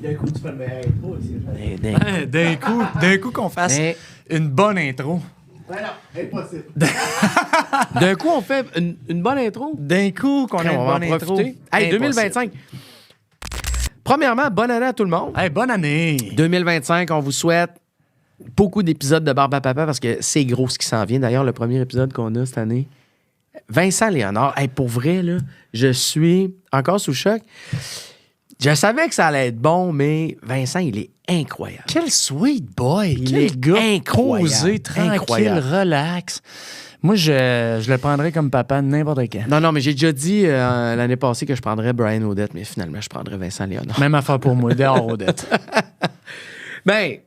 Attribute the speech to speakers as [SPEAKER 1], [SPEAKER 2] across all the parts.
[SPEAKER 1] D'un coup, tu fais le meilleur intro aussi.
[SPEAKER 2] D'un coup qu'on fasse une bonne intro.
[SPEAKER 1] Ben non, impossible.
[SPEAKER 3] D'un coup, on fait une bonne intro.
[SPEAKER 2] D'un coup qu'on ait une
[SPEAKER 3] on va
[SPEAKER 2] bonne
[SPEAKER 3] en
[SPEAKER 2] intro.
[SPEAKER 3] profiter. Hey, 2025. Premièrement, bonne année à tout le monde.
[SPEAKER 2] Hey, bonne année.
[SPEAKER 3] 2025, on vous souhaite beaucoup d'épisodes de Barbe à Papa parce que c'est gros ce qui s'en vient. D'ailleurs, le premier épisode qu'on a cette année, Vincent Léonard. Hey, pour vrai, là, je suis encore sous choc. Je savais que ça allait être bon, mais Vincent, il est incroyable.
[SPEAKER 2] Quel sweet boy.
[SPEAKER 3] Il
[SPEAKER 2] Quel
[SPEAKER 3] est
[SPEAKER 2] gars
[SPEAKER 3] incroyable.
[SPEAKER 2] posé, tranquille,
[SPEAKER 3] Incroyable.
[SPEAKER 2] relax. Moi, je le prendrais comme papa n'importe quand.
[SPEAKER 3] Non, mais j'ai déjà dit l'année passée que je prendrais Brian Odette, mais finalement, je prendrais Vincent Léonard.
[SPEAKER 2] Même affaire pour moi, dehors Odette.
[SPEAKER 3] Ben,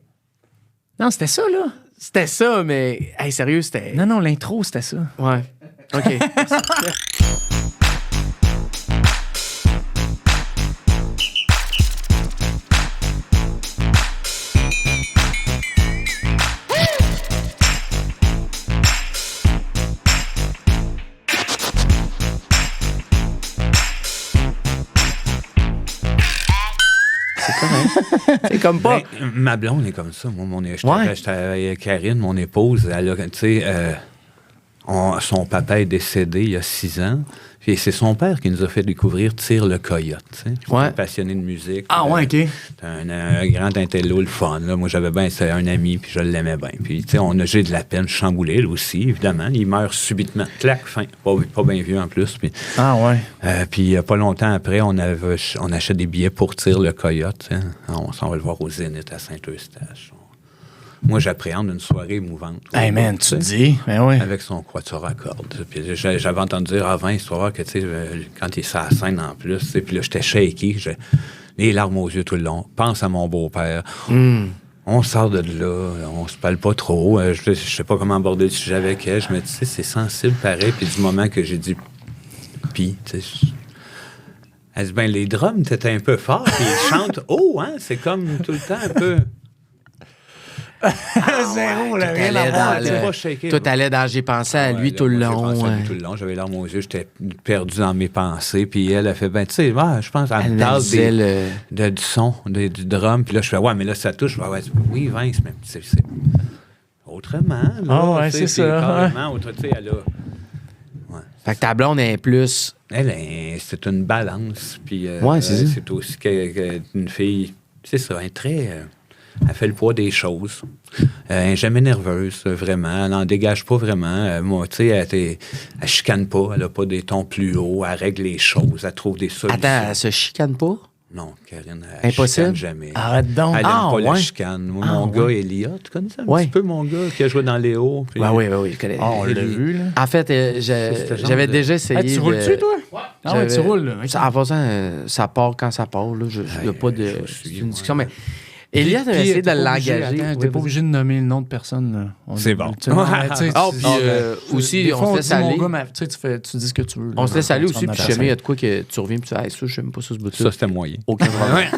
[SPEAKER 2] Non, c'était ça, là.
[SPEAKER 3] c'était ça, mais hey, sérieux, c'était...
[SPEAKER 2] Non, l'intro, c'était ça.
[SPEAKER 3] Ouais. OK. C'est comme pas...
[SPEAKER 4] Ben, ma blonde est comme ça. Moi,
[SPEAKER 3] Ouais.
[SPEAKER 4] j'étais avec Karine, mon épouse. Elle a, tu sais, son papa est décédé il y a 6 ans. Puis c'est son père qui nous a fait découvrir Tire le Coyote. Tu sais.
[SPEAKER 3] Ouais.
[SPEAKER 4] Passionné de musique.
[SPEAKER 2] Ah ouais, OK.
[SPEAKER 4] C'est un grand intello, le fun. Là. Moi, c'était un ami, puis je l'aimais bien. Puis, tu sais, j'ai de la peine chamboulé, lui aussi, évidemment. Il meurt subitement. Clac, fin. Pas bien vieux, en plus. Puis,
[SPEAKER 2] Ah ouais.
[SPEAKER 4] puis il n'y a pas longtemps après, on achète des billets pour Tire le Coyote. Hein. On s'en va le voir au Zénith à Saint-Eustache. Moi, j'appréhende une soirée émouvante.
[SPEAKER 2] Hey man, tu dis. Ben oui.
[SPEAKER 4] Avec son quatuor à cordes. Puis j'avais entendu dire avant l'histoire que, tu sais, quand il est sur la scène en plus, puis là, j'étais shaky, les larmes aux yeux tout le long. Pense à mon beau-père. On sort de là, on se parle pas trop. Je sais pas comment aborder le sujet avec elle. Je me dis, tu sais, c'est sensible pareil. Puis du moment que j'ai dit pis, tu sais, elle dit, ben les drums, t'étais un peu fort. Puis ils chantent haut, hein. C'est comme tout le temps un peu.
[SPEAKER 2] Zéro, là,
[SPEAKER 3] Tout
[SPEAKER 2] rien
[SPEAKER 3] allait
[SPEAKER 2] à voir.
[SPEAKER 3] dans
[SPEAKER 4] c'est
[SPEAKER 3] le-
[SPEAKER 4] pas shaké,
[SPEAKER 3] Tout
[SPEAKER 4] moi.
[SPEAKER 3] allait dans... J'ai pensé à lui
[SPEAKER 4] Ouais,
[SPEAKER 3] tout le
[SPEAKER 4] moi, j'ai
[SPEAKER 3] long.
[SPEAKER 4] pensé à lui
[SPEAKER 3] ouais.
[SPEAKER 4] tout le long. J'avais les larmes aux yeux. J'étais perdu dans mes pensées. Puis elle a fait, ben, tu sais, je pense, elle
[SPEAKER 3] Elle
[SPEAKER 4] me parle
[SPEAKER 3] analysait
[SPEAKER 4] du son, du drum. Puis là, je fais, ouais, mais là, ça touche. Ouais, oui, Vince, mais c'est autrement. Là,
[SPEAKER 2] Ah ouais,
[SPEAKER 4] tu sais,
[SPEAKER 2] c'est ça,
[SPEAKER 4] carrément, autre, tu sais, elle a.
[SPEAKER 3] Fait que ta blonde est plus...
[SPEAKER 4] C'est une balance. Puis
[SPEAKER 3] Ouais, c'est ça.
[SPEAKER 4] c'est aussi une fille, c'est ça, elle est très. Elle fait le poids des choses. Elle n'est jamais nerveuse, vraiment. Elle n'en dégage pas vraiment. Moi, tu sais, elle chicane pas. Elle n'a pas des tons plus hauts. Elle règle les choses. Elle trouve des solutions.
[SPEAKER 3] Attends, elle se chicane pas?
[SPEAKER 4] Non, Karine, elle
[SPEAKER 3] Impossible?
[SPEAKER 4] chicane jamais.
[SPEAKER 2] Arrête donc.
[SPEAKER 4] Elle n'aime
[SPEAKER 3] Ah,
[SPEAKER 4] pas la
[SPEAKER 3] ouais.
[SPEAKER 4] chicane. Moi, mon gars, Elliot, tu connais ça un
[SPEAKER 3] Ouais.
[SPEAKER 4] petit peu, mon gars, qui a joué dans Léo? Puis-
[SPEAKER 3] Oui, je connais.
[SPEAKER 2] Ah, on l'a vu, là.
[SPEAKER 3] En fait,
[SPEAKER 4] ce genre
[SPEAKER 3] j'avais
[SPEAKER 4] de-
[SPEAKER 3] déjà essayé
[SPEAKER 2] Hey, tu roules-tu, toi? Ah ouais, tu
[SPEAKER 3] J'avais-
[SPEAKER 2] roules, là.
[SPEAKER 3] En passant, ça part quand ça part. Il n'y a pas de...
[SPEAKER 4] je
[SPEAKER 3] C'est
[SPEAKER 4] suis,
[SPEAKER 3] une
[SPEAKER 4] ouais.
[SPEAKER 3] discussion, mais... Elliot avait
[SPEAKER 2] Puis,
[SPEAKER 3] essayé de
[SPEAKER 2] t'es pas obligé,
[SPEAKER 3] l'engager.
[SPEAKER 2] attends,
[SPEAKER 3] Oui,
[SPEAKER 2] T'es pas
[SPEAKER 3] vas-y.
[SPEAKER 2] obligé de nommer le nom de personne, là.
[SPEAKER 4] C'est bon.
[SPEAKER 2] Tu sais, non, mais tu sais,
[SPEAKER 3] Ah,
[SPEAKER 2] tu-
[SPEAKER 3] puis aussi,
[SPEAKER 2] des
[SPEAKER 3] on
[SPEAKER 2] fois,
[SPEAKER 3] se
[SPEAKER 2] on
[SPEAKER 3] laisse
[SPEAKER 2] dit, mon
[SPEAKER 3] aller.
[SPEAKER 2] gars, mais tu sais, tu dis ce que tu veux. là.
[SPEAKER 3] On se laisse aller
[SPEAKER 2] Tu
[SPEAKER 3] aussi,
[SPEAKER 2] rentres
[SPEAKER 3] puis
[SPEAKER 2] dans
[SPEAKER 3] jamais il y
[SPEAKER 2] ta
[SPEAKER 3] a de quoi que tu reviens, puis tu dis, hey, ça, je n'aime pas ça, ce bout-là.
[SPEAKER 4] Ça, c'était moyen.
[SPEAKER 3] Aucun problème.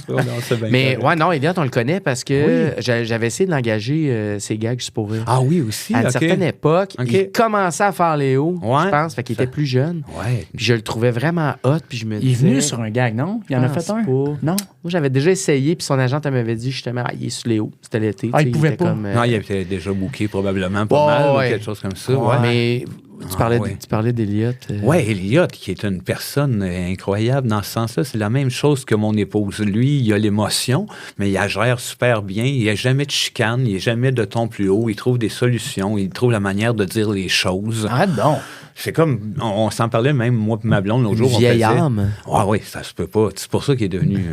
[SPEAKER 4] Non, c'est bien
[SPEAKER 3] Mais
[SPEAKER 4] correct.
[SPEAKER 3] ouais, non, Elliot, on le connaît parce que j'avais essayé de l'engager ses gags juste pour rire.
[SPEAKER 4] Ah oui, aussi.
[SPEAKER 3] À une
[SPEAKER 4] ok.
[SPEAKER 3] certaine époque,
[SPEAKER 4] Ok.
[SPEAKER 3] il commençait à faire les hauts,
[SPEAKER 4] Ouais.
[SPEAKER 3] je pense, fait qu'il était plus jeune.
[SPEAKER 4] Ouais.
[SPEAKER 3] Puis je le trouvais vraiment hot, puis je me
[SPEAKER 2] Il est
[SPEAKER 3] disais...
[SPEAKER 2] venu sur un gag, non? Il en a
[SPEAKER 3] pense
[SPEAKER 2] fait un?
[SPEAKER 3] pas.
[SPEAKER 2] Non?
[SPEAKER 3] Moi, j'avais déjà essayé, puis son agent elle m'avait dit justement, il est sur les hauts. C'était l'été.
[SPEAKER 2] Ah,
[SPEAKER 3] tu sais,
[SPEAKER 2] il pouvait
[SPEAKER 3] était
[SPEAKER 2] pas.
[SPEAKER 3] comme,
[SPEAKER 4] Non, il était déjà booké probablement pas
[SPEAKER 3] Ouais,
[SPEAKER 4] mal
[SPEAKER 3] ouais.
[SPEAKER 4] ou quelque chose comme ça.
[SPEAKER 3] Ouais,
[SPEAKER 4] Ouais,
[SPEAKER 3] mais tu parlais,
[SPEAKER 4] ouais.
[SPEAKER 3] tu parlais d'Eliott.
[SPEAKER 4] Ouais, Elliot, qui est une personne incroyable dans ce sens-là, c'est la même chose que mon épouse. Lui, il a l'émotion, mais il la gère super bien. Il n'y a jamais de chicane, il n'y a jamais de ton plus haut. Il trouve des solutions, il trouve la manière de dire les choses.
[SPEAKER 2] Arrête donc.
[SPEAKER 4] C'est comme, on s'en parlait même, moi et ma blonde, l'autre
[SPEAKER 3] Une
[SPEAKER 4] jour.
[SPEAKER 3] vieille
[SPEAKER 4] on faisait,
[SPEAKER 3] âme.
[SPEAKER 4] Ah oui, ça se peut pas. C'est pour ça qu'il est devenu,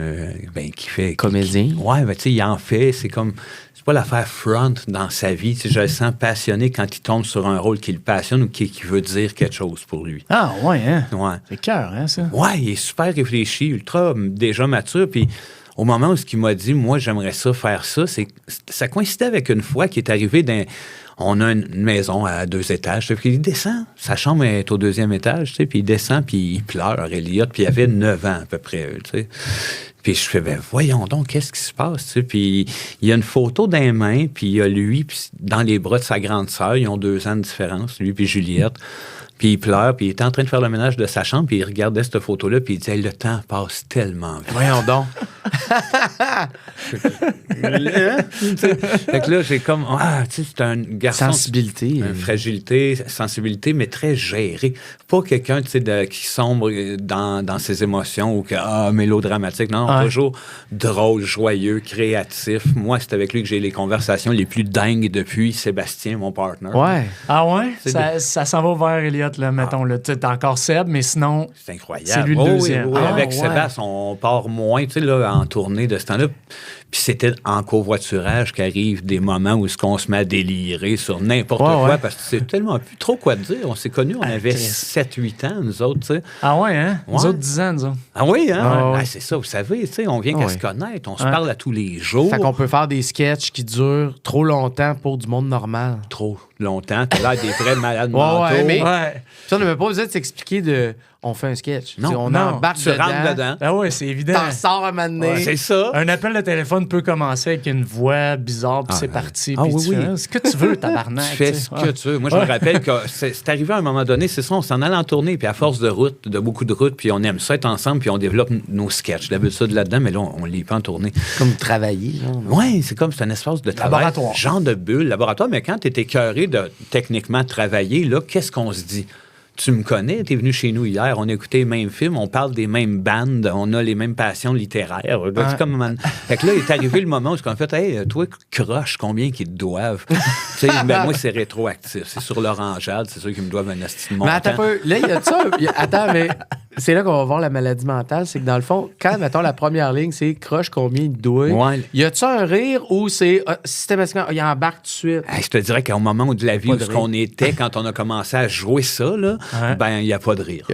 [SPEAKER 4] qui fait...
[SPEAKER 3] Comédien.
[SPEAKER 4] Ouais, ben tu sais, il en fait, c'est comme... C'est pas l'affaire front dans sa vie. Tu sais, je le sens passionné quand il tombe sur un rôle qui le passionne ou qui veut dire quelque chose pour lui.
[SPEAKER 2] Ah, ouais, hein?
[SPEAKER 4] Ouais.
[SPEAKER 2] C'est cœur, hein, ça?
[SPEAKER 4] Ouais, il est super réfléchi, ultra déjà mature. Puis au moment où ce qu'il m'a dit, moi, j'aimerais ça, faire ça, ça coïncidait avec une fois qu'il est arrivé on a une maison à 2 étages. Puis il descend. Sa chambre est au 2e étage, tu sais, puis il descend, puis il pleure, Elliot. Puis il avait 9 ans à peu près, tu sais. Puis je fais, ben voyons donc, qu'est-ce qui se passe, tu sais. Puis il y a une photo d'un main, puis il y a lui, puis dans les bras de sa grande sœur, ils ont 2 ans de différence, lui puis Juliette. Puis il pleure, puis il était en train de faire le ménage de sa chambre, puis il regardait cette photo-là, puis il disait, le temps passe tellement vite.
[SPEAKER 3] Voyons donc.
[SPEAKER 4] Fait que là, j'ai comme, tu sais, c'est un garçon.
[SPEAKER 3] Sensibilité.
[SPEAKER 4] Une fragilité, sensibilité, mais très gérée. Pas quelqu'un, tu sais, qui sombre dans ses émotions ou que, mélodramatique. Non, toujours drôle, joyeux, créatif. Moi, c'est avec lui que j'ai les conversations les plus dingues depuis Sébastien, mon partner.
[SPEAKER 3] Ouais.
[SPEAKER 2] Ah ouais? Ça s'en va vers Elliot, là, mettons. Là. Tu sais, t'as encore Seb, mais sinon,
[SPEAKER 4] c'est incroyable.
[SPEAKER 2] c'est lui le deuxième.
[SPEAKER 4] Oui. Avec Sébastien, on part moins, tu sais, là, en tournée de ce temps-là. Puis c'était en covoiturage qu'arrivent des moments où on se met à délirer sur n'importe quoi, parce que c'est tellement plus trop quoi dire. On s'est connus, on avait 7-8 ans, nous autres, tu sais.
[SPEAKER 2] Ah ouais, hein? Nous autres, 10 ans, nous autres.
[SPEAKER 4] Ah oui, hein?
[SPEAKER 3] ouais.
[SPEAKER 4] C'est ça, vous savez, tu sais, on vient qu'à se connaître, on se parle à tous les jours.
[SPEAKER 3] Fait qu'on peut faire des sketchs qui durent trop longtemps pour du monde normal.
[SPEAKER 4] Trop longtemps, t'as l'air des vrais malades mentaux.
[SPEAKER 3] Mais ça, on n'avait pas besoin de s'expliquer de... On fait un sketch.
[SPEAKER 4] Non,
[SPEAKER 3] on embarque
[SPEAKER 4] tu rentres dedans.
[SPEAKER 2] Ah ouais, c'est évident.
[SPEAKER 3] T'en sors un moment donné.
[SPEAKER 4] C'est ça.
[SPEAKER 2] Un appel de téléphone peut commencer avec une voix bizarre, puis c'est parti. Puis
[SPEAKER 4] oui,
[SPEAKER 2] tu fais, ce que tu veux, tabarnak.
[SPEAKER 4] Tu fais ce que tu veux. Moi, je me rappelle que c'est arrivé à un moment donné, c'est ça, on s'en allait en tournée, puis à force de route, de beaucoup de routes, puis on aime ça être ensemble, puis on développe nos sketchs. D'habitude là-dedans, mais là, on ne lit pas en tournée.
[SPEAKER 3] Comme travailler.
[SPEAKER 4] Oui, c'est comme c'est un espace de travail.
[SPEAKER 2] Laboratoire.
[SPEAKER 4] Genre de bulle, laboratoire, mais quand tu es écœuré de techniquement travailler, là, qu'est-ce qu'on se dit? Tu me connais, tu es venu chez nous hier, on a écouté les mêmes films, on parle des mêmes bandes, on a les mêmes passions littéraires. C'est comme... Fait que là, il est arrivé le moment où on a fait, hey, toi, croche, combien qu'ils te doivent? Moi, c'est rétroactif. C'est sur l'orangeade, c'est sûr qu'ils me doivent un esti de montant.
[SPEAKER 3] Mais attends un peu. Là, il y a ça. Attends, mais c'est là qu'on va voir la maladie mentale. C'est que dans le fond, quand, mettons, la première ligne, c'est croche, combien il te doit,
[SPEAKER 4] Ouais.
[SPEAKER 3] y a-tu un rire ou c'est systématiquement, il embarque tout de suite?
[SPEAKER 4] Hey, je te dirais qu'au moment de la vie où on était, quand on a commencé à jouer ça, là, ben, il n'y a pas de rire.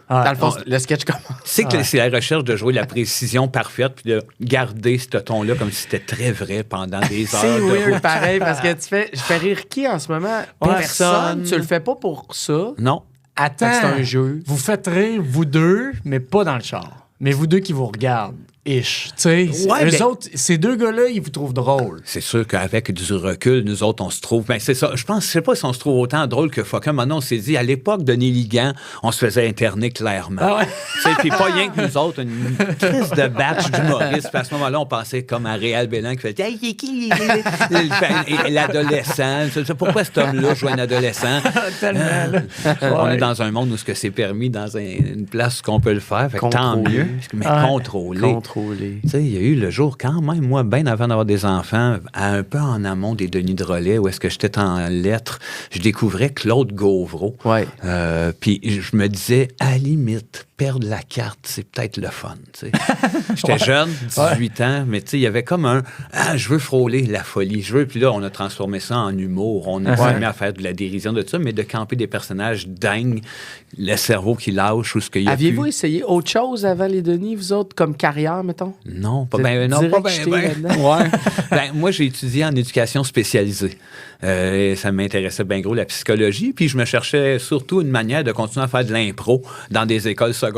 [SPEAKER 3] Dans le fond, le sketch commence.
[SPEAKER 4] C'est que c'est la recherche de jouer la précision parfaite puis de garder ce ton-là comme si c'était très vrai pendant des heures.
[SPEAKER 3] C'est
[SPEAKER 4] de
[SPEAKER 3] weird,
[SPEAKER 4] route.
[SPEAKER 3] pareil, parce que je fais rire qui en ce moment? Personne. Tu le fais pas pour ça.
[SPEAKER 4] Non.
[SPEAKER 2] Attends,
[SPEAKER 3] c'est un jeu.
[SPEAKER 2] Vous faites rire, vous deux, mais pas dans le char. Mais vous deux qui vous regardent. Ish. Tu sais, eux autres, ces deux gars-là, ils vous trouvent drôle.
[SPEAKER 4] C'est sûr qu'avec du recul, nous autres, on se trouve. Ben, c'est ça. Je sais pas si on se trouve autant drôle que Fuck. Maintenant, on s'est dit, à l'époque de Néligan, on se faisait interner clairement. Ah ouais. Puis pas rien que nous autres, une crise de batch d'humoristes. Puis à ce moment-là, on pensait comme à Réal Bélan qui fait hey, qui l'adolescent. Pourquoi cet homme-là joue un adolescent?
[SPEAKER 2] Tellement,
[SPEAKER 4] On est dans un monde où c'est permis, dans une place où on peut le faire. Fait que tant mieux. Mais contrôler. Tu sais, il y a eu le jour quand même, moi, bien avant d'avoir des enfants, un peu en amont des Denis de Relais, où est-ce que j'étais en lettres, je découvrais Claude Gauvreau.
[SPEAKER 3] Ouais.
[SPEAKER 4] Puis je me disais, à la limite, perdre la carte, c'est peut-être le fun. Tu sais. J'étais jeune, 18 ans, mais tu sais, il y avait comme un je veux frôler la folie. Puis là, on a transformé ça en humour. On a mis à faire de la dérision de ça, mais de camper des personnages dingues, le cerveau qui lâche ou ce qu'il y a.
[SPEAKER 3] Aviez-vous essayé autre chose avant les Denis, vous autres, comme carrière, mettons?
[SPEAKER 4] Non, pas bien. Moi, j'ai étudié en éducation spécialisée. Ça m'intéressait bien gros, la psychologie. Puis je me cherchais surtout une manière de continuer à faire de l'impro dans des écoles secondaires.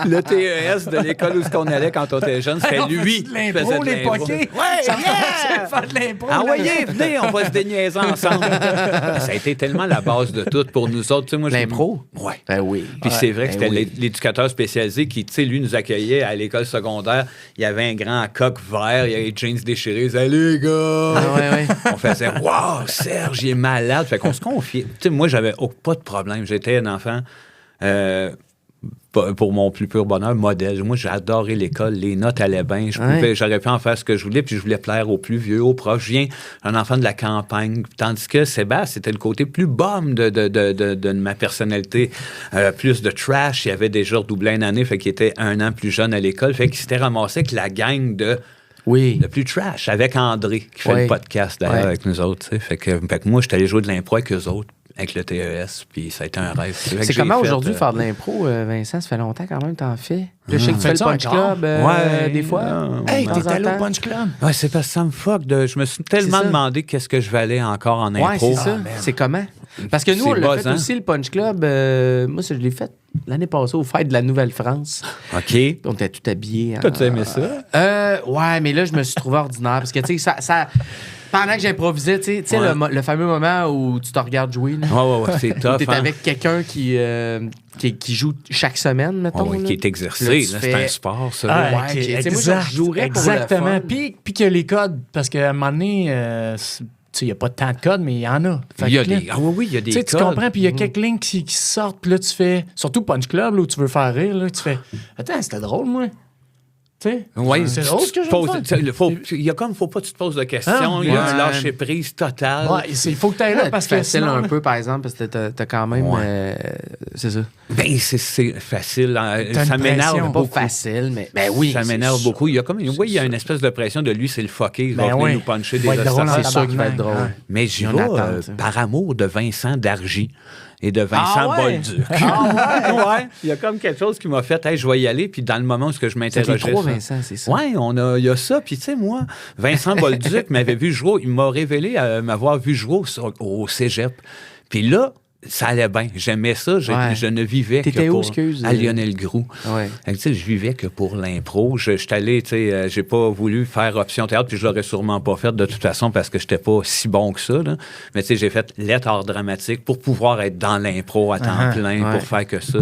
[SPEAKER 4] Le TES de l'école où on allait quand on était jeune, c'était lui qui faisait de l'impro.
[SPEAKER 2] Faire de l'impro.
[SPEAKER 4] Ah ouais, venez, on va se déniaiser ensemble. Ça a été tellement la base de tout pour nous autres. Tu sais, moi,
[SPEAKER 3] l'impro?
[SPEAKER 4] Oui.
[SPEAKER 3] Ben oui.
[SPEAKER 4] Puis c'est vrai que c'était l'éducateur spécialisé qui, tu sais, lui, nous accueillait à l'école secondaire. Il y avait un grand coq vert, il y avait les jeans déchirés. Il disait, les gars! On faisait, wow, Serge, il est malade. Fait qu'on se confiait. Tu sais, moi, j'avais pas de problème. J'étais un enfant, pour mon plus pur bonheur, modèle. Moi, j'ai adoré l'école. Les notes allaient bien. J'aurais pu en faire ce que je voulais, puis je voulais plaire aux plus vieux, aux proches. Je viens un enfant de la campagne. Tandis que Sébastien, c'était le côté plus bum de ma personnalité. Plus de trash. Il avait déjà redoublé une année, fait qu'il était un an plus jeune à l'école. Fait qu'il s'était ramassé avec la gang de plus trash, avec André, qui fait le podcast d'ailleurs avec nous autres. Fait que moi, j'étais allé jouer de l'impro avec eux autres, avec le TES, puis ça a été un rêve.
[SPEAKER 3] C'est comment aujourd'hui faire de l'impro, Vincent? Ça fait longtemps quand même que t'en fais. Je sais que tu fais le Punch Club des fois.
[SPEAKER 2] Hey, t'es allé au Punch Club?
[SPEAKER 4] Ouais, c'est parce que ça me fuck. Je me suis tellement demandé qu'est-ce que je valais encore en impro.
[SPEAKER 3] Ouais, c'est ça. C'est comment? Parce que nous, on l'a fait aussi, le Punch Club. Moi, je l'ai fait l'année passée au Fête de la Nouvelle-France.
[SPEAKER 4] OK.
[SPEAKER 3] On était tout habillés.
[SPEAKER 4] T'as-tu aimé ça?
[SPEAKER 3] Ouais, mais là, je me suis trouvé ordinaire. Parce que, tu sais, ça Pendant que j'improvisais, tu sais
[SPEAKER 4] Ouais.
[SPEAKER 3] le fameux moment où tu te regardes jouer, là.
[SPEAKER 4] Ouais, c'est tough.
[SPEAKER 3] T'es
[SPEAKER 4] hein.
[SPEAKER 3] avec quelqu'un qui joue chaque semaine, mettons.
[SPEAKER 4] Ouais,
[SPEAKER 3] là.
[SPEAKER 4] qui est
[SPEAKER 3] Puis
[SPEAKER 4] exercé.
[SPEAKER 3] là, tu
[SPEAKER 4] C'est
[SPEAKER 3] fais-
[SPEAKER 4] un sport, ça.
[SPEAKER 2] Ah,
[SPEAKER 3] Ouais,
[SPEAKER 2] ok,
[SPEAKER 3] tu sais, moi,
[SPEAKER 2] exact,
[SPEAKER 3] je jouerais pour le
[SPEAKER 2] exactement.
[SPEAKER 3] fun.
[SPEAKER 2] Puis qu'il y a les codes, parce qu'à un moment donné, il n'y a pas tant de codes, mais il y en a. Fait
[SPEAKER 4] Il y a
[SPEAKER 2] que là,
[SPEAKER 4] des... Ah oui, il y a des
[SPEAKER 2] tu sais, tu
[SPEAKER 4] codes.
[SPEAKER 2] comprends, puis il y a quelques lignes qui sortent, puis là, tu fais... Surtout Punch Club, là, où tu veux faire rire, là, tu fais... Attends, c'était drôle, moi. Tu sais,
[SPEAKER 4] Ouais,
[SPEAKER 2] c'est
[SPEAKER 4] tu
[SPEAKER 2] drôle
[SPEAKER 4] te
[SPEAKER 2] ce que je
[SPEAKER 4] poses-
[SPEAKER 2] viens de
[SPEAKER 4] tu sais,
[SPEAKER 2] faire.
[SPEAKER 4] faut pas que tu te poses de questions.
[SPEAKER 2] Ah,
[SPEAKER 4] Il y a un
[SPEAKER 3] ouais.
[SPEAKER 4] lâcher prise total.
[SPEAKER 2] Ouais, il faut que tu ailles là,
[SPEAKER 3] Ouais,
[SPEAKER 2] parce
[SPEAKER 3] tu
[SPEAKER 2] que
[SPEAKER 3] facile
[SPEAKER 2] sinon,
[SPEAKER 3] un
[SPEAKER 2] là,
[SPEAKER 3] peu, par exemple, parce que t'as quand même...
[SPEAKER 4] Ouais.
[SPEAKER 3] c'est ça.
[SPEAKER 4] Ben, c'est facile. Hein.
[SPEAKER 2] T'as
[SPEAKER 4] Ça
[SPEAKER 2] une
[SPEAKER 4] m'énerve
[SPEAKER 2] pression.
[SPEAKER 3] Pas
[SPEAKER 4] beaucoup.
[SPEAKER 3] facile, mais ben oui.
[SPEAKER 4] Ça
[SPEAKER 3] c'est
[SPEAKER 4] m'énerve
[SPEAKER 3] sûr.
[SPEAKER 4] beaucoup. Il y a comme il y a une espèce de pression de lui, c'est le fucké. Il va
[SPEAKER 2] Ben
[SPEAKER 4] venir
[SPEAKER 2] oui.
[SPEAKER 4] nous puncher
[SPEAKER 2] Il
[SPEAKER 4] des
[SPEAKER 2] va être drôle en
[SPEAKER 4] restaurants.
[SPEAKER 3] C'est sûr qu'il va être
[SPEAKER 2] tabarnak,
[SPEAKER 3] drôle.
[SPEAKER 2] ouais.
[SPEAKER 4] Mais j'y
[SPEAKER 3] Il y a
[SPEAKER 4] vais
[SPEAKER 3] une attente, ça.
[SPEAKER 4] par amour de Vincent Dargy et de Vincent
[SPEAKER 3] Ah ouais?
[SPEAKER 4] Bolduc. Ouais. Il y a comme quelque chose qui m'a fait, hey, je vais y aller. Puis dans le moment où je
[SPEAKER 3] C'est les
[SPEAKER 4] m'interrogeais.
[SPEAKER 3] trois,
[SPEAKER 4] ça-
[SPEAKER 3] Vincent, c'est ça.
[SPEAKER 4] Ouais, il y a ça. Puis, tu sais, moi, Vincent Bolduc m'avait vu jouer. Il m'a révélé m'avoir vu jouer au cégep. Puis là, ça allait bien. J'aimais ça.
[SPEAKER 3] Ouais.
[SPEAKER 4] Je ne vivais
[SPEAKER 3] T'étais
[SPEAKER 4] que
[SPEAKER 3] où,
[SPEAKER 4] pour...
[SPEAKER 3] excuse?
[SPEAKER 4] À Lionel Groux.
[SPEAKER 3] Ouais.
[SPEAKER 4] Fait que, tu sais, je vivais que pour l'impro. Je suis allé, tu sais, j'ai pas voulu faire option théâtre, puis je l'aurais sûrement pas fait de toute façon parce que j'étais pas si bon que ça, là. Mais tu sais, j'ai fait lettres art dramatique pour pouvoir être dans l'impro à temps plein,
[SPEAKER 3] ouais.
[SPEAKER 4] pour faire que ça.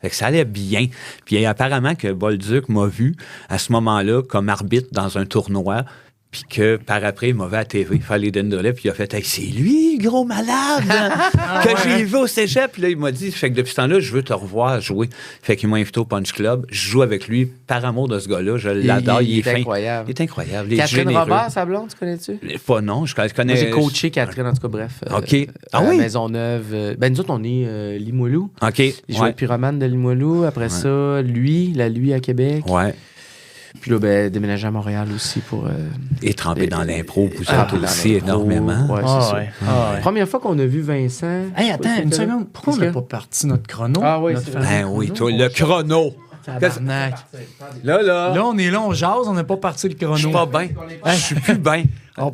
[SPEAKER 4] Fait que ça allait bien. Puis apparemment que Bolduc m'a vu à ce moment-là comme arbitre dans un tournoi. Puis que par après, il m'a vu à la TV faire les Dendelais, puis il a fait hey, c'est lui, gros malade, que j'ai vu au cégep. Puis là, il m'a dit fait que depuis ce temps-là, je veux te revoir jouer. Fait qu'il m'a invité au Punch Club. Je joue avec lui par amour de ce gars-là. Je l'adore.
[SPEAKER 3] il est
[SPEAKER 4] fin.
[SPEAKER 3] incroyable.
[SPEAKER 4] Il est incroyable. Il est
[SPEAKER 3] Catherine
[SPEAKER 4] généreux.
[SPEAKER 3] Robert, sa blonde, tu connais-tu?
[SPEAKER 4] Pas non, je connais.
[SPEAKER 3] Moi, j'ai coaché Catherine, en tout cas, bref.
[SPEAKER 4] OK. Ah
[SPEAKER 3] à
[SPEAKER 4] oui?
[SPEAKER 3] Maisonneuve. Ben, nous autres, on est Limoilou.
[SPEAKER 4] OK.
[SPEAKER 3] Il jouait
[SPEAKER 4] Ouais.
[SPEAKER 3] le pyromane de Limoilou. Après ça, lui à Québec.
[SPEAKER 4] Ouais.
[SPEAKER 3] Puis là, ben, déménager à Montréal aussi pour...
[SPEAKER 4] Et tremper dans l'impro, vous
[SPEAKER 3] tremper
[SPEAKER 4] êtes
[SPEAKER 3] dans
[SPEAKER 4] aussi
[SPEAKER 3] l'impro.
[SPEAKER 4] énormément.
[SPEAKER 3] Ouais, c'est
[SPEAKER 2] Ah
[SPEAKER 3] ça.
[SPEAKER 2] ouais. Ah ouais.
[SPEAKER 3] Première fois qu'on a vu Vincent...
[SPEAKER 2] Hey, attends, une seconde. Pourquoi on n'a
[SPEAKER 3] Qu'est-ce
[SPEAKER 2] pas parti notre chrono?
[SPEAKER 3] Ah oui,
[SPEAKER 2] notre
[SPEAKER 3] c'est
[SPEAKER 2] fameux
[SPEAKER 4] Ben oui,
[SPEAKER 2] chrono?
[SPEAKER 4] toi, le chrono.
[SPEAKER 2] Tabarnak.
[SPEAKER 4] Là.
[SPEAKER 2] Là, on est là, on jase, on n'a pas parti le chrono.
[SPEAKER 4] Je suis pas bien. Je suis plus bien.
[SPEAKER 2] On,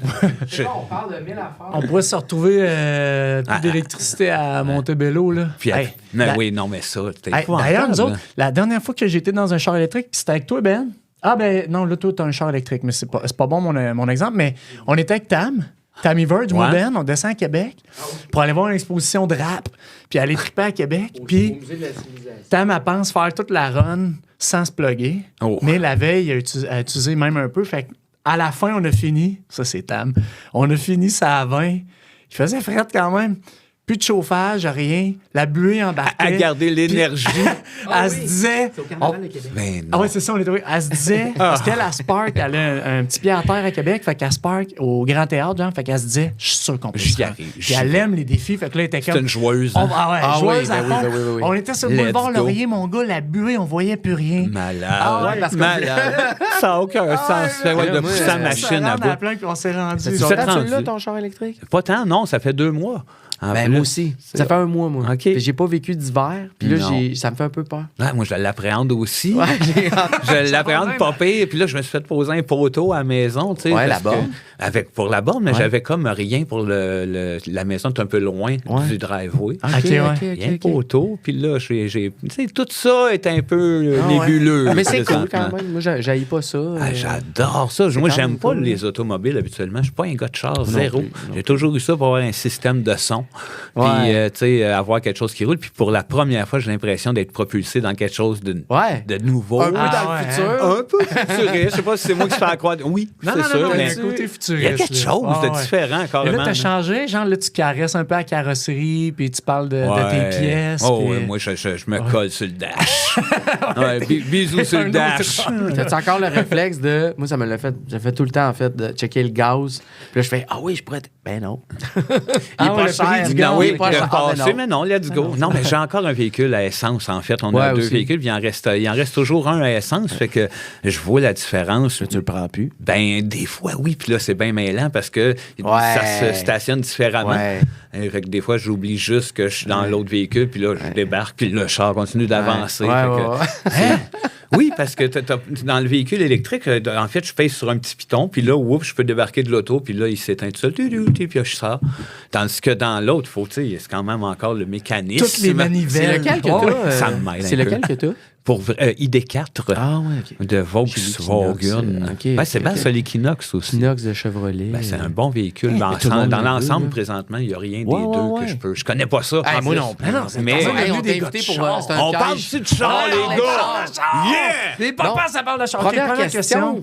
[SPEAKER 4] Je-
[SPEAKER 3] On parle de 1000 affaires.
[SPEAKER 2] on pourrait se retrouver plus d'électricité à Montebello, là.
[SPEAKER 4] Puis,
[SPEAKER 2] Hey,
[SPEAKER 4] mais
[SPEAKER 2] la-
[SPEAKER 4] oui, non, mais ça, c'était
[SPEAKER 2] hey,
[SPEAKER 4] épouvantable.
[SPEAKER 2] d'ailleurs, nous autres, la dernière fois que j'étais dans un char électrique, puis c'était avec toi, Ben. Ah, ben non, là, toi, t'as un char électrique, mais c'est pas bon mon exemple, mais on était avec Tammy Verge, moi,
[SPEAKER 4] Ouais.
[SPEAKER 2] Ben, on descend à Québec pour aller voir une exposition de rap, puis aller triper à Québec, puis Tam, elle pense faire toute la run sans se plugger,
[SPEAKER 4] Oh.
[SPEAKER 2] mais la veille, elle a utilisé même un peu, fait à la fin, on a fini, ça c'est Tam, on a fini ça à 20, il faisait frette quand même, plus de chauffage, rien, la buée embarquait.
[SPEAKER 4] À garder l'énergie.
[SPEAKER 2] Elle se disait... on-
[SPEAKER 4] Ben
[SPEAKER 2] ah
[SPEAKER 4] non.
[SPEAKER 2] ouais, c'est ça, on est trouvé. Elle se disait, parce qu'elle, à Spark, elle a un petit pied à terre à Québec, fait qu'à Spark, au Grand Théâtre, genre, fait qu'elle se disait, je suis sûr qu'on peut le
[SPEAKER 4] J'y
[SPEAKER 2] faire.
[SPEAKER 4] arrive,
[SPEAKER 2] Puis
[SPEAKER 4] j'y
[SPEAKER 2] elle
[SPEAKER 4] vais.
[SPEAKER 2] aime les défis, fait que là, elle était
[SPEAKER 4] C'est
[SPEAKER 2] comme...
[SPEAKER 4] une joueuse.
[SPEAKER 2] Ah ouais,
[SPEAKER 3] Ah
[SPEAKER 2] joueuse
[SPEAKER 3] oui,
[SPEAKER 2] à
[SPEAKER 3] ben
[SPEAKER 2] fond.
[SPEAKER 3] oui, ben oui, ben oui.
[SPEAKER 2] On était sur le
[SPEAKER 4] Let's
[SPEAKER 2] boulevard
[SPEAKER 4] go.
[SPEAKER 2] Laurier, mon gars, la buée, on voyait plus rien.
[SPEAKER 4] Malade.
[SPEAKER 2] Ah ouais,
[SPEAKER 3] parce que-
[SPEAKER 4] Malade. Ça n'a aucun sens. Fait, ouais, de
[SPEAKER 3] moi,
[SPEAKER 4] pousser
[SPEAKER 3] ça
[SPEAKER 4] la machine à bout.
[SPEAKER 2] plein qu'on s'est rendu.
[SPEAKER 3] Tu
[SPEAKER 4] Vous êtes
[SPEAKER 3] regardes celui-là,
[SPEAKER 4] rendu.
[SPEAKER 3] ton char électrique?
[SPEAKER 4] Pas tant, non, ça fait 2 mois. En
[SPEAKER 3] Ben,
[SPEAKER 4] plus.
[SPEAKER 3] moi aussi. Ça fait un mois, moi.
[SPEAKER 4] OK.
[SPEAKER 3] Puis j'ai pas vécu d'hiver. Puis là,
[SPEAKER 4] Non.
[SPEAKER 3] ça me fait un peu peur.
[SPEAKER 4] Ouais, moi, je l'appréhende aussi.
[SPEAKER 3] Ouais, j'ai
[SPEAKER 4] Je l'appréhende pas pire. Puis là, je me suis fait poser un poteau à la maison. Tu sais,
[SPEAKER 3] Ouais,
[SPEAKER 4] parce
[SPEAKER 3] la borne.
[SPEAKER 4] pour la borne, mais
[SPEAKER 3] Ouais.
[SPEAKER 4] j'avais comme rien pour la maison. C'est un peu loin
[SPEAKER 3] Ouais.
[SPEAKER 4] du driveway.
[SPEAKER 2] OK, ouais.
[SPEAKER 4] Il y a un poteau. Puis là, tu sais, tout ça est un peu
[SPEAKER 3] Ah ouais.
[SPEAKER 4] nébuleux.
[SPEAKER 3] Mais c'est cool
[SPEAKER 4] présentement.
[SPEAKER 3] quand même. Moi, j'haïs pas ça.
[SPEAKER 4] Ah, j'adore ça. Moi,
[SPEAKER 3] quand
[SPEAKER 4] j'aime
[SPEAKER 3] même
[SPEAKER 4] pas
[SPEAKER 3] cool.
[SPEAKER 4] les automobiles habituellement. Je suis pas un gars de char, zéro.
[SPEAKER 3] plus, non
[SPEAKER 4] J'ai toujours eu ça pour avoir un système de son. Puis,
[SPEAKER 3] Ouais.
[SPEAKER 4] tu sais, avoir quelque chose qui roule. Puis pour la première fois, j'ai l'impression d'être propulsé dans quelque chose de
[SPEAKER 3] Ouais.
[SPEAKER 4] nouveau.
[SPEAKER 3] Un peu
[SPEAKER 2] Ah
[SPEAKER 3] dans
[SPEAKER 2] ouais,
[SPEAKER 3] le futur.
[SPEAKER 4] Un peu futuriste. Je sais pas si c'est moi qui se fais croire. Oui,
[SPEAKER 2] Non,
[SPEAKER 4] c'est
[SPEAKER 2] non,
[SPEAKER 4] sûr.
[SPEAKER 2] non,
[SPEAKER 4] mais
[SPEAKER 2] il y a un côté futuriste.
[SPEAKER 4] il y a quelque
[SPEAKER 2] là.
[SPEAKER 4] chose
[SPEAKER 2] Ah,
[SPEAKER 4] de
[SPEAKER 2] ouais.
[SPEAKER 4] différent,
[SPEAKER 2] Mais
[SPEAKER 4] carrément.
[SPEAKER 2] là, t'as changé, genre, là, tu caresses un peu la carrosserie, puis tu parles de tes pièces.
[SPEAKER 4] Oh,
[SPEAKER 2] puis-
[SPEAKER 4] ouais, moi, je me colle sur le dash. Ouais, bisous sur
[SPEAKER 2] Un
[SPEAKER 4] le
[SPEAKER 2] autre
[SPEAKER 4] dash.
[SPEAKER 3] T'as encore le réflexe de. Moi, ça me l'a fait. J'ai fait tout le temps, en fait, de checker le gaz. Puis là, je fais, ah oui, je pourrais. Ben non. Il est
[SPEAKER 2] Ah
[SPEAKER 3] pas
[SPEAKER 2] ouais, le
[SPEAKER 3] cher.
[SPEAKER 2] prix du
[SPEAKER 3] le
[SPEAKER 2] gaz,
[SPEAKER 3] gaz,
[SPEAKER 4] Oui,
[SPEAKER 3] il est pas
[SPEAKER 4] de
[SPEAKER 3] cher. Ah, ben
[SPEAKER 4] passer, mais non, let's go. Non, mais j'ai encore un véhicule à essence, en fait. On a
[SPEAKER 3] Ouais,
[SPEAKER 4] 2
[SPEAKER 3] aussi.
[SPEAKER 4] véhicules, puis il en reste toujours un à essence. Fait que je vois la différence.
[SPEAKER 3] Tu le prends plus.
[SPEAKER 4] Ben, des fois, oui. Puis là, c'est bien mêlant parce que
[SPEAKER 3] Ouais.
[SPEAKER 4] ça se stationne différemment.
[SPEAKER 3] Ouais.
[SPEAKER 4] Fait que des fois, j'oublie juste que je suis dans l'autre véhicule, puis là, je débarque, puis le char continue d'avancer.
[SPEAKER 3] Ouais,
[SPEAKER 4] Fait
[SPEAKER 3] ouais,
[SPEAKER 4] que-
[SPEAKER 3] ouais.
[SPEAKER 4] Hein? Oui, parce que dans le véhicule électrique, en fait, je pèse sur un petit piton, puis là, oups, je peux débarquer de l'auto, puis là, il s'éteint tout seul, puis je sors. Tandis que dans l'autre, faut, tu sais, c'est quand même encore le mécanisme.
[SPEAKER 2] Toutes les manivelles.
[SPEAKER 3] C'est lequel que
[SPEAKER 2] Ouais,
[SPEAKER 3] t'as?
[SPEAKER 4] ça m'aide un
[SPEAKER 3] C'est
[SPEAKER 4] peu.
[SPEAKER 3] lequel que t'as?
[SPEAKER 4] pour ID4
[SPEAKER 3] Ah, ouais, OK.
[SPEAKER 4] de Volkswagen.
[SPEAKER 3] OK,
[SPEAKER 4] Ben, c'est bien
[SPEAKER 3] OK.
[SPEAKER 4] ça, l'Equinox aussi.
[SPEAKER 3] Inox de Chevrolet.
[SPEAKER 4] Ben, c'est un bon véhicule. Ben,
[SPEAKER 3] tout le monde
[SPEAKER 4] dans
[SPEAKER 3] le veut,
[SPEAKER 4] l'ensemble,
[SPEAKER 3] là.
[SPEAKER 4] présentement, il n'y a rien
[SPEAKER 3] Ouais,
[SPEAKER 4] des
[SPEAKER 3] ouais,
[SPEAKER 4] deux
[SPEAKER 3] ouais.
[SPEAKER 4] que je peux. Je connais pas ça.
[SPEAKER 3] Ah, moi non.
[SPEAKER 2] Mais non, c'est
[SPEAKER 4] Mais-
[SPEAKER 2] pas ça.
[SPEAKER 3] Hey, on
[SPEAKER 2] Nous,
[SPEAKER 3] t'a
[SPEAKER 2] des
[SPEAKER 3] invité
[SPEAKER 2] gars de
[SPEAKER 3] pour
[SPEAKER 2] char.
[SPEAKER 3] c'est un
[SPEAKER 4] On
[SPEAKER 3] piège.
[SPEAKER 4] parle-tu de char, les gars? Yeah!
[SPEAKER 2] Les papas, ça parle de char. OK, première question.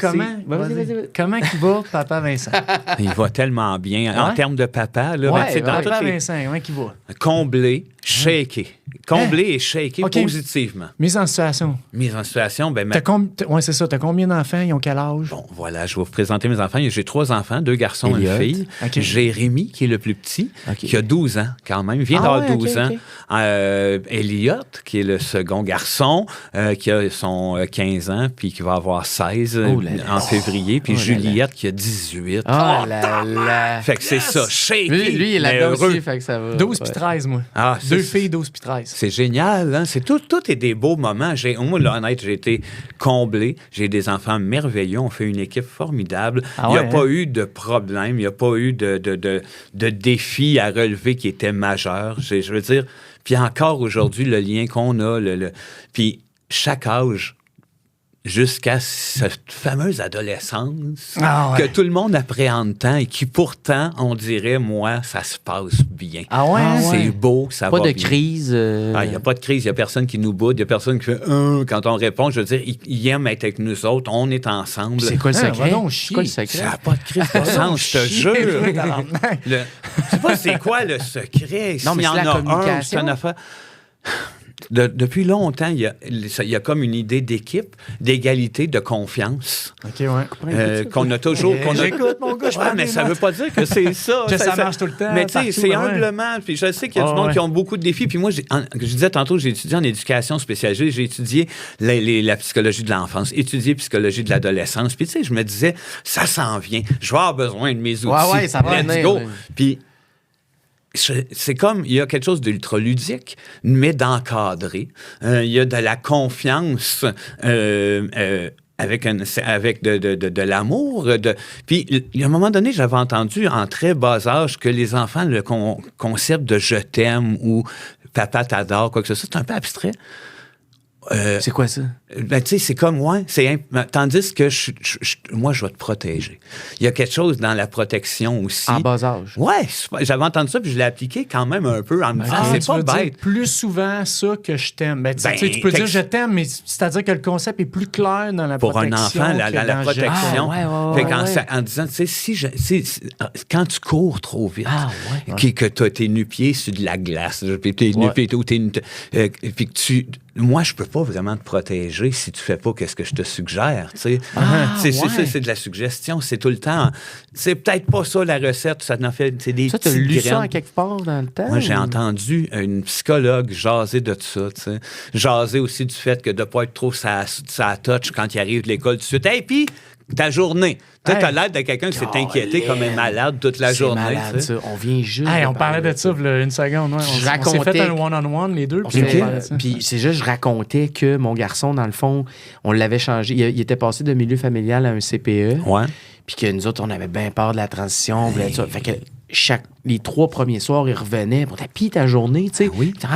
[SPEAKER 2] Comment il va, papa Vincent?
[SPEAKER 4] Il va tellement bien. En
[SPEAKER 2] Ouais?
[SPEAKER 4] termes de papa, là,
[SPEAKER 2] Ouais,
[SPEAKER 4] ben, tu sais, dans
[SPEAKER 2] papa
[SPEAKER 4] toutes les-
[SPEAKER 2] Vincent, comment il va?
[SPEAKER 4] comblé, shaké. Comblé et shaké
[SPEAKER 2] OK.
[SPEAKER 4] positivement.
[SPEAKER 2] Mise en situation.
[SPEAKER 4] Mise en situation, ben,
[SPEAKER 2] Ouais, c'est ça. T'as combien d'enfants? Ils ont quel âge?
[SPEAKER 4] bon, voilà, je vais vous présenter mes enfants. J'ai 3 enfants, 2 garçons et une
[SPEAKER 3] Elliot.
[SPEAKER 4] fille.
[SPEAKER 2] OK.
[SPEAKER 4] J'ai Rémi, qui est le plus petit,
[SPEAKER 3] OK.
[SPEAKER 4] qui a 12 ans quand même. Il vient
[SPEAKER 3] Ah
[SPEAKER 4] d'avoir
[SPEAKER 3] ouais,
[SPEAKER 4] 12
[SPEAKER 3] OK,
[SPEAKER 4] ans.
[SPEAKER 3] OK.
[SPEAKER 4] Elliot, qui est le second garçon, qui a son 15 ans, puis qui va avoir 16
[SPEAKER 3] Oh là là.
[SPEAKER 4] en février. Puis
[SPEAKER 3] Oh là
[SPEAKER 4] Juliette, qui a 18.
[SPEAKER 3] Ah là là.
[SPEAKER 4] Fait que c'est ça, shaky,
[SPEAKER 3] Lui, il est
[SPEAKER 4] mais
[SPEAKER 3] là-dedans
[SPEAKER 4] heureux.
[SPEAKER 3] aussi, fait que ça va.
[SPEAKER 2] 12 puis
[SPEAKER 3] Ouais.
[SPEAKER 2] 13, moi.
[SPEAKER 4] Ah,
[SPEAKER 2] 2 filles, 12 puis 13.
[SPEAKER 4] C'est génial, hein? Tout est des beaux moments. Moi, là, honnête, j'ai été comblé. J'ai des enfants merveilleux. On fait une équipe formidable.
[SPEAKER 2] Ah
[SPEAKER 4] Il n'y a
[SPEAKER 2] ouais,
[SPEAKER 4] pas
[SPEAKER 2] hein?
[SPEAKER 4] eu de problème. Il n'y a pas eu de défis à relever qui étaient majeurs. Je veux dire, puis encore aujourd'hui, le lien qu'on a, puis chaque âge, jusqu'à cette fameuse adolescence
[SPEAKER 2] Ah ouais.
[SPEAKER 4] que tout le monde appréhende tant et qui pourtant, on dirait, moi, ça se passe bien.
[SPEAKER 2] Ah ouais?
[SPEAKER 3] Ah ouais.
[SPEAKER 4] C'est beau, ça
[SPEAKER 3] Pas
[SPEAKER 4] va
[SPEAKER 3] de
[SPEAKER 4] bien.
[SPEAKER 3] crise.
[SPEAKER 4] Il n'y a pas de crise, il n'y a personne qui nous boude, il n'y a personne qui fait quand on répond. Je veux dire, il aime être avec nous autres, on est ensemble.
[SPEAKER 3] C'est quoi le
[SPEAKER 2] Ah,
[SPEAKER 3] secret?
[SPEAKER 2] va donc
[SPEAKER 3] C'est quoi le
[SPEAKER 2] chier.
[SPEAKER 3] secret?
[SPEAKER 4] Ça n'a pas de crise de sens, je te jure. Je sais pas c'est quoi le secret.
[SPEAKER 3] Non, mais
[SPEAKER 4] S'il y
[SPEAKER 3] c'est
[SPEAKER 4] en
[SPEAKER 3] la
[SPEAKER 4] a un,
[SPEAKER 3] communication.
[SPEAKER 4] c'est une affaire. Depuis longtemps, il y a comme une idée d'équipe, d'égalité, de confiance,
[SPEAKER 2] OK, ouais.
[SPEAKER 4] qu'on a toujours.
[SPEAKER 2] J'écoute, mon gars, je
[SPEAKER 4] Ouais,
[SPEAKER 2] prends
[SPEAKER 4] mais
[SPEAKER 2] des
[SPEAKER 4] ça veut
[SPEAKER 2] notes.
[SPEAKER 4] pas dire que c'est ça.
[SPEAKER 2] Que ça marche tout le temps,
[SPEAKER 4] Mais tu sais,
[SPEAKER 2] partout,
[SPEAKER 4] c'est
[SPEAKER 2] ouais.
[SPEAKER 4] humblement. Puis je sais qu'il y a du
[SPEAKER 2] Ah,
[SPEAKER 4] monde
[SPEAKER 2] ouais.
[SPEAKER 4] qui ont beaucoup de défis. Puis moi, je disais tantôt, j'ai étudié en éducation spécialisée. J'ai étudié la psychologie de l'enfance, étudié psychologie de l'adolescence. Puis tu sais, je me disais, ça s'en vient. Je vais avoir besoin de mes outils.
[SPEAKER 3] ouais, ça va
[SPEAKER 4] Let's
[SPEAKER 3] venir,
[SPEAKER 4] go.
[SPEAKER 3] ouais.
[SPEAKER 4] Puis c'est comme, il y a quelque chose d'ultra ludique, mais d'encadré. Il y a de la confiance avec de l'amour. Puis, il y a un moment donné, j'avais entendu en très bas âge que les enfants, le concept de « je t'aime » ou « papa t'adore », quoi que ce soit, c'est un peu abstrait.
[SPEAKER 3] C'est quoi ça?
[SPEAKER 4] Ben, tu sais, c'est comme, ouais, tandis que moi, je vais te protéger. Il y a quelque chose dans la protection aussi.
[SPEAKER 3] En bas âge.
[SPEAKER 4] Ouais, j'avais entendu ça, puis je l'ai appliqué quand même un peu en me disant,
[SPEAKER 2] Ah,
[SPEAKER 4] c'est
[SPEAKER 2] tu
[SPEAKER 4] pas
[SPEAKER 2] veux dire
[SPEAKER 4] bête.
[SPEAKER 2] plus souvent ça que je t'aime. Ben, tu sais,
[SPEAKER 4] Ben,
[SPEAKER 2] tu peux dire
[SPEAKER 4] texte-
[SPEAKER 2] je t'aime, mais c'est-à-dire que le concept est plus clair dans la
[SPEAKER 4] Pour un
[SPEAKER 2] protection.
[SPEAKER 4] enfant,
[SPEAKER 2] que
[SPEAKER 4] la
[SPEAKER 2] dans je
[SPEAKER 4] protection.
[SPEAKER 3] Ah, ouais,
[SPEAKER 4] Fait qu'en
[SPEAKER 3] ouais.
[SPEAKER 4] en disant, tu sais, quand tu cours trop vite,
[SPEAKER 3] Ah, ouais.
[SPEAKER 4] que tu as tes nu-pieds sur de la glace, puis tes
[SPEAKER 3] Ouais.
[SPEAKER 4] nu-pieds, ou puis que moi, je peux pas vraiment te protéger si tu fais pas qu'est-ce que je te suggère, tu sais. C'est de la suggestion, c'est tout le temps. C'est peut-être pas ça la recette, ça en fait, c'est des
[SPEAKER 3] Ça, t'as
[SPEAKER 4] petites
[SPEAKER 3] lu ça
[SPEAKER 4] graines.
[SPEAKER 3] en quelque part dans le temps?
[SPEAKER 4] Moi, j'ai
[SPEAKER 3] ou-
[SPEAKER 4] entendu une psychologue jaser de ça, tu sais. Jaser aussi du fait que de ne pas être trop sa touch quand il arrive de l'école tout de suite. Hey, puis, ta journée. Toi,
[SPEAKER 2] Hey.
[SPEAKER 4] t'as l'air de quelqu'un qui s'est inquiété comme un malade toute la
[SPEAKER 3] C'est
[SPEAKER 4] journée.
[SPEAKER 3] malade,
[SPEAKER 4] tu sais.
[SPEAKER 3] ça. On vient juste.
[SPEAKER 2] Hey,
[SPEAKER 3] de
[SPEAKER 2] on parlait
[SPEAKER 3] parler
[SPEAKER 2] de ça là, une seconde. Ouais.
[SPEAKER 3] Je
[SPEAKER 2] On s'est
[SPEAKER 3] racontais-
[SPEAKER 2] fait un one-on-one, les deux.
[SPEAKER 3] On
[SPEAKER 2] Puis
[SPEAKER 3] s'est
[SPEAKER 2] on parlait de ça.
[SPEAKER 3] Puis c'est juste, je racontais que mon garçon, dans le fond, on l'avait changé. Il était passé de milieu familial à un CPE.
[SPEAKER 4] Ouais.
[SPEAKER 3] Puis que nous autres, on avait bien peur de la transition. On voulait ça. Fait que les 3 premiers soirs, il revenait. Bon, t'as pis ta journée, tu sais.
[SPEAKER 4] oui.
[SPEAKER 3] Puis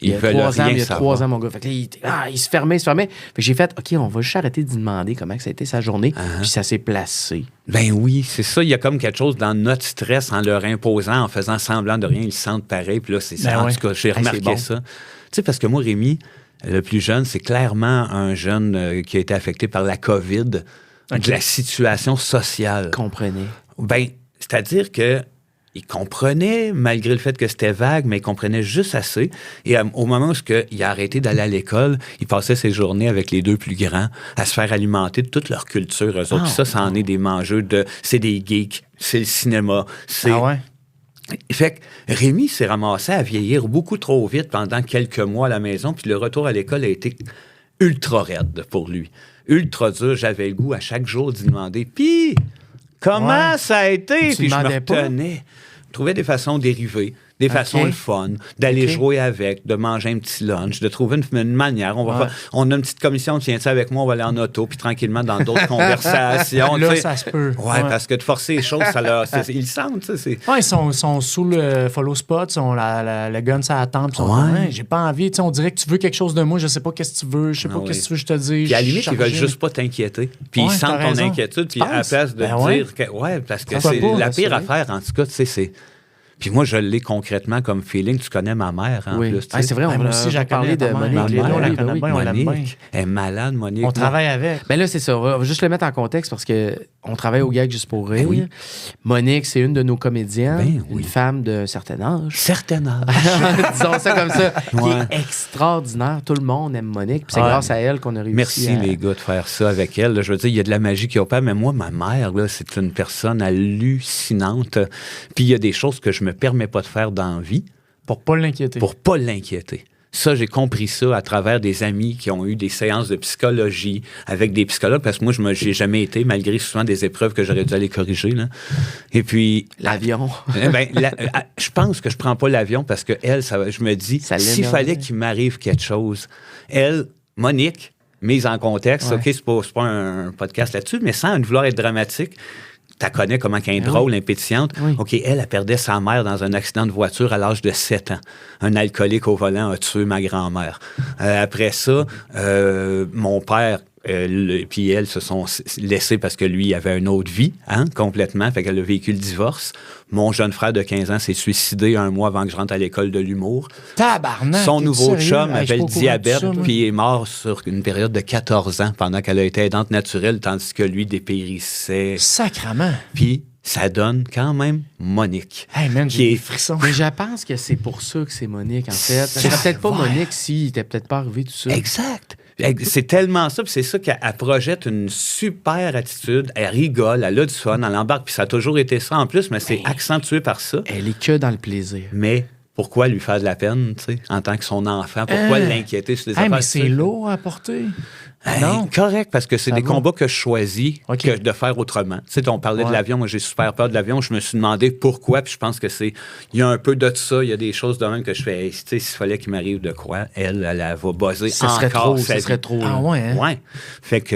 [SPEAKER 3] il y a
[SPEAKER 4] Ils veulent
[SPEAKER 3] 3 ans,
[SPEAKER 4] rien
[SPEAKER 3] il y a
[SPEAKER 4] savoir.
[SPEAKER 3] 3 ans, mon gars. Fait que là, il se fermait. Fait que j'ai fait, OK, on va juste arrêter d'y demander comment que ça a été sa journée. Puis ça s'est placé.
[SPEAKER 4] Ben oui, c'est ça. Il y a comme quelque chose dans notre stress en leur imposant, en faisant semblant de rien, ils se sentent pareil. Puis là, c'est ça.
[SPEAKER 2] Ben
[SPEAKER 4] En
[SPEAKER 2] ouais.
[SPEAKER 4] tout cas, j'ai
[SPEAKER 3] Hey,
[SPEAKER 4] remarqué
[SPEAKER 3] c'est bon.
[SPEAKER 4] ça. Tu sais, parce que moi, Rémi, le plus jeune, c'est clairement un jeune qui a été affecté par la COVID, de la situation sociale.
[SPEAKER 3] Comprenez.
[SPEAKER 4] Ben, c'est-à-dire que il comprenait, malgré le fait que c'était vague, mais il comprenait juste assez. Et au moment où il a arrêté d'aller à l'école, il passait ses journées avec les 2 plus grands à se faire alimenter de toute leur culture, eux autres. Puis ça en est des mangeux c'est des geeks, c'est le cinéma, c'est...
[SPEAKER 2] Ah ouais?
[SPEAKER 4] Fait que Rémi s'est ramassé à vieillir beaucoup trop vite pendant quelques mois à la maison, puis le retour à l'école a été ultra raide pour lui. Ultra dur. J'avais le goût à chaque jour d'y demander « Puis, comment
[SPEAKER 2] Ouais.
[SPEAKER 4] ça a été? »
[SPEAKER 3] Tu
[SPEAKER 4] Puis je me
[SPEAKER 3] demandais pas?
[SPEAKER 4] retenais. Je trouvais des façons dérivées, des façons
[SPEAKER 3] OK.
[SPEAKER 4] le fun, d'aller
[SPEAKER 3] OK.
[SPEAKER 4] jouer avec, de manger un petit lunch, de trouver une manière. On a une petite commission, tiens ça avec moi, on va aller en auto, puis tranquillement dans d'autres conversations.
[SPEAKER 2] Là,
[SPEAKER 4] tu sais.
[SPEAKER 2] ça se peut.
[SPEAKER 4] Ouais, parce que de forcer les choses, ils le sentent, tu sais.
[SPEAKER 2] Ouais, ils sont sous le follow spot, ils ont le gun sur la tempe, ils sont
[SPEAKER 4] Ouais.
[SPEAKER 2] comme, hey, j'ai pas envie, tu sais, on dirait que tu veux quelque chose de moi, je sais pas qu'est-ce que tu veux, je sais pas
[SPEAKER 4] Ah
[SPEAKER 2] qu'est-ce
[SPEAKER 4] oui.
[SPEAKER 2] que tu veux que je te dise.
[SPEAKER 4] Puis à la
[SPEAKER 2] je suis
[SPEAKER 4] limite, ils veulent
[SPEAKER 2] chargé.
[SPEAKER 4] juste pas t'inquiéter. Puis
[SPEAKER 2] Ouais,
[SPEAKER 4] ils sentent
[SPEAKER 2] t'as
[SPEAKER 4] ton
[SPEAKER 2] raison.
[SPEAKER 4] inquiétude. Puis
[SPEAKER 2] Tu
[SPEAKER 4] à la
[SPEAKER 2] penses?
[SPEAKER 4] place de
[SPEAKER 2] Ben ouais.
[SPEAKER 4] dire que. Ouais, parce que
[SPEAKER 2] Pourquoi
[SPEAKER 4] c'est
[SPEAKER 2] pas,
[SPEAKER 4] la pire
[SPEAKER 3] rassurer.
[SPEAKER 4] affaire, en tout cas, tu sais, c'est. Puis moi, je l'ai concrètement comme feeling. Tu connais ma mère, en
[SPEAKER 3] Oui.
[SPEAKER 4] plus. tu
[SPEAKER 3] Ah,
[SPEAKER 4] sais.
[SPEAKER 3] c'est vrai,
[SPEAKER 2] Ouais,
[SPEAKER 3] on
[SPEAKER 2] moi
[SPEAKER 3] a
[SPEAKER 2] aussi, j'ai
[SPEAKER 3] parlé de
[SPEAKER 2] ta mère.
[SPEAKER 3] Monique.
[SPEAKER 2] Ma
[SPEAKER 3] les
[SPEAKER 2] mère,
[SPEAKER 3] deux,
[SPEAKER 2] on la
[SPEAKER 3] oui,
[SPEAKER 2] connaît
[SPEAKER 3] oui.
[SPEAKER 2] bien, on l'aime bien.
[SPEAKER 4] Monique, elle est malade, Monique.
[SPEAKER 2] On travaille avec.
[SPEAKER 3] Ben là, c'est ça. On va juste le mettre en contexte parce que on travaille au Gag juste pour rire.
[SPEAKER 4] Ben oui.
[SPEAKER 3] Monique, c'est une de nos comédiennes,
[SPEAKER 4] Ben oui.
[SPEAKER 3] une femme d'un certain âge.
[SPEAKER 4] Certain âge.
[SPEAKER 3] Disons ça comme ça, qui
[SPEAKER 4] Ouais.
[SPEAKER 3] est extraordinaire. Tout le monde aime Monique. Puis c'est
[SPEAKER 2] Ouais.
[SPEAKER 3] grâce à elle qu'on a réussi
[SPEAKER 4] Merci,
[SPEAKER 3] à...
[SPEAKER 4] les gars, de faire ça avec elle. Là, je veux dire, il y a de la magie qui opère, mais moi, ma mère, là, c'est une personne hallucinante. Puis il y a des choses que je me permets pas de faire dans la vie
[SPEAKER 2] Pour pas l'inquiéter.
[SPEAKER 4] pour pas l'inquiéter. Ça, j'ai compris ça à travers des amis qui ont eu des séances de psychologie avec des psychologues, parce que moi, j'ai jamais été, malgré souvent des épreuves que j'aurais dû aller corriger. Là. Et puis...
[SPEAKER 3] L'avion.
[SPEAKER 4] Je pense que je prends pas l'avion parce que elle, je me dis,
[SPEAKER 3] Ça
[SPEAKER 4] s'il
[SPEAKER 3] l'énerve.
[SPEAKER 4] fallait qu'il m'arrive quelque chose, elle, Monique, mise en contexte,
[SPEAKER 3] Ouais.
[SPEAKER 4] OK, c'est pas un podcast là-dessus, mais sans vouloir être dramatique, tu connais comment elle est drôle, impétillante.
[SPEAKER 3] Oui.
[SPEAKER 4] OK, elle perdait sa mère dans un accident de voiture à l'âge de 7 ans. Un alcoolique au volant a tué ma grand-mère. Après ça, mon père puis elle se sont laissés parce que lui, il avait une autre vie, complètement. Fait qu'elle a vécu le divorce. Mon jeune frère de 15 ans s'est suicidé un mois avant que je rentre à l'école de l'humour.
[SPEAKER 2] Tabarnak!
[SPEAKER 4] Son
[SPEAKER 2] t'es-tu
[SPEAKER 4] nouveau
[SPEAKER 2] sérieux?
[SPEAKER 4] chum
[SPEAKER 2] Hey, je suis
[SPEAKER 4] avait
[SPEAKER 2] pas
[SPEAKER 4] le
[SPEAKER 2] au courant de
[SPEAKER 4] diabète,
[SPEAKER 2] ça, moi.
[SPEAKER 4] puis il est mort sur une période de 14 ans pendant qu'elle a été aidante naturelle, tandis que lui dépérissait.
[SPEAKER 2] Sacrement!
[SPEAKER 4] Puis ça donne quand même Monique.
[SPEAKER 2] Hey man,
[SPEAKER 4] Qui
[SPEAKER 2] j'ai
[SPEAKER 4] est-
[SPEAKER 2] des frissons.
[SPEAKER 3] Mais je pense que c'est pour ça que c'est Monique, en fait. Ça serait peut-être pas Monique s'il était peut-être pas arrivé tout ça.
[SPEAKER 4] Exact. C'est tellement ça, puis c'est ça qu'elle projette une super attitude. Elle rigole, elle a du fun, elle embarque, puis ça a toujours été ça en plus, mais c'est accentué par ça.
[SPEAKER 3] Elle est que dans le plaisir.
[SPEAKER 4] Mais pourquoi lui faire de la peine, tu sais, en tant que son enfant? Pourquoi l'inquiéter sur des
[SPEAKER 2] Hey,
[SPEAKER 4] affaires?
[SPEAKER 2] mais c'est lourd à porter.
[SPEAKER 4] Hey,
[SPEAKER 2] Non.
[SPEAKER 4] correct, parce que c'est
[SPEAKER 2] Ça
[SPEAKER 4] des
[SPEAKER 2] va.
[SPEAKER 4] combats que je choisis
[SPEAKER 2] OK.
[SPEAKER 4] que de faire autrement. Tu sais, on parlait de
[SPEAKER 2] Ouais.
[SPEAKER 4] l'avion, moi j'ai super peur de l'avion, je me suis demandé pourquoi, puis je pense que il y a un peu de ça, il y a des choses de même que je fais, hey, tu sais, s'il fallait qu'il m'arrive de quoi, elle va buzzer
[SPEAKER 3] Ça serait
[SPEAKER 4] encore
[SPEAKER 3] trop,
[SPEAKER 4] sa
[SPEAKER 3] ça
[SPEAKER 4] vie.
[SPEAKER 3] serait trop.
[SPEAKER 2] Ah ouais, hein?
[SPEAKER 4] Ouais. Fait que.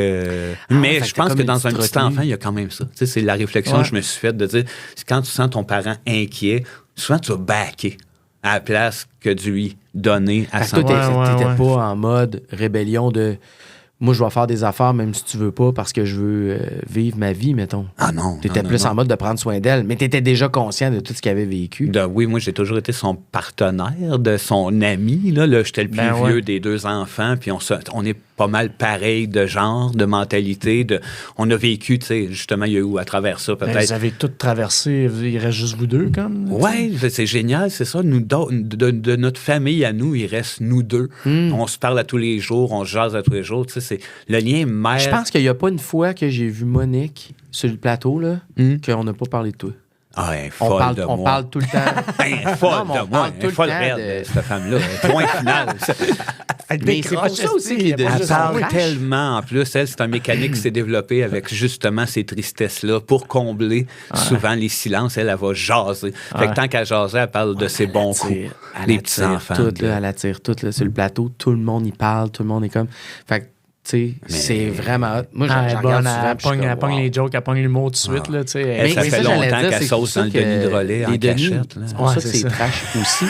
[SPEAKER 3] ouais,
[SPEAKER 4] mais
[SPEAKER 3] fait
[SPEAKER 4] je
[SPEAKER 3] que t'as
[SPEAKER 4] pense
[SPEAKER 3] comme
[SPEAKER 4] que
[SPEAKER 3] une
[SPEAKER 4] dans un
[SPEAKER 3] petite
[SPEAKER 4] petit
[SPEAKER 3] retenue.
[SPEAKER 4] enfant, il y a quand même ça. Tu sais, c'est la réflexion
[SPEAKER 2] Ouais.
[SPEAKER 4] que je me suis faite de dire, c'est quand tu sens ton parent inquiet, souvent tu vas backer à la place que de lui donner à
[SPEAKER 3] Fait que
[SPEAKER 4] son
[SPEAKER 3] toi, t'étais
[SPEAKER 2] Ouais.
[SPEAKER 3] pas en mode rébellion de moi, je vais faire des affaires même si tu veux pas parce que je veux vivre ma vie, mettons.
[SPEAKER 4] Ah non.
[SPEAKER 3] T'étais
[SPEAKER 4] non,
[SPEAKER 3] plus
[SPEAKER 4] non.
[SPEAKER 3] en mode de prendre soin d'elle, mais t'étais déjà conscient de tout ce qu'elle avait vécu.
[SPEAKER 4] Oui, moi, j'ai toujours été son partenaire, de son ami. Là, j'étais le plus
[SPEAKER 2] Ben
[SPEAKER 4] vieux
[SPEAKER 2] ouais.
[SPEAKER 4] des deux enfants, puis on est pas mal pareil de genre, de mentalité. On a vécu, tu sais, justement, il y a eu à travers ça,
[SPEAKER 2] Ben,
[SPEAKER 4] peut-être.
[SPEAKER 2] vous avez tout traversé, il reste juste vous deux, comme.
[SPEAKER 4] Oui, c'est génial, c'est ça. Nous, de notre famille à nous, il reste nous deux. On se parle à tous les jours, on se jase à tous les jours. Tu sais, c'est le lien mère.
[SPEAKER 3] Je pense qu'il n'y a pas une fois que j'ai vu Monique sur le plateau, là, qu'on n'a pas parlé de toi.
[SPEAKER 4] Ah, elle est
[SPEAKER 3] On
[SPEAKER 4] folle
[SPEAKER 3] parle,
[SPEAKER 4] de
[SPEAKER 3] on
[SPEAKER 4] moi.
[SPEAKER 3] parle tout le temps.
[SPEAKER 4] Elle est folle
[SPEAKER 3] Non, mais on
[SPEAKER 4] de moi.
[SPEAKER 3] parle
[SPEAKER 4] Elle
[SPEAKER 3] tout
[SPEAKER 4] est
[SPEAKER 3] le
[SPEAKER 4] folle
[SPEAKER 3] temps
[SPEAKER 4] raide,
[SPEAKER 3] de-
[SPEAKER 4] cette femme-là. Point final.
[SPEAKER 3] Mais c'est pour ça aussi qu'il est
[SPEAKER 4] Elle
[SPEAKER 3] déjà
[SPEAKER 4] parle
[SPEAKER 3] son
[SPEAKER 4] tellement. En plus, elle, c'est un mécanique qui s'est développé avec justement ces tristesses-là pour combler souvent les silences. Elle va jaser. Fait que tant qu'elle jasait, elle parle de ses bons coups. Les petits-enfants.
[SPEAKER 3] Elle attire tout là, sur le plateau. Tout le monde y parle. Tout le monde est comme... Fait que, tu sais, c'est vraiment... Moi,
[SPEAKER 2] Ah,
[SPEAKER 3] j'en
[SPEAKER 2] elle est
[SPEAKER 3] regarde
[SPEAKER 2] bonne,
[SPEAKER 3] souvent.
[SPEAKER 2] elle
[SPEAKER 3] puis je suis
[SPEAKER 2] pogne, elle
[SPEAKER 3] comme,
[SPEAKER 2] pogne
[SPEAKER 3] wow.
[SPEAKER 2] les jokes, elle pogne l'humour tout de suite, là, tu sais.
[SPEAKER 4] Elle, ça
[SPEAKER 3] Mais
[SPEAKER 4] fait
[SPEAKER 3] ça, j'allais
[SPEAKER 4] longtemps
[SPEAKER 3] dire,
[SPEAKER 4] qu'elle
[SPEAKER 3] c'est pour
[SPEAKER 4] sauce
[SPEAKER 3] ça
[SPEAKER 4] dans le
[SPEAKER 3] que
[SPEAKER 4] Denis Drolet en
[SPEAKER 3] les Denis,
[SPEAKER 4] cachette. là.
[SPEAKER 3] c'est pour ça que
[SPEAKER 2] c'est
[SPEAKER 3] c'est
[SPEAKER 2] ça.
[SPEAKER 3] trash aussi.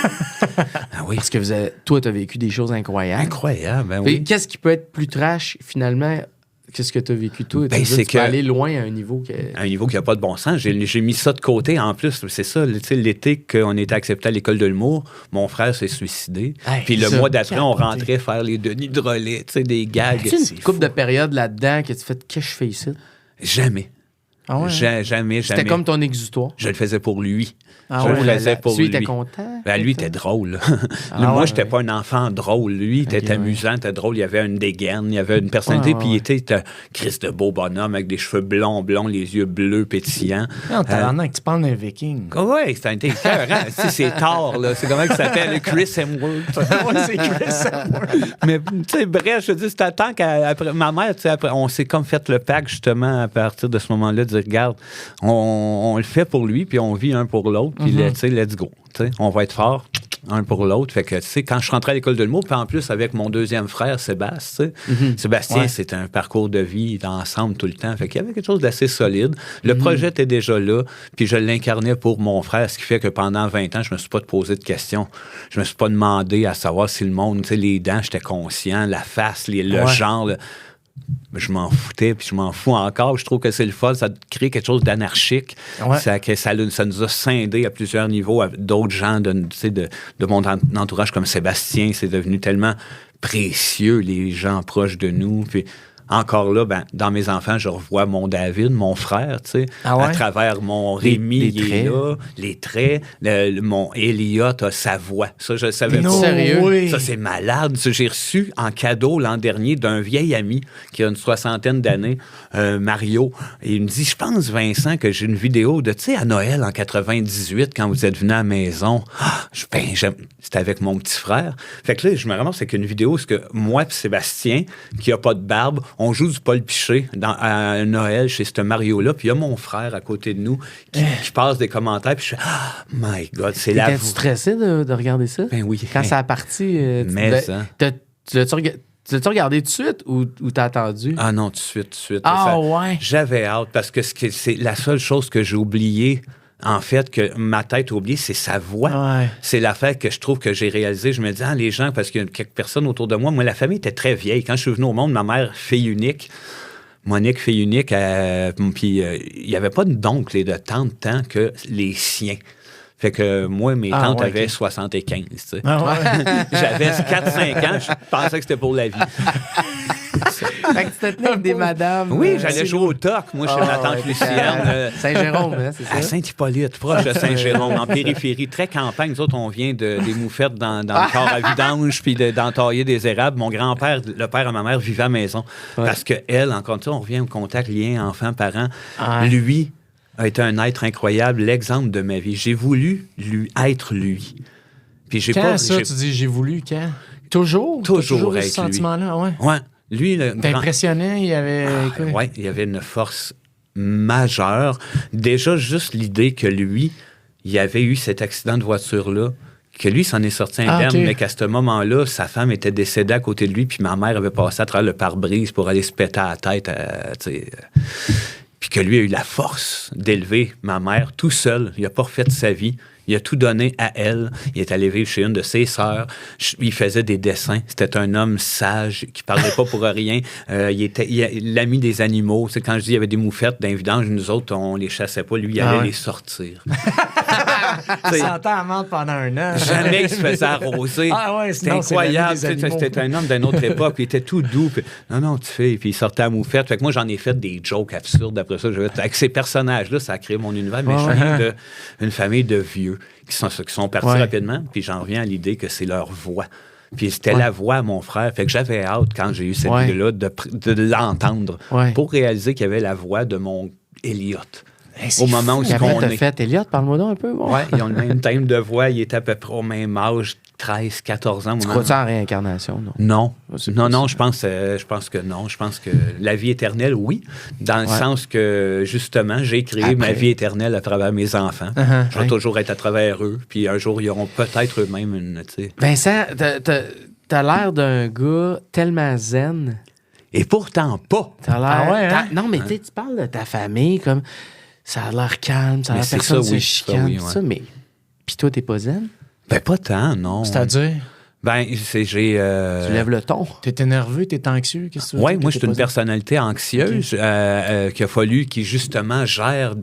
[SPEAKER 4] Ah oui.
[SPEAKER 3] Parce que toi, t'as vécu des choses incroyables.
[SPEAKER 4] Incroyable, ben
[SPEAKER 3] Puis
[SPEAKER 4] oui.
[SPEAKER 3] qu'est-ce qui peut être plus trash, finalement? Qu'est-ce que tu as vécu, toi?
[SPEAKER 4] Ben,
[SPEAKER 3] Tu veux
[SPEAKER 4] c'est
[SPEAKER 3] dire, tu peux
[SPEAKER 4] que-
[SPEAKER 3] aller loin à un niveau que...
[SPEAKER 4] À un niveau qui n'a pas de bon sens. J'ai mis ça de côté en plus. C'est ça, tu sais, l'été qu'on était accepté à l'école de l'humour, mon frère s'est suicidé.
[SPEAKER 2] Hey,
[SPEAKER 4] Puis le
[SPEAKER 2] ça,
[SPEAKER 4] mois d'après, on
[SPEAKER 2] capoté.
[SPEAKER 4] rentrait faire les Denis Drolet, tu sais, des gags.
[SPEAKER 3] As-tu une couple de périodes là-dedans que tu fais « Qu'est-ce que je fais ici?
[SPEAKER 4] Jamais.
[SPEAKER 2] Ah ouais?
[SPEAKER 4] Jamais.
[SPEAKER 3] C'était comme ton exutoire.
[SPEAKER 4] Je le faisais pour lui.
[SPEAKER 2] Ah
[SPEAKER 4] je
[SPEAKER 2] ouais,
[SPEAKER 4] le faisais pour
[SPEAKER 3] Lui,
[SPEAKER 4] lui.
[SPEAKER 3] était content?
[SPEAKER 4] Ben, lui, il était drôle.
[SPEAKER 2] Ah
[SPEAKER 4] Moi,
[SPEAKER 2] ouais,
[SPEAKER 4] j'étais
[SPEAKER 2] ouais.
[SPEAKER 4] pas un enfant drôle. Lui, il était
[SPEAKER 3] Ok, ouais.
[SPEAKER 4] amusant, il était drôle. Il avait une dégaine, il avait une personnalité.
[SPEAKER 2] Ouais,
[SPEAKER 4] Puis il était Christ de beau bonhomme avec des cheveux blonds, les yeux bleus pétillants.
[SPEAKER 2] Non, tabarnak, tu parles d'un viking.
[SPEAKER 4] Oui, c'est un écœurant. Si, c'est tard, là. C'est comment il s'appelle? Chris Hemsworth.
[SPEAKER 2] Ouais, c'est Chris Hemsworth.
[SPEAKER 4] Mais, tu sais, bref, je te dis, c'était tant qu'après ma mère, tu sais, après, on s'est comme fait le pacte, justement, à partir de ce moment-là, de dire, regarde, on le fait pour lui, puis on vit un pour l'autre, puis tu sais, let's go. Tu sais, on va être fort un pour l'autre. Fait que, tu sais, quand je rentrais à l'école de l'humour, puis en plus avec mon deuxième frère, Sébastien, Sébastien, c'est un parcours de vie ensemble tout le temps. Fait qu'il y avait quelque chose d'assez solide. Le projet était déjà là, puis je l'incarnais pour mon frère, ce qui fait que pendant 20 ans, je me suis pas posé de questions. Je me suis pas demandé à savoir si le monde, tu sais, les dents, j'étais conscient, la face, le genre, je m'en foutais, puis je m'en fous encore. Je trouve que c'est le fun. Ça crée quelque chose d'anarchique. Ouais. Ça nous a scindés à plusieurs niveaux. D'autres gens de mon entourage, comme Sébastien, c'est devenu tellement précieux, les gens proches de nous. Puis encore là, dans mes enfants, je revois mon David, mon frère, tu sais, à travers mon Rémi, il est là, les traits, mon Elliot a sa voix. Ça, je le savais pas.
[SPEAKER 3] Sérieux?
[SPEAKER 4] Oui. Ça, c'est malade. Ça, j'ai reçu en cadeau l'an dernier d'un vieil ami qui a une 60aine d'années, Mario. Et il me dit, je pense, Vincent, que j'ai une vidéo de, tu sais, à Noël en 98, quand vous êtes venu à la maison. C'était avec mon petit frère. Fait que là, je me ramasse avec une vidéo, parce que moi et Sébastien, qui a pas de barbe, on joue du Paul Piché à Noël chez ce Mario-là, puis il y a mon frère à côté de nous qui passe des commentaires, puis je fais « Oh my God, c'est la voix. »
[SPEAKER 3] T'étais-tu stressé de regarder ça?
[SPEAKER 4] Ben oui.
[SPEAKER 3] Quand ça a parti, tu l'as-tu regardé tout de suite ou t'as attendu?
[SPEAKER 4] Ah non, tout de suite.
[SPEAKER 3] Ah ouais?
[SPEAKER 4] J'avais hâte, parce que c'est la seule chose que j'ai oubliée, en fait, que ma tête a oublié, c'est sa voix.
[SPEAKER 2] Ouais.
[SPEAKER 4] C'est l'affaire que je trouve que j'ai réalisée. Je me dis, les gens, parce qu'il y a quelques personnes autour de moi, la famille était très vieille. Quand je suis venu au monde, ma mère, fille unique, Monique, fille unique, puis il n'y avait pas d'oncle et de tante tant que les siens. Fait que moi, mes tantes avaient 75, tu sais. J'avais 4-5 ans, je pensais que c'était pour la vie.
[SPEAKER 3] Fait que tu te tenais avec des madames.
[SPEAKER 4] Oui, j'allais jouer au toc, moi, chez ma tante Lucienne.
[SPEAKER 3] Saint-Jérôme, hein, c'est ça?
[SPEAKER 4] À Saint-Hippolyte, proche de Saint-Jérôme, en périphérie, très campagne. Nous autres, on vient des moufettes dans le corps à vidange, puis d'entailler des érables. Mon grand-père, le père à ma mère, vivait à la maison. Parce qu'elle, encore une fois, on revient au contact, lien, enfant-parent. Lui a été un être incroyable, l'exemple de ma vie. J'ai voulu être lui. Puis j'ai
[SPEAKER 2] tu dis j'ai voulu, quand? Toujours
[SPEAKER 4] être
[SPEAKER 2] ce
[SPEAKER 4] lui.
[SPEAKER 2] sentiment-là,
[SPEAKER 4] Ouais. Lui,
[SPEAKER 2] t'impressionnant, il y avait...
[SPEAKER 4] Oui, il y avait une force majeure. Déjà, juste l'idée que lui, il avait eu cet accident de voiture-là, que lui s'en est sorti indemne, mais qu'à ce moment-là, sa femme était décédée à côté de lui, puis ma mère avait passé à travers le pare-brise pour aller se péter à la tête, puis que lui a eu la force d'élever ma mère tout seul. Il n'a pas refait sa vie. Il a tout donné à elle. Il est allé vivre chez une de ses sœurs. Il faisait des dessins. C'était un homme sage qui parlait pas pour rien. Il était l'ami des animaux. C'est quand je dis il y avait des moufettes dans les vidanges, nous autres, on les chassait pas. Lui, il allait les sortir.
[SPEAKER 2] Il sentait à menthe pendant 1 an.
[SPEAKER 4] Jamais il se faisait arroser. C'était incroyable. C'était un homme d'une autre époque. Il était tout doux. Puis, non, tu fais. Puis il sortait à moufette. Fait que moi, j'en ai fait des jokes absurdes. Après ça, avec ces personnages-là, ça a créé mon univers. Mais je viens d'une famille de vieux qui sont partis rapidement, puis j'en reviens à l'idée que c'est leur voix. Puis c'était la voix à mon frère. Fait que j'avais hâte, quand j'ai eu cette idée-là, de l'entendre pour réaliser qu'il y avait la voix de mon Elliot. Au moment où
[SPEAKER 3] on est. Fait Elliot, parle-moi donc un peu.
[SPEAKER 4] Oui, ils ont le même thème de voix. Il est à peu près au même âge, 13, 14 ans.
[SPEAKER 3] Tu crois-tu en réincarnation, non?
[SPEAKER 4] Non, je pense que non. Je pense que la vie éternelle, oui. Dans le sens que, justement, j'ai créé ma vie éternelle à travers mes enfants. Je vais toujours être à travers eux. Puis un jour, ils auront peut-être eux-mêmes une...
[SPEAKER 3] Vincent, t'as l'air d'un gars tellement zen.
[SPEAKER 4] Et pourtant pas.
[SPEAKER 3] T'as l'air... Non, mais tu parles de ta famille comme... Ça a l'air calme, ça a l'air personne se chicane, tout ça, mais... Puis toi, t'es pas zen?
[SPEAKER 4] Ben, pas tant, non.
[SPEAKER 2] C'est-à-dire?
[SPEAKER 4] Ben, j'ai...
[SPEAKER 3] Tu lèves le ton.
[SPEAKER 2] T'es nerveux, t'es anxieux, qu'est-ce que tu veux dire?
[SPEAKER 4] Oui, moi, je suis une personnalité anxieuse qu'il a fallu, qui justement gère pas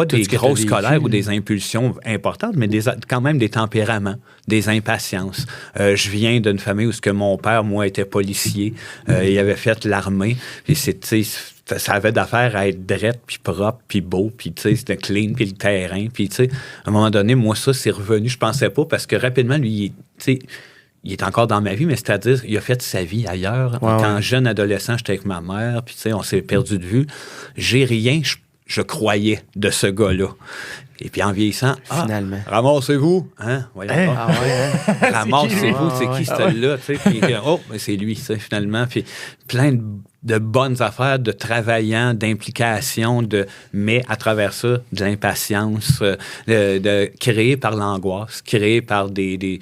[SPEAKER 4] des grosses colères ou des impulsions importantes, mais quand même des tempéraments, des impatiences. Je viens d'une famille où mon père, moi, était policier. Il avait fait l'armée. Et ça avait d'affaire à être drette, puis propre, puis beau, puis c'était clean, puis le terrain. Puis à un moment donné, moi, ça, c'est revenu. Je pensais pas, parce que rapidement, lui, il est encore dans ma vie, mais c'est-à-dire, il a fait sa vie ailleurs. Quand jeune adolescent, j'étais avec ma mère, puis on s'est perdu de vue. J'ai rien... je croyais de ce gars-là. Et puis en vieillissant,
[SPEAKER 3] Finalement.
[SPEAKER 4] Ramassez-vous, hein? Voyons pas.
[SPEAKER 3] Ah ouais, hein?
[SPEAKER 4] Ramassez-vous, c'est qui celui-là, tu sais? Puis, ben, c'est lui, ça, finalement. Puis plein de bonnes affaires, de travaillant, d'implication, mais à travers ça, de l'impatience, de créer par l'angoisse, créer par des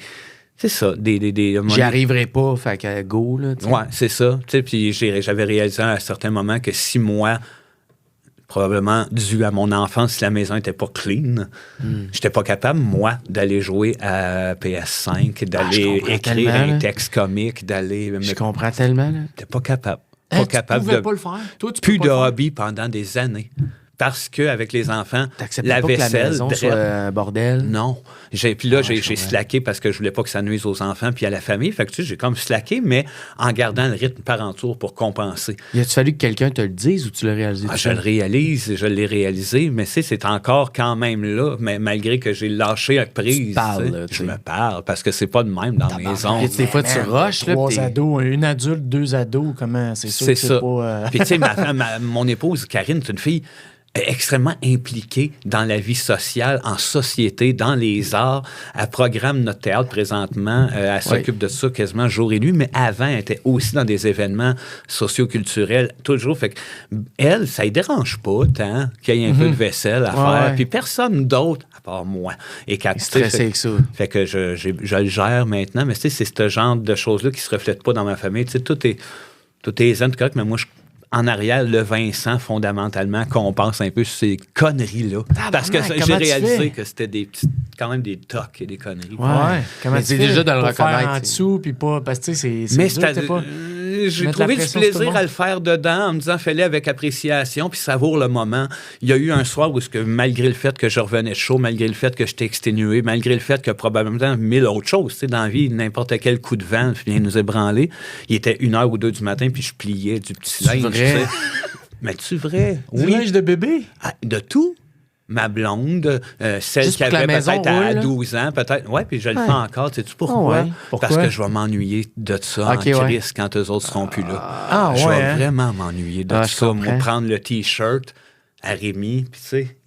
[SPEAKER 4] c'est ça,
[SPEAKER 3] J'y arriverai pas, fait que go, là. T'sais.
[SPEAKER 4] Ouais, c'est ça. Tu sais, puis j'avais réalisé à un certain moment que si moi, probablement dû à mon enfance, si la maison n'était pas clean, j'étais pas capable, moi, d'aller jouer à PS5, d'aller écrire un texte comique, d'aller...
[SPEAKER 3] Je comprends tellement, là.
[SPEAKER 4] J'étais pas capable. Pas capable
[SPEAKER 2] tu pouvais pas le faire. Toi, tu
[SPEAKER 4] plus
[SPEAKER 2] peux
[SPEAKER 4] de
[SPEAKER 2] pas le faire.
[SPEAKER 4] hobby pendant des années. Parce qu'avec les enfants,
[SPEAKER 3] T'acceptais
[SPEAKER 4] la
[SPEAKER 3] pas que la
[SPEAKER 4] vaisselle...
[SPEAKER 3] maison soit un bordel?
[SPEAKER 4] Non. Puis là, j'ai slacké parce que je voulais pas que ça nuise aux enfants puis à la famille. Fait que tu sais, j'ai comme slacké, mais en gardant le rythme par entour pour compenser.
[SPEAKER 3] Il a-tu fallu que quelqu'un te le dise ou tu l'as réalisé?
[SPEAKER 4] Je le réalise, je l'ai réalisé, mais c'est encore quand même là, mais malgré que j'ai lâché la prise.
[SPEAKER 3] Tu te parles,
[SPEAKER 4] tu sais.
[SPEAKER 3] là, tu
[SPEAKER 4] Je
[SPEAKER 3] sais.
[SPEAKER 4] me parle parce que c'est pas de même dans la maison.
[SPEAKER 3] Puis des fois, tu rushes, là.
[SPEAKER 2] 3
[SPEAKER 3] pis t'es-
[SPEAKER 2] ados, une adulte, 2 ados, comment? C'est sûr
[SPEAKER 4] C'est
[SPEAKER 2] que c'est
[SPEAKER 4] ça.
[SPEAKER 2] pas...
[SPEAKER 4] Puis tu sais, mon épouse, Karine, c'est une fille extrêmement impliquée dans la vie sociale, en société, dans les arts. Elle programme notre théâtre présentement. Elle s'occupe de ça quasiment jour et nuit, mais avant, elle était aussi dans des événements socioculturels, toujours. Fait que elle, ça ne dérange pas tant qu'il y ait un peu de vaisselle à faire.
[SPEAKER 3] ouais.
[SPEAKER 4] Puis personne d'autre, à part moi, est capable.
[SPEAKER 3] stressé avec ça.
[SPEAKER 4] Fait que je le gère maintenant, mais tu sais, c'est ce genre de choses-là qui ne se reflètent pas dans ma famille. Tu sais, tout est zen, correct, mais moi, en arrière, le Vincent, fondamentalement, compense un peu ces conneries-là. Parce que
[SPEAKER 2] Tabarnak,
[SPEAKER 4] j'ai
[SPEAKER 2] comment tu fais?
[SPEAKER 4] réalisé que c'était quand même des tocs et des conneries.
[SPEAKER 2] Ouais. Comment
[SPEAKER 3] Mais
[SPEAKER 2] tu
[SPEAKER 3] c'est
[SPEAKER 2] fais
[SPEAKER 3] déjà de le
[SPEAKER 2] pour faire
[SPEAKER 3] reconnaître,
[SPEAKER 2] en
[SPEAKER 3] c'est-
[SPEAKER 2] dessous, puis pas... Parce que, tu sais, c'est
[SPEAKER 4] Mais
[SPEAKER 2] dur, t'sais pas...
[SPEAKER 4] j'ai
[SPEAKER 2] mettre la
[SPEAKER 4] trouvé du
[SPEAKER 2] pression sur tout le
[SPEAKER 4] plaisir
[SPEAKER 2] monde.
[SPEAKER 4] à le faire dedans en me disant fais-le avec appréciation puis savoure le moment. Il y a eu un soir où, malgré le fait que je revenais chaud, malgré le fait que j'étais exténué, malgré le fait que probablement 1000 autres choses, tu sais, dans la vie, n'importe quel coup de vent vient nous ébranler, il était 1h ou 2 du matin puis je pliais du petit linge.
[SPEAKER 3] vrai?
[SPEAKER 4] tu sais. Mais tu vrai?
[SPEAKER 2] Du linge de bébé?
[SPEAKER 4] Ah, de tout. Ma blonde, celle
[SPEAKER 3] Juste
[SPEAKER 4] qui
[SPEAKER 3] pour que la
[SPEAKER 4] avait
[SPEAKER 3] maison
[SPEAKER 4] peut-être à
[SPEAKER 3] roule, là?
[SPEAKER 4] 12 ans, peut-être. Oui, puis je le fais encore. Sais-tu pourquoi?
[SPEAKER 3] Ah ouais.
[SPEAKER 2] Pourquoi?
[SPEAKER 4] Parce que je vais m'ennuyer de ça
[SPEAKER 3] Ok,
[SPEAKER 4] en
[SPEAKER 3] ouais.
[SPEAKER 4] crise quand eux autres seront plus là.
[SPEAKER 2] Ah,
[SPEAKER 4] Je
[SPEAKER 2] ouais,
[SPEAKER 4] vais
[SPEAKER 2] hein?
[SPEAKER 4] vraiment m'ennuyer de
[SPEAKER 3] Ah, je
[SPEAKER 4] ça. Moi,
[SPEAKER 3] comprends.
[SPEAKER 4] prendre le T-shirt à Rémi, puis tu sais...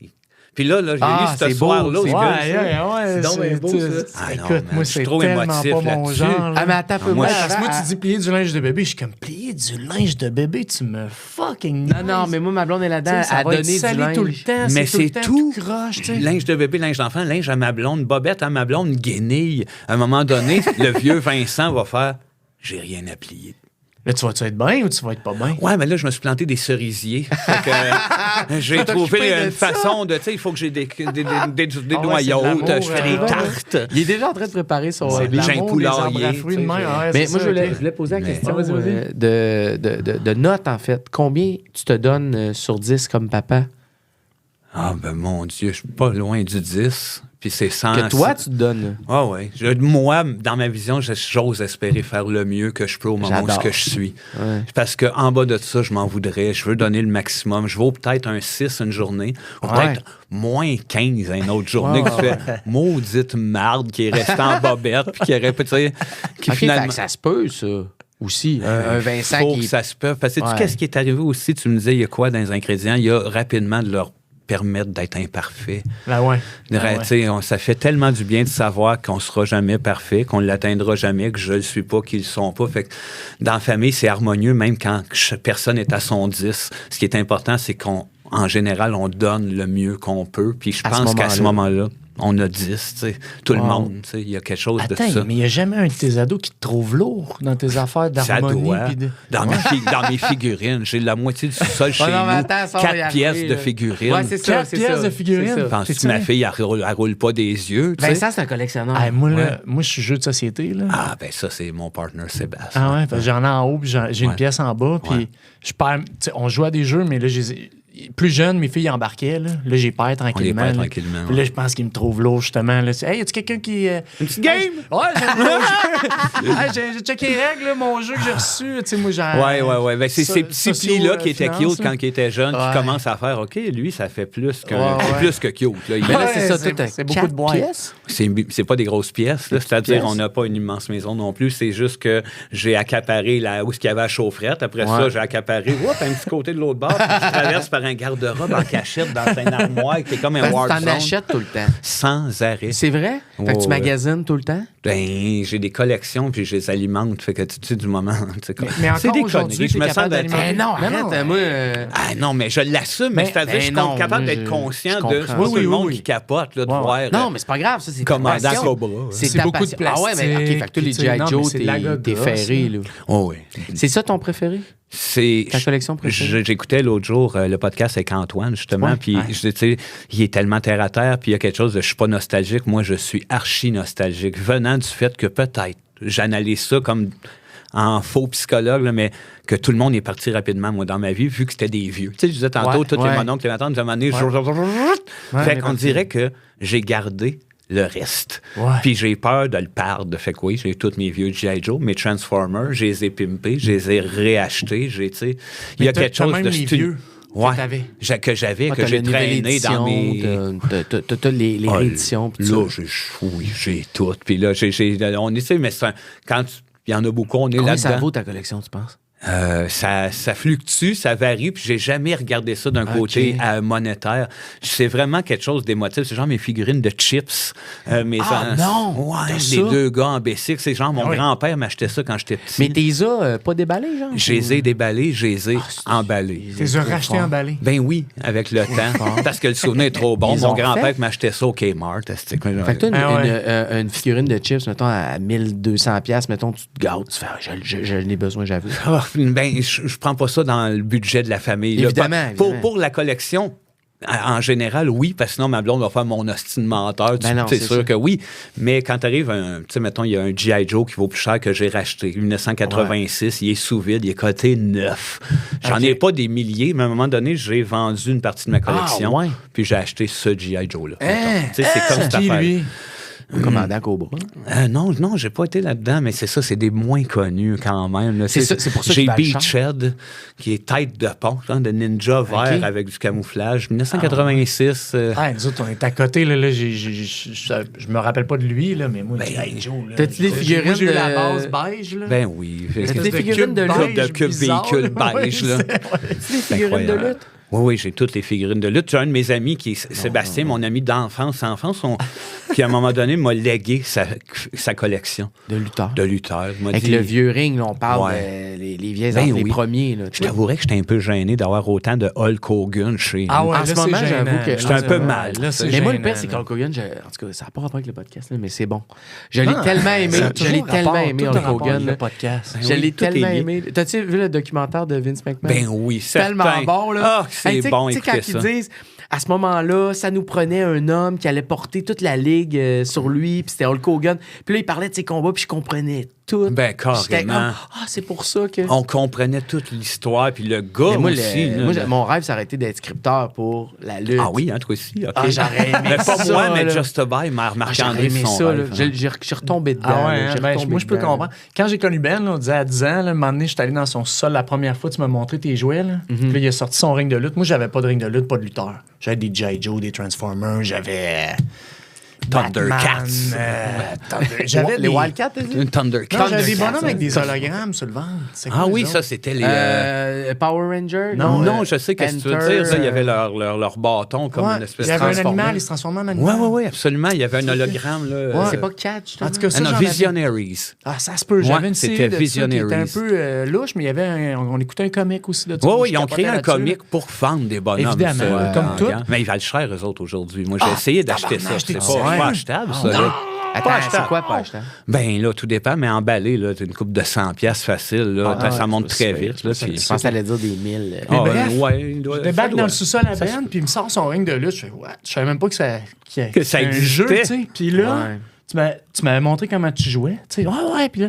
[SPEAKER 4] Puis là, j'ai
[SPEAKER 3] Ah,
[SPEAKER 4] lu ce
[SPEAKER 3] c'est beau,
[SPEAKER 4] soir-là.
[SPEAKER 3] c'est
[SPEAKER 4] au
[SPEAKER 2] Ouais,
[SPEAKER 4] gars,
[SPEAKER 2] ouais.
[SPEAKER 4] c'est donc bien beau, ça. Ah non,
[SPEAKER 2] Écoute,
[SPEAKER 4] man,
[SPEAKER 2] moi,
[SPEAKER 4] je suis
[SPEAKER 2] c'est
[SPEAKER 4] trop
[SPEAKER 2] tellement
[SPEAKER 4] émotif
[SPEAKER 2] pas mon
[SPEAKER 4] là-dessus.
[SPEAKER 2] genre. là.
[SPEAKER 3] Ah, mais attends un peu,
[SPEAKER 4] moi,
[SPEAKER 3] moi,
[SPEAKER 2] Parce que moi,
[SPEAKER 3] avant-
[SPEAKER 2] tu dis plier du linge de bébé, je suis comme plier du linge de bébé, tu me fucking
[SPEAKER 3] Non, mais moi, ma blonde est là-dedans,
[SPEAKER 2] ça
[SPEAKER 3] à
[SPEAKER 2] va être
[SPEAKER 3] donner du
[SPEAKER 2] salé
[SPEAKER 3] linge.
[SPEAKER 2] tout le temps.
[SPEAKER 4] Mais
[SPEAKER 2] tout le
[SPEAKER 4] c'est
[SPEAKER 2] temps
[SPEAKER 4] tout.
[SPEAKER 2] croche, tu sais.
[SPEAKER 4] Linge de bébé, linge d'enfant, linge à ma blonde, bobette à ma blonde, guenille. À un moment donné, le vieux Vincent va faire « J'ai rien à plier ».
[SPEAKER 2] Là, tu vas-tu être bien ou tu vas être pas bien?
[SPEAKER 4] Ouais, mais là, je me suis planté des cerisiers. Fait que, j'ai trouvé une façon de... Tu sais, il faut que j'ai des noyautres, je fais des tartes.
[SPEAKER 3] Il est déjà en train de préparer son...
[SPEAKER 2] C'est de
[SPEAKER 4] J'ai un
[SPEAKER 2] l'amour, des arbres à
[SPEAKER 4] poulailler,
[SPEAKER 2] fruits de
[SPEAKER 4] tu sais,
[SPEAKER 2] même. Ouais,
[SPEAKER 3] Mais
[SPEAKER 2] c'est
[SPEAKER 3] moi,
[SPEAKER 2] ça,
[SPEAKER 3] je
[SPEAKER 2] ok.
[SPEAKER 3] voulais poser la question
[SPEAKER 2] Vas-y, vas-y.
[SPEAKER 3] de notes, en fait. Combien tu te donnes sur 10 comme papa?
[SPEAKER 4] Ah, ben mon Dieu, je suis pas loin du 10. Puis c'est sans...
[SPEAKER 3] Que toi, tu te donnes.
[SPEAKER 4] Ah ouais. Moi, dans ma vision, j'ose espérer faire le mieux que je peux au moment où
[SPEAKER 3] J'adore.
[SPEAKER 4] ce que je suis.
[SPEAKER 3] Ouais.
[SPEAKER 4] Parce qu'en bas de ça, je m'en voudrais. Je veux donner le maximum. Je vaux peut-être un 6 une journée, ou peut-être moins 15 une autre journée.
[SPEAKER 3] Ouais,
[SPEAKER 4] que tu fais maudite marde qui est restée en bobette, puis qui aurait peut-être... Qui
[SPEAKER 3] OK,
[SPEAKER 4] finalement...
[SPEAKER 3] fait que ça se peut, ça. Aussi. Un Vincent
[SPEAKER 4] faut
[SPEAKER 3] qui...
[SPEAKER 4] que ça se peut. Parce que tu sais,
[SPEAKER 3] Ouais.
[SPEAKER 4] qu'est-ce qui est arrivé aussi? Tu me disais, il y a quoi dans les ingrédients? Il y a rapidement de leur permettre d'être imparfait.
[SPEAKER 2] Ben ouais.
[SPEAKER 4] Tu sais, ça fait tellement du bien de savoir qu'on sera jamais parfait, qu'on ne l'atteindra jamais, que je ne le suis pas, qu'ils ne le sont pas. Fait que dans la famille, c'est harmonieux, même quand personne est à son 10. Ce qui est important, c'est qu'en général, on donne le mieux qu'on peut. Puis je
[SPEAKER 3] À ce
[SPEAKER 4] pense qu'à ce
[SPEAKER 3] moment-là.
[SPEAKER 4] moment-là, on a 10, tu sais. Tout le
[SPEAKER 2] Wow.
[SPEAKER 4] monde, tu sais. Il y a quelque chose de ça.
[SPEAKER 2] Attends, mais il n'y a jamais un de tes ados qui te trouve lourd dans tes affaires
[SPEAKER 4] Ça
[SPEAKER 2] d'harmonie.
[SPEAKER 4] doit.
[SPEAKER 2] puis de...
[SPEAKER 4] Dans mes figurines, j'ai la moitié du sol chez
[SPEAKER 3] non, mais
[SPEAKER 4] nous.
[SPEAKER 3] attends, ça, on va y
[SPEAKER 4] 4 pièces
[SPEAKER 3] arriver,
[SPEAKER 4] de
[SPEAKER 3] là.
[SPEAKER 4] figurines.
[SPEAKER 3] Ouais, c'est ça,
[SPEAKER 2] 4
[SPEAKER 3] c'est
[SPEAKER 2] pièces
[SPEAKER 3] ça.
[SPEAKER 2] de figurines.
[SPEAKER 3] C'est ça.
[SPEAKER 4] Penses-tu
[SPEAKER 2] T'es-tu
[SPEAKER 4] que ma
[SPEAKER 2] vrai?
[SPEAKER 4] fille, elle roule pas des yeux, tu sais?
[SPEAKER 3] Vincent, c'est un collectionneur.
[SPEAKER 2] Ah, moi, là,
[SPEAKER 4] Ouais.
[SPEAKER 2] moi, je suis jeu de société. Là.
[SPEAKER 4] Ah, ben ça, c'est mon partner Sébastien.
[SPEAKER 2] Ah ouais, parce que j'en ai en haut, puis j'ai une
[SPEAKER 4] Ouais.
[SPEAKER 2] pièce en bas, puis
[SPEAKER 4] Ouais.
[SPEAKER 2] je perds. Tu sais, on joue à des jeux, mais là, plus jeune, mes filles embarquaient. Là, j'ai perdu tranquillement.
[SPEAKER 4] perd
[SPEAKER 2] là.
[SPEAKER 4] tranquillement,
[SPEAKER 2] Puis là,
[SPEAKER 4] ouais.
[SPEAKER 2] je pense qu'ils me trouvent lourd, justement. Là. Hey, y a-tu quelqu'un qui.
[SPEAKER 4] Une petite game?
[SPEAKER 2] Ouais, j'ai checké les règles, là, mon jeu que j'ai reçu. Tu sais, moi,
[SPEAKER 4] Ouais. Ben, c'est ces petits plis-là qui étaient
[SPEAKER 2] socio-finance,
[SPEAKER 4] cute quand il était jeune,
[SPEAKER 2] Ouais.
[SPEAKER 4] qui commencent à faire OK, lui, ça fait plus que,
[SPEAKER 2] Ouais.
[SPEAKER 4] plus que cute. Là.
[SPEAKER 3] Mais là,
[SPEAKER 2] Ouais,
[SPEAKER 3] c'est ça,
[SPEAKER 2] c'est-
[SPEAKER 3] tout un
[SPEAKER 2] c'est beaucoup de boîtes.
[SPEAKER 3] pièces.
[SPEAKER 4] C'est pas des grosses pièces. Là. C'est-à-dire,
[SPEAKER 3] pièces.
[SPEAKER 4] on n'a pas une immense maison non plus. C'est juste que j'ai accaparé là où il y avait la chaufferette. Après ça, j'ai accaparé un petit côté de l'autre bord. Puis je traverse par avoir un garde-robe en cachette dans un armoire qui est comme un
[SPEAKER 3] Parce que
[SPEAKER 4] war
[SPEAKER 3] t'en
[SPEAKER 4] zone.
[SPEAKER 3] achètes tout le temps.
[SPEAKER 4] Sans arrêt.
[SPEAKER 3] C'est vrai? Fait que tu
[SPEAKER 4] Ouais.
[SPEAKER 3] magasines tout le temps?
[SPEAKER 4] Ben, j'ai des collections puis je les alimente. Fait que tu sais, du moment.
[SPEAKER 2] Mais
[SPEAKER 4] c'est
[SPEAKER 2] encore
[SPEAKER 4] des
[SPEAKER 2] aujourd'hui,
[SPEAKER 4] conneries. Je
[SPEAKER 2] t'es
[SPEAKER 4] me
[SPEAKER 2] capable
[SPEAKER 4] sens d'être.
[SPEAKER 2] d'alimenter.
[SPEAKER 3] non,
[SPEAKER 2] Mais non,
[SPEAKER 3] arrête, moi...
[SPEAKER 4] Ah non, mais je l'assume.
[SPEAKER 2] Mais-
[SPEAKER 4] C'est-à-dire, je suis
[SPEAKER 3] non,
[SPEAKER 4] capable
[SPEAKER 3] moi,
[SPEAKER 4] d'être
[SPEAKER 3] je
[SPEAKER 4] conscient
[SPEAKER 3] comprends.
[SPEAKER 4] de. C'est pas
[SPEAKER 2] Oui,
[SPEAKER 4] tout
[SPEAKER 2] oui,
[SPEAKER 4] le monde
[SPEAKER 2] oui.
[SPEAKER 4] qui capote, là, de
[SPEAKER 2] Ouais.
[SPEAKER 4] voir.
[SPEAKER 3] Non, mais c'est pas grave, ça, c'est ta
[SPEAKER 4] Commandant
[SPEAKER 3] passion.
[SPEAKER 4] Cobra.
[SPEAKER 3] C'est
[SPEAKER 2] beaucoup de
[SPEAKER 3] passion. Ah ouais, mais OK, fait que toi, les
[SPEAKER 2] plastique,
[SPEAKER 3] G.I.
[SPEAKER 2] non,
[SPEAKER 3] Joe,
[SPEAKER 2] mais c'est de la
[SPEAKER 3] t'es
[SPEAKER 2] gosse,
[SPEAKER 3] ferré, là.
[SPEAKER 4] Oh, oui.
[SPEAKER 3] C'est ça ton préféré?
[SPEAKER 4] C'est
[SPEAKER 3] Ta collection préférée?
[SPEAKER 4] J'écoutais l'autre jour le podcast avec Antoine, justement,
[SPEAKER 3] Ouais.
[SPEAKER 4] puis tu sais, il est tellement terre à terre, puis il y a quelque chose de je suis pas nostalgique. Moi, je suis archi nostalgique, venant du fait que peut-être j'analyse ça comme en faux psychologue, là, mais que tout le monde est parti rapidement, moi, dans ma vie, vu que c'était des vieux. Tu sais, je disais tantôt,
[SPEAKER 3] Ouais,
[SPEAKER 4] tous
[SPEAKER 3] ouais.
[SPEAKER 4] les mononcles, les matantes, fait
[SPEAKER 2] mais
[SPEAKER 4] qu'on dirait que j'ai gardé le reste.
[SPEAKER 2] Ouais.
[SPEAKER 4] Puis j'ai peur de le perdre. Fait que oui, j'ai tous mes vieux G.I. Joe, mes Transformers, je les ai pimpés, je les ai réachetés, tu sais. Il y
[SPEAKER 2] Mais
[SPEAKER 4] a
[SPEAKER 2] t'as-
[SPEAKER 4] quelque
[SPEAKER 2] t'as
[SPEAKER 4] chose
[SPEAKER 2] même
[SPEAKER 4] de
[SPEAKER 2] les
[SPEAKER 4] style-
[SPEAKER 2] vieux
[SPEAKER 4] Ouais,
[SPEAKER 2] t'avais.
[SPEAKER 4] que j'avais,
[SPEAKER 3] Ouais,
[SPEAKER 4] que
[SPEAKER 3] t'as
[SPEAKER 4] j'ai
[SPEAKER 3] la nouvelle
[SPEAKER 4] traîné dans mes...
[SPEAKER 3] édition, t'as les
[SPEAKER 4] Ah,
[SPEAKER 3] rééditions. pis
[SPEAKER 4] là,
[SPEAKER 3] tout ça.
[SPEAKER 4] oui, j'ai tout. Puis là, on essaie, mais il y en a beaucoup, on est
[SPEAKER 3] Combien ça
[SPEAKER 4] là-dedans.
[SPEAKER 3] vaut ta collection, tu penses?
[SPEAKER 4] Ça fluctue, ça varie, puis j'ai jamais regardé ça d'un côté monétaire. C'est vraiment quelque chose d'émotif. C'est genre mes figurines de chips.
[SPEAKER 3] non!
[SPEAKER 4] Ouais,
[SPEAKER 3] T'as
[SPEAKER 4] les
[SPEAKER 3] ça?
[SPEAKER 4] deux gars en Bessic. C'est genre mon
[SPEAKER 2] oui.
[SPEAKER 4] grand-père m'achetait ça quand j'étais petit.
[SPEAKER 3] Mais t'es pas déballé, genre?
[SPEAKER 4] Je les ai déballés, je les ai emballés.
[SPEAKER 2] Tu les as rachetés emballés.
[SPEAKER 4] Ben oui, avec le temps. Parce que le souvenir est trop bon.
[SPEAKER 3] Ils
[SPEAKER 4] Mon
[SPEAKER 3] ont
[SPEAKER 4] grand-père
[SPEAKER 3] fait?
[SPEAKER 4] qui m'achetait ça au Kmart.
[SPEAKER 3] Fait que toi,
[SPEAKER 2] Ah ouais.
[SPEAKER 3] une figurine de chips, mettons, à 1200$, mettons, tu te gâtes, tu fais, je n'ai besoin, j'avoue.
[SPEAKER 4] Ben, je prends pas ça dans le budget de la famille. là.
[SPEAKER 3] Évidemment, évidemment.
[SPEAKER 4] Pour la collection, en général, oui, parce que sinon, ma blonde va faire mon hostie de menteur.
[SPEAKER 3] Ben non,
[SPEAKER 4] c'est
[SPEAKER 3] c'est
[SPEAKER 4] sûr
[SPEAKER 3] ça.
[SPEAKER 4] que oui. Mais quand t'arrives, tu sais, mettons, il y a un G.I. Joe qui vaut plus cher que j'ai racheté. 1986, il est sous vide, il est coté neuf. J'en ai pas des milliers, mais à un moment donné, j'ai vendu une partie de ma collection.
[SPEAKER 3] ouais.
[SPEAKER 4] Puis j'ai acheté ce G.I. Joe-là.
[SPEAKER 3] Hein?
[SPEAKER 4] Tu sais, c'est comme cette
[SPEAKER 2] Qui,
[SPEAKER 4] affaire.
[SPEAKER 2] lui?
[SPEAKER 3] Commandant Cobra.
[SPEAKER 4] Non, j'ai pas été là-dedans, mais c'est ça, c'est des moins connus quand même. là.
[SPEAKER 3] C'est ça, c'est pour ça
[SPEAKER 4] J'ai
[SPEAKER 3] qu'ils valent
[SPEAKER 4] Beachhead, qui est tête de pont, genre de ninja vert avec du camouflage. 1986.
[SPEAKER 2] Ah, nous autres, on est à côté. Là, je me rappelle pas de lui, là, mais moi, G.I. Joe. là,
[SPEAKER 3] t'as-tu des
[SPEAKER 2] moi,
[SPEAKER 3] figurines
[SPEAKER 2] j'ai eu la
[SPEAKER 3] de-
[SPEAKER 2] base beige. Là.
[SPEAKER 4] Ben oui.
[SPEAKER 3] T'as
[SPEAKER 2] Espèce
[SPEAKER 3] des figurines de
[SPEAKER 2] cube
[SPEAKER 3] lutte?
[SPEAKER 4] Cube
[SPEAKER 2] bizarre,
[SPEAKER 4] véhicule
[SPEAKER 2] là.
[SPEAKER 4] beige, là.
[SPEAKER 3] Les
[SPEAKER 4] C'est
[SPEAKER 3] figurines de
[SPEAKER 4] incroyable.
[SPEAKER 3] lutte?
[SPEAKER 4] Oui, j'ai toutes les figurines de lutte. J'ai un de mes amis qui est Sébastien, mon ami d'enfance, qui à un moment donné m'a légué sa collection
[SPEAKER 3] De lutteurs.
[SPEAKER 4] de lutteurs. Il m'a
[SPEAKER 3] Avec
[SPEAKER 4] dit-
[SPEAKER 3] le vieux ring, là, on parle
[SPEAKER 4] Ouais.
[SPEAKER 3] les vieilles
[SPEAKER 4] Ben
[SPEAKER 3] les
[SPEAKER 4] oui.
[SPEAKER 3] premiers. Là,
[SPEAKER 4] Je t'avouerais que j'étais un peu gêné d'avoir autant de Hulk Hogan chez
[SPEAKER 2] Ah
[SPEAKER 4] nous.
[SPEAKER 2] ouais,
[SPEAKER 3] En
[SPEAKER 2] là,
[SPEAKER 3] ce
[SPEAKER 2] c'est
[SPEAKER 3] moment,
[SPEAKER 2] gênant.
[SPEAKER 3] j'avoue que-
[SPEAKER 4] J'étais un peu mal.
[SPEAKER 2] Là, c'est
[SPEAKER 3] Mais moi, le
[SPEAKER 2] gênant,
[SPEAKER 3] pire, c'est
[SPEAKER 2] là.
[SPEAKER 3] qu'Hulk Hogan, en tout cas, ça n'a pas rapport avec le podcast, là, mais c'est bon. Je l'ai
[SPEAKER 2] Ah,
[SPEAKER 3] tellement aimé.
[SPEAKER 2] ça a
[SPEAKER 3] Je
[SPEAKER 2] toujours
[SPEAKER 3] l'ai
[SPEAKER 2] rapport,
[SPEAKER 3] tellement aimé,
[SPEAKER 2] tout a
[SPEAKER 3] Hulk
[SPEAKER 2] rapport
[SPEAKER 3] Hogan.
[SPEAKER 2] avec
[SPEAKER 3] là.
[SPEAKER 2] le podcast.
[SPEAKER 3] Je l'ai
[SPEAKER 4] Oui, tout est
[SPEAKER 3] tellement
[SPEAKER 4] lié.
[SPEAKER 3] aimé. T'as-tu vu le documentaire de Vince McMahon?
[SPEAKER 4] Ben oui, certain.
[SPEAKER 3] Tellement bon, là.
[SPEAKER 4] Ah, c'est
[SPEAKER 3] Hey, tu sais-
[SPEAKER 4] bon
[SPEAKER 3] tu sais, quand
[SPEAKER 4] écouter
[SPEAKER 3] ils
[SPEAKER 4] ça.
[SPEAKER 3] disent, à ce moment-là, ça nous prenait un homme qui allait porter toute la ligue sur lui, puis c'était Hulk Hogan. Puis là, il parlait de ses combats, puis je comprenais tout.
[SPEAKER 4] Ben,
[SPEAKER 3] J'étais comme,
[SPEAKER 4] carrément.
[SPEAKER 3] c'est pour ça que...
[SPEAKER 4] On comprenait toute l'histoire, puis le gars
[SPEAKER 3] Mais moi,
[SPEAKER 4] aussi. là,
[SPEAKER 3] moi,
[SPEAKER 4] le-
[SPEAKER 3] mon rêve, ça aurait été d'être scripteur pour la lutte.
[SPEAKER 4] Ah oui, hein, toi aussi. OK.
[SPEAKER 3] Ah, j'aurais aimé
[SPEAKER 4] Mais pas
[SPEAKER 3] ça,
[SPEAKER 4] moi, mais
[SPEAKER 3] là.
[SPEAKER 4] Just By,
[SPEAKER 3] Ah,
[SPEAKER 4] Marc-André,
[SPEAKER 3] j'aurais aimé
[SPEAKER 4] son
[SPEAKER 3] ça. là.
[SPEAKER 4] rêve, hein.
[SPEAKER 3] Je suis retombé dedans.
[SPEAKER 2] Ah ouais,
[SPEAKER 3] là.
[SPEAKER 2] hein,
[SPEAKER 3] J'ai
[SPEAKER 2] ben,
[SPEAKER 3] retombé
[SPEAKER 2] moi je peux
[SPEAKER 3] dedans.
[SPEAKER 2] comprendre. Quand j'ai connu Ben, là, on disait à 10 ans, là, un moment donné, j'étais allé dans son sol la première fois, tu m'as montré tes jouets. Là. Puis là, il a sorti son ring de lutte. Moi, j'avais pas de ring de lutte, pas de lutteur. J'avais des G.I. Joe, des Transformers, j'avais.
[SPEAKER 4] Thundercats.
[SPEAKER 2] J'avais
[SPEAKER 3] Les
[SPEAKER 2] des...
[SPEAKER 3] Wildcats, t'as dit?
[SPEAKER 4] Une Thundercat.
[SPEAKER 2] Non, j'avais des
[SPEAKER 3] Thundercats,
[SPEAKER 2] bonhommes avec des hologrammes sur le ventre. C'est
[SPEAKER 4] Ah
[SPEAKER 2] quoi,
[SPEAKER 4] oui,
[SPEAKER 2] eux
[SPEAKER 4] ça,
[SPEAKER 2] autres?
[SPEAKER 4] c'était les...
[SPEAKER 3] Power Ranger?
[SPEAKER 4] Non, je sais qu'est-ce que tu veux
[SPEAKER 3] Panther,
[SPEAKER 4] dire. Ça, il y avait leur bâton comme
[SPEAKER 2] Ouais,
[SPEAKER 4] une espèce
[SPEAKER 2] il y avait un
[SPEAKER 3] transformé.
[SPEAKER 2] animal, il se transformait en animal.
[SPEAKER 4] Oui, absolument. Il y avait un hologramme. Là,
[SPEAKER 3] C'est pas Catch,
[SPEAKER 2] En tout cas, ça,
[SPEAKER 4] non,
[SPEAKER 2] j'en avais-
[SPEAKER 4] Visionaries.
[SPEAKER 2] Ah, ça se peut. J'avais
[SPEAKER 4] Ouais,
[SPEAKER 2] une
[SPEAKER 4] c'était
[SPEAKER 2] série de ça qui était un
[SPEAKER 4] Visionaries.
[SPEAKER 2] peu louche, mais il y avait on écoutait un comic aussi de ça.
[SPEAKER 4] Oui,
[SPEAKER 2] Je
[SPEAKER 4] ils ont
[SPEAKER 2] capotais
[SPEAKER 4] créé un
[SPEAKER 2] là-dessus, là.
[SPEAKER 4] comic pour vendre des bonhommes.
[SPEAKER 2] Évidemment,
[SPEAKER 4] ça,
[SPEAKER 2] comme
[SPEAKER 4] en
[SPEAKER 2] tout.
[SPEAKER 4] gang. Mais ils valent cher, eux autres, aujourd'hui. Moi, j'ai essayé d'acheter ça.
[SPEAKER 2] tabarnak,
[SPEAKER 4] C'est
[SPEAKER 2] t'es-tu
[SPEAKER 4] pas
[SPEAKER 2] sérieux?
[SPEAKER 4] achetable, ça. là.
[SPEAKER 3] Attends,
[SPEAKER 4] Pas
[SPEAKER 3] c'est
[SPEAKER 4] achetable.
[SPEAKER 3] quoi pas achetable?
[SPEAKER 4] Ben là, tout dépend, mais emballé, là, t'as une coupe de 100$ facile, là,
[SPEAKER 3] Ah,
[SPEAKER 4] ça
[SPEAKER 3] ouais,
[SPEAKER 4] monte
[SPEAKER 3] c'est
[SPEAKER 4] très
[SPEAKER 3] pas
[SPEAKER 4] vite.
[SPEAKER 3] super.
[SPEAKER 4] Là,
[SPEAKER 3] Je
[SPEAKER 4] puis-
[SPEAKER 3] pense que t'allais dire des 1000.
[SPEAKER 4] Ah,
[SPEAKER 2] bref,
[SPEAKER 4] ouais, il doit-
[SPEAKER 2] Je
[SPEAKER 4] ça
[SPEAKER 2] débarque
[SPEAKER 4] doit.
[SPEAKER 2] dans le sous-sol à Ben, puis il me sort son ring de lutte. Je fais, what? Je savais même pas que ça
[SPEAKER 4] ça
[SPEAKER 2] un jeu,
[SPEAKER 4] existait.
[SPEAKER 2] tu sais. Puis là,
[SPEAKER 3] Ouais.
[SPEAKER 2] tu m'avais montré comment tu jouais. Tu sais, ouais, puis là,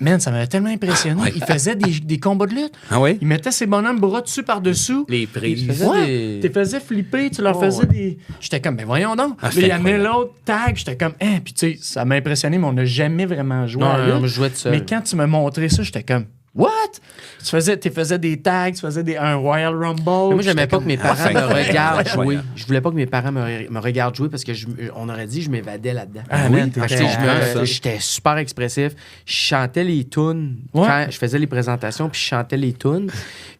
[SPEAKER 2] man, ça m'avait tellement impressionné.
[SPEAKER 4] Ouais.
[SPEAKER 2] Il faisait des combats de lutte.
[SPEAKER 4] Ah oui?
[SPEAKER 2] Il mettait ses bonhommes bras dessus par-dessous.
[SPEAKER 4] Les
[SPEAKER 3] Il
[SPEAKER 4] prises.
[SPEAKER 3] faisait
[SPEAKER 2] Ouais,
[SPEAKER 3] des-
[SPEAKER 2] tu les faisais flipper, tu leur
[SPEAKER 3] Oh,
[SPEAKER 2] faisais
[SPEAKER 3] ouais.
[SPEAKER 2] des. J'étais comme, ben voyons donc.
[SPEAKER 4] Ah,
[SPEAKER 2] Là,
[SPEAKER 4] c'est
[SPEAKER 2] il y amenait
[SPEAKER 4] incroyable.
[SPEAKER 2] l'autre tag, j'étais comme, puis tu sais, ça m'a impressionné, mais on n'a jamais vraiment joué à la
[SPEAKER 3] Non,
[SPEAKER 2] lutte.
[SPEAKER 3] non, je jouais tout seul.
[SPEAKER 2] Mais quand tu m'as montré ça, j'étais comme, What? Tu faisais des tags, tu faisais un Royal Rumble.
[SPEAKER 3] Mais moi, j'aimais pas que mes parents
[SPEAKER 4] c'est
[SPEAKER 3] me
[SPEAKER 4] incroyable,
[SPEAKER 3] regardent jouer.
[SPEAKER 4] incroyable.
[SPEAKER 3] Je voulais pas que mes parents me regardent jouer parce que on aurait dit que je m'évadais là-dedans.
[SPEAKER 2] Ah,
[SPEAKER 3] oui,
[SPEAKER 2] man,
[SPEAKER 3] parce que j'étais super expressif. Je chantais les tunes quand je faisais les présentations, puis je chantais les tunes.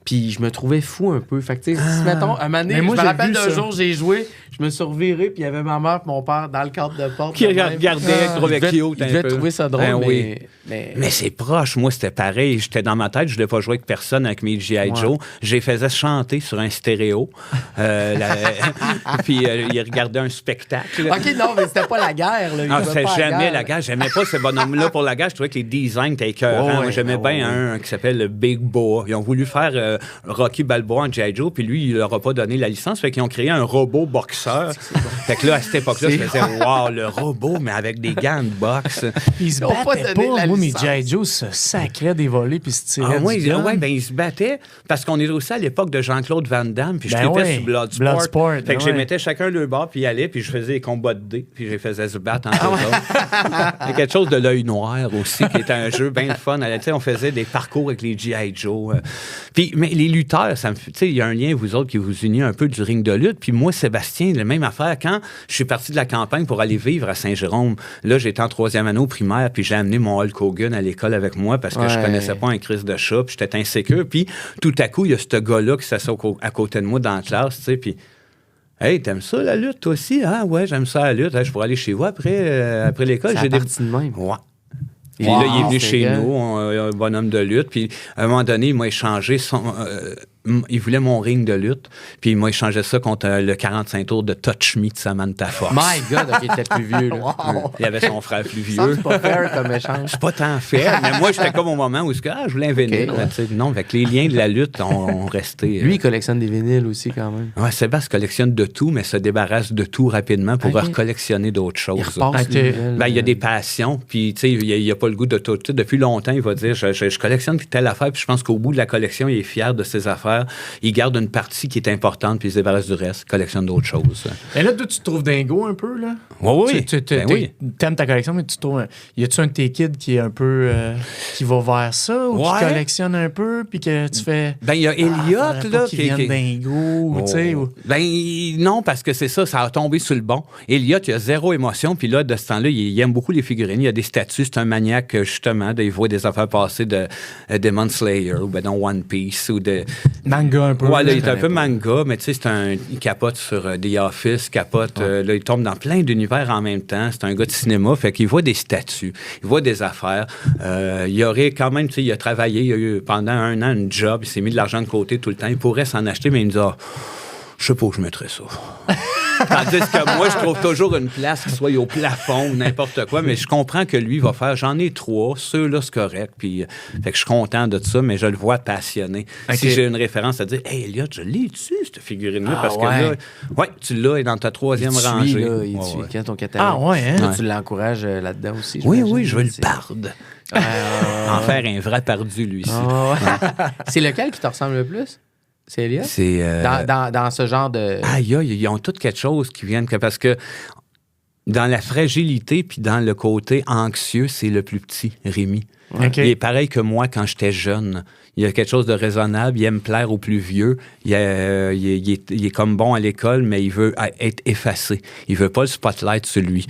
[SPEAKER 3] Puis je me trouvais fou un peu. Fait que, tu sais, si, mettons, un moment donné,
[SPEAKER 2] Mais moi,
[SPEAKER 3] je me
[SPEAKER 2] j'ai
[SPEAKER 3] rappelle
[SPEAKER 2] vu
[SPEAKER 3] d'un
[SPEAKER 2] ça.
[SPEAKER 3] jour, j'ai joué, je me suis reviré, puis il y avait ma mère et mon père dans le cadre de porte.
[SPEAKER 4] Qui
[SPEAKER 3] de même.
[SPEAKER 4] regardait, trouvait
[SPEAKER 3] Ils
[SPEAKER 4] cute un
[SPEAKER 3] devaient
[SPEAKER 4] peu.
[SPEAKER 3] trouver ça drôle,
[SPEAKER 4] Ben
[SPEAKER 3] mais...
[SPEAKER 4] oui.
[SPEAKER 3] mais...
[SPEAKER 4] Mais c'est proche. Moi, c'était pareil. J'étais dans ma tête. Je voulais pas jouer avec personne avec mes G.I. Joe. Je les faisais chanter sur un stéréo. Puis, ils regardaient un spectacle.
[SPEAKER 3] OK, non, mais c'était pas la guerre. Là.
[SPEAKER 4] Non, c'était jamais la guerre. J'aimais pas ce bonhomme-là pour la guerre. Je trouvais que les designs étaient écœurants. Moi, j'aimais bien un qui s'appelle le Big Boa. Ils ont voulu faire Rocky Balboa en G.I. Joe, puis lui, il leur a pas donné la licence. Fait qu'ils ont créé un robot boxeur. Fait que là, à cette époque-là, je faisais « Wow, le robot, mais avec des gants de boxe. »
[SPEAKER 2] Ils se
[SPEAKER 3] Ils ont pas
[SPEAKER 2] battaient
[SPEAKER 3] donné
[SPEAKER 2] pas.
[SPEAKER 3] la
[SPEAKER 2] Moi, mes
[SPEAKER 3] licence.
[SPEAKER 2] G.I. Joe se sacraient des volets puis se tiraient
[SPEAKER 4] Ah oui,
[SPEAKER 2] du gun.
[SPEAKER 4] ben ils se battaient parce qu'on est aussi à l'époque de Jean-Claude Van Damme, puis je
[SPEAKER 2] Ben
[SPEAKER 4] tripais
[SPEAKER 2] ouais,
[SPEAKER 4] sur Bloodsport.
[SPEAKER 2] Bloodsport,
[SPEAKER 4] Fait que
[SPEAKER 2] ben
[SPEAKER 4] je
[SPEAKER 2] ouais.
[SPEAKER 4] mettais chacun le bord, puis ils allaient, puis je faisais des combats de dés, puis je les faisais se battre entre eux autres. Il y a quelque chose de l'œil noir aussi, qui était un jeu bien fun. Tu sais, on faisait des parcours avec les G.I. Joe. Puis, mais les lutteurs, ça me fait... Tu sais, il y a un lien, vous autres, qui vous unit un peu du ring de lutte. Puis moi, Sébastien, la même affaire. Quand je suis parti de la campagne pour aller vivre à Saint-Jérôme, là, j'étais en 3e année au primaire, puis j'ai amené mon Hulk Hogan à l'école avec moi parce que je connaissais pas un Christ de chat, puis j'étais insécure. Puis tout à coup, il y a ce gars-là qui s'assoit à côté de moi dans la classe, tu sais, puis hey, t'aimes ça la lutte, toi aussi? Ah ouais, j'aime ça la lutte. Hey, je pourrais aller chez vous après l'école.
[SPEAKER 3] Ça a parti de même.
[SPEAKER 4] Ouais. Puis
[SPEAKER 3] Wow,
[SPEAKER 4] là, il est venu
[SPEAKER 3] c'est
[SPEAKER 4] chez
[SPEAKER 3] gars.
[SPEAKER 4] nous, un bonhomme de lutte. Puis à un moment donné, il m'a échangé il voulait mon ring de lutte. Puis il m'a échangé ça contre le 45 tours de Touch Me de Samantha Fox.
[SPEAKER 3] My God, OK, il était plus vieux. Là.
[SPEAKER 4] Il y avait son frère plus
[SPEAKER 3] Ça,
[SPEAKER 4] vieux.
[SPEAKER 3] c'est pas fair comme échange.
[SPEAKER 4] C'est pas tant fait, mais moi, j'étais comme au moment où je voulais un vinyle.
[SPEAKER 3] Ok, ouais.
[SPEAKER 4] Tu sais, non, avec les liens de la lutte ont resté.
[SPEAKER 3] Lui, il collectionne des vinyles aussi, quand même.
[SPEAKER 4] Ouais, Sébastien collectionne de tout, mais se débarrasse de tout rapidement pour
[SPEAKER 3] Ok.
[SPEAKER 4] recollectionner d'autres
[SPEAKER 3] Il
[SPEAKER 4] choses.
[SPEAKER 3] repasse
[SPEAKER 2] Ok.
[SPEAKER 3] les nouvelles.
[SPEAKER 4] Ben, il y a des passions, puis tu sais, il a pas le goût de tout. Tu sais, depuis longtemps, il va dire je collectionne telle affaire, puis je pense qu'au bout de la collection, il est fier de ses affaires. Il garde une partie qui est importante, puis il se débarrasse du reste, collectionne d'autres choses.
[SPEAKER 2] Mais là, toi, tu te trouves dingo un peu, là?
[SPEAKER 4] Oui, oui.
[SPEAKER 2] T'aimes ta collection, mais tu trouves... Y a-tu un de tes kids qui est un peu... qui va vers ça, ou
[SPEAKER 4] Ouais.
[SPEAKER 2] qui collectionne un peu, puis que tu fais...
[SPEAKER 4] Ben, il y a Elliot,
[SPEAKER 2] faudrait pas
[SPEAKER 4] là.
[SPEAKER 2] qu'il vienne dingo, ou tu sais... ou-
[SPEAKER 4] Ben, non, parce que c'est ça a tombé sur le bon. Elliot, il a zéro émotion, puis là, de ce temps-là, il aime beaucoup les figurines. Il a des statues, c'est un maniaque, justement. Il voit des affaires passer de Demon Slayer, ou ben dans One Piece, ou de...
[SPEAKER 2] Manga un peu.
[SPEAKER 4] Ouais, là,
[SPEAKER 2] je
[SPEAKER 4] il est un
[SPEAKER 2] connais
[SPEAKER 4] peu
[SPEAKER 2] pas.
[SPEAKER 4] manga, mais tu sais, il capote sur The Office, capote. Là, il tombe dans plein d'univers en même temps. C'est un gars de cinéma, fait qu'il voit des statues, il voit des affaires. Il aurait quand même, tu sais, il a travaillé, il a eu pendant 1 an une job, il s'est mis de l'argent de côté tout le temps. Il pourrait s'en acheter, mais il me dit, je sais pas où je mettrais ça. Tandis que moi, je trouve toujours une place qui soit au plafond ou n'importe quoi, mais je comprends que lui va faire, j'en ai 3, ceux-là, c'est correct, puis fait que je suis content de ça, mais je le vois passionné.
[SPEAKER 2] Ok.
[SPEAKER 4] Si j'ai une référence à dire, hey, Elliot, je l'ai-tu, cette figurine-là,
[SPEAKER 3] Ah,
[SPEAKER 4] parce que
[SPEAKER 3] ouais.
[SPEAKER 4] là, ouais, tu l'as, et dans ta 3e rangée.
[SPEAKER 3] Il
[SPEAKER 4] Ouais,
[SPEAKER 3] suit
[SPEAKER 4] ouais.
[SPEAKER 3] quand ton catalogue.
[SPEAKER 2] Ah, ouais, hein?
[SPEAKER 3] Toi, tu l'encourages là-dedans aussi.
[SPEAKER 4] Oui,
[SPEAKER 3] j'imagine.
[SPEAKER 4] oui, je veux le
[SPEAKER 3] C'est-
[SPEAKER 4] parde. En faire un vrai pardu, lui, ici.
[SPEAKER 3] Ah, ouais. C'est lequel qui te ressemble le plus? C'est Elliot?
[SPEAKER 4] C'est...
[SPEAKER 3] Dans ce genre de...
[SPEAKER 4] Aïe, aïe, ils ont toutes quelque chose qui viennent... Parce que dans la fragilité puis dans le côté anxieux, c'est le plus petit, Rémi.
[SPEAKER 2] OK.
[SPEAKER 4] Il est pareil que moi quand j'étais jeune. Il y a quelque chose de raisonnable. Il aime plaire aux plus vieux. Il est comme bon à l'école, mais il veut être effacé. Il veut pas le spotlight sur lui.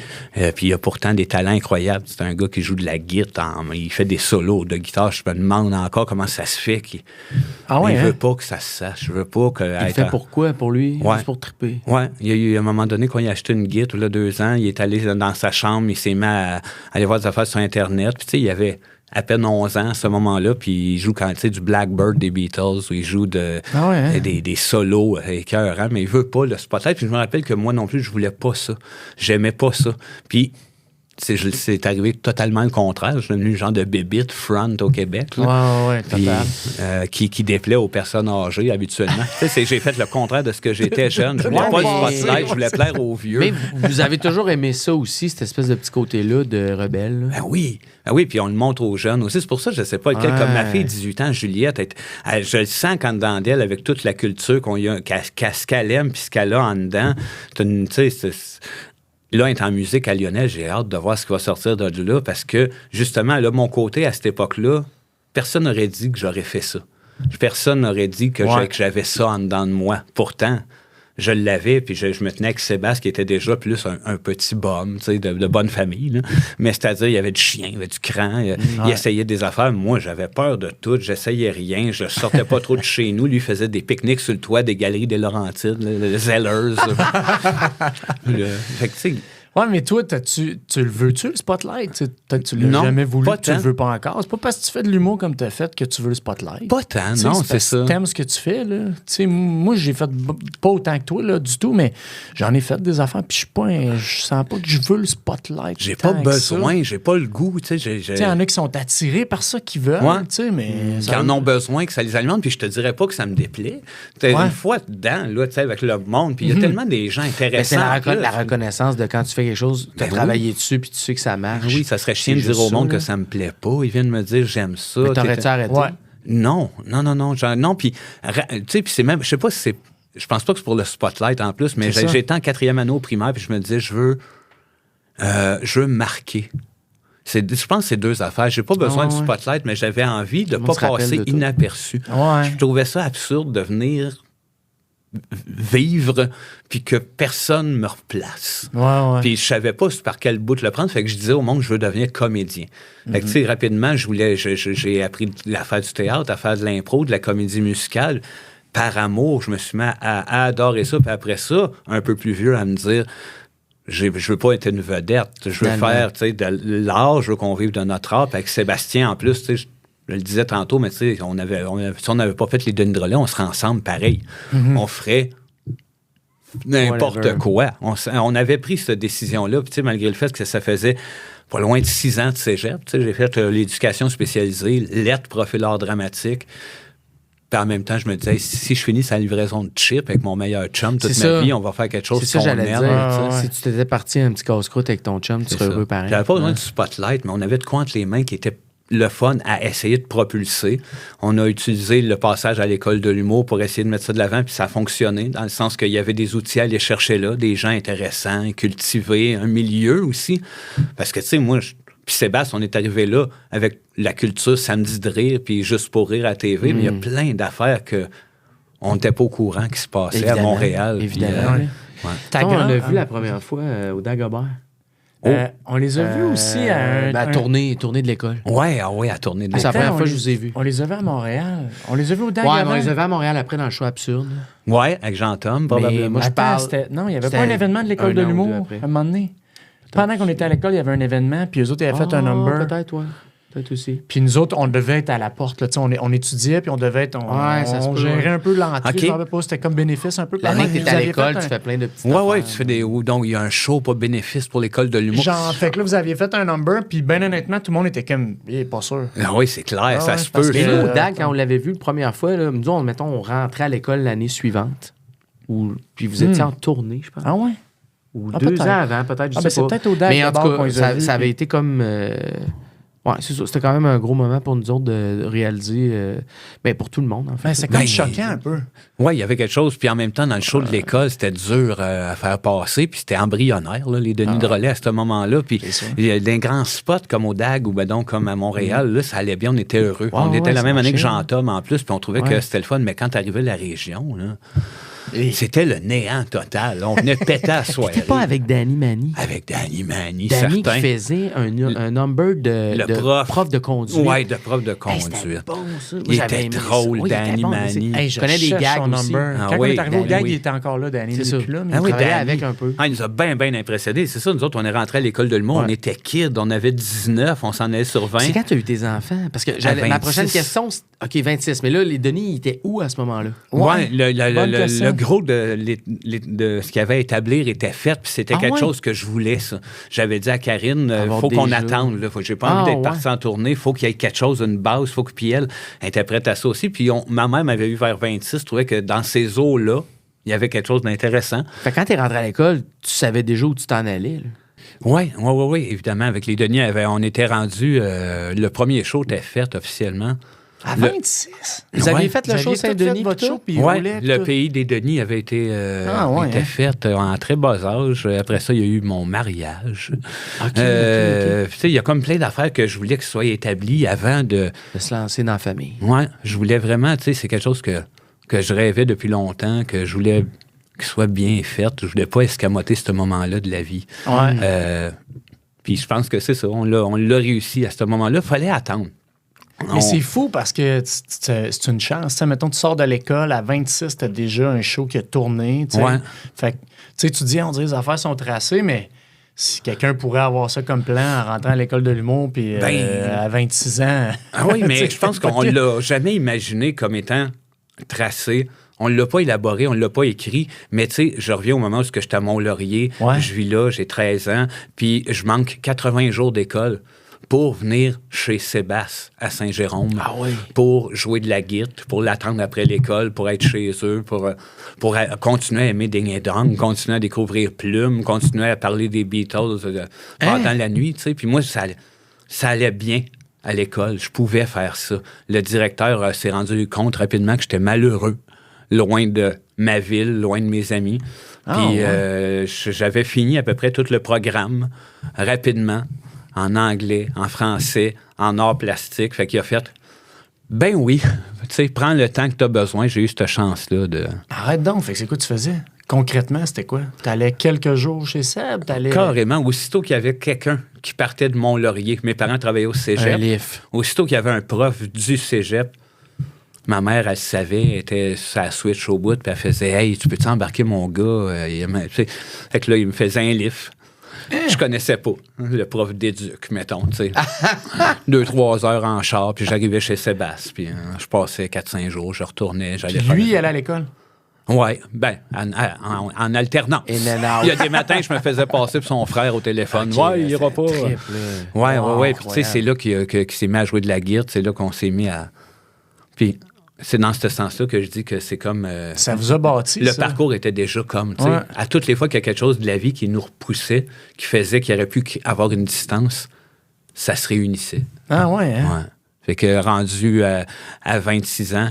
[SPEAKER 4] Puis il a pourtant des talents incroyables. C'est un gars qui joue de la guitare. Il fait des solos de guitare. Je me demande encore comment ça se fait.
[SPEAKER 2] Ah ouais,
[SPEAKER 4] il
[SPEAKER 2] hein?
[SPEAKER 4] veut pas que ça se sache. Je veux pas que...
[SPEAKER 3] Il le fait pourquoi, pour lui?
[SPEAKER 4] Ouais.
[SPEAKER 3] Juste pour triper.
[SPEAKER 4] Ouais, il y a eu un moment donné, quand il a acheté une guitare, là, 2 ans, il est allé dans sa chambre, il s'est mis à aller voir des affaires sur Internet. Puis, tu sais, il avait à peine 11 ans à ce moment-là, puis il joue quand, tu sais, du Blackbird des Beatles, où il joue
[SPEAKER 2] Ah ouais, hein?
[SPEAKER 4] des solos écœurants, mais il veut pas le spotlight. Puis je me rappelle que moi non plus, je voulais pas ça. J'aimais pas ça. Puis, c'est arrivé totalement le contraire. Je suis devenu le genre de bébite front au Québec. Là.
[SPEAKER 2] Ouais,
[SPEAKER 4] Puis,
[SPEAKER 2] total.
[SPEAKER 4] qui déplaît aux personnes âgées habituellement. Tu sais, j'ai fait le contraire de ce que j'étais jeune. Je voulais pas le spotlight, je voulais plaire aux vieux.
[SPEAKER 3] Mais vous avez toujours aimé ça aussi, cette espèce de petit côté-là de rebelle. Là.
[SPEAKER 4] Ben oui. Ben oui, puis on le montre aux jeunes aussi. C'est pour ça que je ne sais pas lequel.
[SPEAKER 3] Ouais.
[SPEAKER 4] Comme ma fille, 18 ans, Juliette, je le sens quand dedans d'elle, avec toute la culture ce qu'elle aime puis ce qu'elle a en dedans. Tu sais, là, être en musique à Lionel, j'ai hâte de voir ce qui va sortir de là parce que, justement, là, mon côté, à cette époque-là, personne n'aurait dit que j'aurais fait ça. Personne n'aurait dit que j'avais ça en dedans de moi. Pourtant, je l'avais, puis je me tenais avec Sébastien, qui était déjà plus un petit bum, tu sais, de bonne famille. Là. Mais c'est-à-dire, il y avait du chien, il y avait du cran, il essayait des affaires. Moi, j'avais peur de tout, j'essayais rien, je sortais pas trop de chez nous. Lui, il faisait des pique-niques sur le toit des Galeries des Laurentides, les Zellers. Fait que, tu sais...
[SPEAKER 2] Ouais, mais toi, tu le veux-tu, le spotlight? Tu l'as
[SPEAKER 4] Non,
[SPEAKER 2] jamais voulu,
[SPEAKER 4] pas
[SPEAKER 2] tu le
[SPEAKER 4] tant.
[SPEAKER 2] veux pas encore. C'est pas parce que tu fais de l'humour comme tu as fait que tu veux le spotlight.
[SPEAKER 4] Pas tant,
[SPEAKER 2] Tu sais,
[SPEAKER 4] non,
[SPEAKER 2] parce
[SPEAKER 4] c'est
[SPEAKER 2] que
[SPEAKER 4] ça.
[SPEAKER 2] T'aimes ce que tu fais, là. Tu sais, moi, j'ai fait pas autant que toi, là, du tout, mais j'en ai fait des affaires, puis je sens pas que je veux le spotlight.
[SPEAKER 4] J'ai pas
[SPEAKER 2] tant que ça.
[SPEAKER 4] besoin, j'ai pas le goût, tu sais.
[SPEAKER 2] Tu sais, il y en a qui sont attirés par ça, qui veulent,
[SPEAKER 4] Ouais.
[SPEAKER 2] tu sais, mais...
[SPEAKER 4] Qui en ont besoin, que ça les alimente, puis je te dirais pas que ça me déplaît. T'es
[SPEAKER 2] Ouais.
[SPEAKER 4] une fois dedans, là, tu sais, avec le monde, puis il y a tellement des gens
[SPEAKER 3] Mais c'est
[SPEAKER 4] intéressants.
[SPEAKER 3] la reconnaissance de quand tu fais quelque chose, tu as
[SPEAKER 4] Ben
[SPEAKER 3] travaillé dessus, puis tu sais que ça marche.
[SPEAKER 4] Oui, ça serait chiant de
[SPEAKER 3] C'est
[SPEAKER 4] dire au
[SPEAKER 3] juste
[SPEAKER 4] monde
[SPEAKER 3] ça,
[SPEAKER 4] que
[SPEAKER 3] là.
[SPEAKER 4] ça me plaît pas. Ils viennent me dire j'aime ça.
[SPEAKER 3] Mais t'aurais-tu arrêté?
[SPEAKER 2] Ouais.
[SPEAKER 4] Non. Non, puis, tu sais, puis c'est même, je sais pas si c'est. Je pense pas que c'est pour le spotlight en plus, mais
[SPEAKER 2] C'est ça.
[SPEAKER 4] j'étais en 4e année au primaire, puis je me disais, je veux marquer. Je pense que c'est deux affaires. J'ai pas besoin
[SPEAKER 3] Ah,
[SPEAKER 4] du
[SPEAKER 3] ouais.
[SPEAKER 4] spotlight, mais j'avais envie de
[SPEAKER 3] Tout le
[SPEAKER 4] pas
[SPEAKER 3] monde se rappelle
[SPEAKER 4] passer
[SPEAKER 3] de toi.
[SPEAKER 4] inaperçu.
[SPEAKER 2] Ouais.
[SPEAKER 4] Je trouvais ça absurde de venir vivre puis que personne me replace.
[SPEAKER 2] Ouais.
[SPEAKER 4] Puis je savais pas par quel bout le prendre, fait que je disais au monde que je veux devenir comédien. Fait que tu sais, rapidement, j'ai appris à faire du théâtre, à faire de l'impro, de la comédie musicale. Par amour, je me suis mis à adorer ça. Puis après ça, un peu plus vieux, à me dire, je veux pas être une vedette. Je veux
[SPEAKER 3] Finalement.
[SPEAKER 4] faire, tu sais, de l'art, je veux qu'on vive de notre art. Puis avec Sébastien, en plus, tu sais, je le disais tantôt, mais tu sais, si on n'avait pas fait les Denis Drolet, on serait ensemble pareil. On ferait n'importe
[SPEAKER 3] Whatever.
[SPEAKER 4] quoi. On avait pris cette décision-là, puis tu sais, malgré le fait que ça faisait pas loin de 6 ans de cégep, tu sais, j'ai fait l'éducation spécialisée, lettres, profil art dramatique. Puis en même temps, je me disais, si je finis sa livraison de chips avec mon meilleur chum toute
[SPEAKER 3] C'est
[SPEAKER 4] ma
[SPEAKER 3] ça.
[SPEAKER 4] vie, on va faire quelque chose
[SPEAKER 3] C'est ça,
[SPEAKER 4] qu'on
[SPEAKER 3] j'allais
[SPEAKER 4] aime.
[SPEAKER 3] dire.
[SPEAKER 2] Ouais, ouais.
[SPEAKER 3] Si tu t'étais parti un petit casse-croûte avec ton chum, tu
[SPEAKER 4] C'est
[SPEAKER 3] serais
[SPEAKER 4] ça.
[SPEAKER 3] heureux pareil.
[SPEAKER 4] J'avais pas besoin
[SPEAKER 3] Ouais.
[SPEAKER 4] du spotlight, mais on avait de quoi entre les mains qui était le fun à essayer de propulser. On a utilisé le passage à l'école de l'humour pour essayer de mettre ça de l'avant, puis ça a fonctionné, dans le sens qu'il y avait des outils à aller chercher là, des gens intéressants, cultivés, un milieu aussi. Parce que, tu sais, moi, puis Sébastien, on est arrivé là avec la culture Samedi de rire, puis Juste pour rire à TV, mais il y a plein d'affaires que on n'était pas au courant qui se passaient à
[SPEAKER 3] Évidemment,
[SPEAKER 4] Montréal. puis,
[SPEAKER 3] évidemment.
[SPEAKER 4] ouais.
[SPEAKER 2] Ta
[SPEAKER 3] Toi, on
[SPEAKER 2] grande-
[SPEAKER 3] l'a vu la première fois au Dagobert.
[SPEAKER 2] on les a vus aussi à un...
[SPEAKER 3] Tournée de l'école.
[SPEAKER 4] Ouais, à tourner de
[SPEAKER 3] C'est la
[SPEAKER 2] Attends,
[SPEAKER 3] première
[SPEAKER 2] on
[SPEAKER 3] fois que
[SPEAKER 2] les-
[SPEAKER 3] je vous ai vus.
[SPEAKER 2] On les a vus à Montréal. On les a vus au
[SPEAKER 3] Ouais,
[SPEAKER 2] Dagobert.
[SPEAKER 3] mais on les avait à Montréal après dans le show absurde.
[SPEAKER 4] Ouais, avec Jean-Tom, probablement.
[SPEAKER 3] moi, je
[SPEAKER 2] Attends,
[SPEAKER 3] parle-
[SPEAKER 2] non, il n'y avait
[SPEAKER 3] c'était
[SPEAKER 2] pas un événement de l'école
[SPEAKER 3] un
[SPEAKER 2] de
[SPEAKER 3] an ou deux
[SPEAKER 2] l'humour
[SPEAKER 3] après.
[SPEAKER 2] à un moment donné. Pendant qu'on était à l'école, il y avait un événement, puis eux autres, ils avaient fait un number.
[SPEAKER 3] Peut-être, ouais. Peut-être aussi.
[SPEAKER 2] Puis nous autres, on devait être à la porte. Là, tu sais, on étudiait, puis on devait être.
[SPEAKER 3] Ouais, ça se
[SPEAKER 2] on
[SPEAKER 3] peut,
[SPEAKER 2] gérait
[SPEAKER 3] ouais.
[SPEAKER 2] un peu l'entrée.
[SPEAKER 4] Ok.
[SPEAKER 2] Je ne savais pas, c'était comme bénéfice un peu.
[SPEAKER 3] L'année que
[SPEAKER 2] Vous
[SPEAKER 3] t'étais à
[SPEAKER 2] aviez
[SPEAKER 3] l'école,
[SPEAKER 2] fait
[SPEAKER 3] tu
[SPEAKER 2] un-
[SPEAKER 3] fais plein de petites
[SPEAKER 4] Ouais,
[SPEAKER 3] affaires.
[SPEAKER 4] tu fais des. Donc, il y a un show, pas de bénéfice pour l'école de l'humour.
[SPEAKER 2] Genre, fait que là, vous aviez fait un number, puis ben honnêtement, tout le monde était comme, pas sûr.
[SPEAKER 4] Ah oui, c'est clair, ça
[SPEAKER 2] ouais,
[SPEAKER 4] se
[SPEAKER 2] parce
[SPEAKER 4] peut.
[SPEAKER 2] que-
[SPEAKER 3] Mais
[SPEAKER 4] ça.
[SPEAKER 3] nous, au DAG, quand on l'avait vu la première fois, là, nous, mettons, on rentrait à l'école l'année suivante. Puis vous étiez en tournée, je pense.
[SPEAKER 2] Ah ouais?
[SPEAKER 3] Ou
[SPEAKER 2] Ah,
[SPEAKER 3] 2
[SPEAKER 2] peut-être.
[SPEAKER 3] ans avant, peut-être, je
[SPEAKER 2] Ah,
[SPEAKER 3] sais
[SPEAKER 2] ben, c'est
[SPEAKER 3] pas.
[SPEAKER 2] peut-être au DAG
[SPEAKER 3] Mais en
[SPEAKER 2] d'abord
[SPEAKER 3] tout
[SPEAKER 2] qu'on
[SPEAKER 3] cas,
[SPEAKER 2] les a vus,
[SPEAKER 3] ça avait
[SPEAKER 2] puis-
[SPEAKER 3] été comme... Ouais, c'est ça. C'était quand même un gros moment pour nous autres de réaliser... Ben, pour tout le monde, en fait.
[SPEAKER 2] Ben, c'est comme
[SPEAKER 4] Ben,
[SPEAKER 2] choquant un peu.
[SPEAKER 4] Oui, il y avait quelque chose. Puis en même temps, dans le show de l'école, c'était dur à faire passer. Puis c'était embryonnaire, là, les Denis de relais à ce moment-là. Puis
[SPEAKER 2] C'est ça.
[SPEAKER 4] il y a des grands spots comme au DAG ou ben donc comme à Montréal, là, ça allait bien, on était heureux. on
[SPEAKER 3] ouais,
[SPEAKER 4] était la
[SPEAKER 3] ça
[SPEAKER 4] même année que
[SPEAKER 3] marchait.
[SPEAKER 4] Jean-Tom en plus, puis on trouvait que
[SPEAKER 2] Ouais.
[SPEAKER 4] c'était le fun. Mais quand arrivait la région, là, c'était le néant total. On venait péter à soirée.
[SPEAKER 3] T'étais pas avec Danny Mani.
[SPEAKER 4] Avec Danny Mani,
[SPEAKER 3] Danny
[SPEAKER 4] certain.
[SPEAKER 3] qui faisait un number
[SPEAKER 4] Le
[SPEAKER 3] de
[SPEAKER 4] prof.
[SPEAKER 3] de conduite.
[SPEAKER 4] Oui, de prof de
[SPEAKER 3] Hey,
[SPEAKER 4] conduite.
[SPEAKER 3] c'était bon, ça. Moi,
[SPEAKER 4] Il
[SPEAKER 3] j'avais
[SPEAKER 4] était
[SPEAKER 3] aimé ça.
[SPEAKER 4] drôle,
[SPEAKER 3] Oui, il était
[SPEAKER 4] Danny
[SPEAKER 3] bon, mais c'est-
[SPEAKER 4] Mani.
[SPEAKER 2] Hey,
[SPEAKER 3] Je connais des
[SPEAKER 2] cherche
[SPEAKER 3] gags
[SPEAKER 2] son
[SPEAKER 3] aussi.
[SPEAKER 2] number.
[SPEAKER 4] Ah
[SPEAKER 2] Quand
[SPEAKER 4] oui,
[SPEAKER 2] on est arrivé au
[SPEAKER 4] Danny,
[SPEAKER 2] gag,
[SPEAKER 4] oui.
[SPEAKER 2] il était encore là, Danny.
[SPEAKER 3] C'est
[SPEAKER 2] il est
[SPEAKER 3] ça.
[SPEAKER 2] plus là, mais
[SPEAKER 4] Ah
[SPEAKER 2] il
[SPEAKER 4] oui,
[SPEAKER 2] travaillait
[SPEAKER 3] Travaillait
[SPEAKER 4] Danny.
[SPEAKER 3] avec un peu.
[SPEAKER 4] Ah, il nous a bien impressionnés. C'est ça, nous autres, on est rentrés à l'école de l'humour, on était kids, on avait 19, on s'en allait sur 20.
[SPEAKER 3] C'est quand tu as eu tes enfants? Parce que ma
[SPEAKER 4] 26.
[SPEAKER 3] prochaine question, c'est... OK, 26. Mais là, les Denis, ils étaient où à ce moment-là?
[SPEAKER 4] Ouais,
[SPEAKER 2] bonne question.
[SPEAKER 4] le gros de ce qu'il y avait à établir était fait, puis c'était
[SPEAKER 3] Ah
[SPEAKER 4] quelque
[SPEAKER 3] ouais?
[SPEAKER 4] chose que je voulais, ça. J'avais dit à Karine,
[SPEAKER 3] Avoir
[SPEAKER 4] faut qu'on
[SPEAKER 3] déjà.
[SPEAKER 4] attende, là. J'ai pas envie d'être
[SPEAKER 3] ouais.
[SPEAKER 4] parti en tournée, faut qu'il y ait quelque chose, une base, faut que puis elle interprète à ça aussi. Puis ma mère m'avait eu vers 26, trouvait que dans ces eaux-là, il y avait quelque chose d'intéressant.
[SPEAKER 3] Fait que quand t'es rentré à l'école, tu savais déjà où tu t'en allais. Là.
[SPEAKER 4] Oui, évidemment. Avec les Denis, on était rendus, le premier show était fait officiellement
[SPEAKER 2] À 26?
[SPEAKER 3] Vous aviez
[SPEAKER 4] Ouais.
[SPEAKER 3] fait le
[SPEAKER 2] Vous
[SPEAKER 3] show
[SPEAKER 2] aviez tout
[SPEAKER 3] Saint-Denis
[SPEAKER 2] fait votre
[SPEAKER 3] puis
[SPEAKER 2] show,
[SPEAKER 3] tout?
[SPEAKER 2] puis il
[SPEAKER 4] Ouais,
[SPEAKER 2] roulait,
[SPEAKER 4] le
[SPEAKER 2] tout.
[SPEAKER 4] pays des Denis avait été, était fait en très bas âge. Après ça, il y a eu mon mariage.
[SPEAKER 3] OK.
[SPEAKER 4] Tu sais, il y a comme plein d'affaires que je voulais que ce soit établi avant de...
[SPEAKER 3] De se lancer dans la famille.
[SPEAKER 4] Ouais, je voulais vraiment, tu sais, c'est quelque chose que je rêvais depuis longtemps, que je voulais qu'il soit bien fait. Je voulais pas escamoter ce moment-là de la vie.
[SPEAKER 2] Ouais.
[SPEAKER 4] Puis je pense que c'est ça, on l'a réussi à ce moment-là. Il fallait attendre.
[SPEAKER 2] Mais c'est fou parce que c'est une chance. Tu sais, mettons, tu sors de l'école, à 26, tu as déjà un show qui a tourné. Tu sais.
[SPEAKER 4] Ouais.
[SPEAKER 2] Fait que, tu sais, tu dis, on dirait les affaires sont tracées, mais si quelqu'un pourrait avoir ça comme plan en rentrant à l'école de l'humour, puis à 26 ans.
[SPEAKER 4] Ah oui,
[SPEAKER 2] tu
[SPEAKER 4] mais
[SPEAKER 2] sais,
[SPEAKER 4] je pense qu'on l'a jamais imaginé comme étant tracé. On l'a pas élaboré, on l'a pas écrit, mais tu sais, je reviens au moment où j'étais à Mont-Laurier,
[SPEAKER 2] Ouais.
[SPEAKER 4] je vis là, j'ai 13 ans, puis je manque 80 jours d'école pour venir chez Sébastien à Saint-Jérôme,
[SPEAKER 3] Ah oui.
[SPEAKER 4] pour jouer de la guitare, pour l'attendre après l'école, pour être chez eux, pour continuer à aimer Ding et Dong, continuer à découvrir Plume, continuer à parler des Beatles pendant la nuit, tu sais. Puis moi, ça allait bien à l'école. Je pouvais faire ça. Le directeur s'est rendu compte rapidement que j'étais malheureux, loin de ma ville, loin de mes amis. Puis j'avais fini à peu près tout le programme rapidement, en anglais, en français, en arts plastiques. Fait qu'il a fait, ben oui, tu sais, prends le temps que tu as besoin. J'ai eu cette chance-là de...
[SPEAKER 2] Arrête donc, fait que c'est quoi tu faisais? Concrètement, c'était quoi? T'allais quelques jours chez Seb? T'allais...
[SPEAKER 4] Carrément, aussitôt qu'il y avait quelqu'un qui partait de Mont-Laurier, mes parents travaillaient au
[SPEAKER 3] Un
[SPEAKER 4] cégep,
[SPEAKER 3] livre.
[SPEAKER 4] aussitôt qu'il y avait un prof du cégep, ma mère, elle savait, elle était sur la switch au bout, puis elle faisait « Hey, tu peux-tu embarquer mon gars? Tu sais, fait que là, il me faisait un lift. Je connaissais pas le prof d'éduc, mettons, tu sais. 2-3 heures en char, puis j'arrivais chez Sébastien, puis je passais 4-5 jours, je retournais, j'allais
[SPEAKER 2] Puis lui, il allait à l'école?
[SPEAKER 4] Ouais, ben, en alternance.
[SPEAKER 3] In and out.
[SPEAKER 4] Il y a des matins, je me faisais passer pour son frère au téléphone. Ouais, il ira pas. Ouais. Puis, tu sais, c'est là qu'il s'est mis à jouer de la guitare. C'est là qu'on s'est mis à. Puis, c'est dans ce sens-là que je dis que c'est comme.
[SPEAKER 2] Ça vous a bâti,
[SPEAKER 4] le
[SPEAKER 2] ça?
[SPEAKER 4] parcours était déjà comme, tu sais.
[SPEAKER 2] Ouais.
[SPEAKER 4] À toutes les fois qu'il y a quelque chose de la vie qui nous repoussait, qui faisait qu'il aurait pu avoir une distance, ça se réunissait.
[SPEAKER 2] Ah ouais, hein?
[SPEAKER 4] Ouais. Fait que rendu à 26 ans,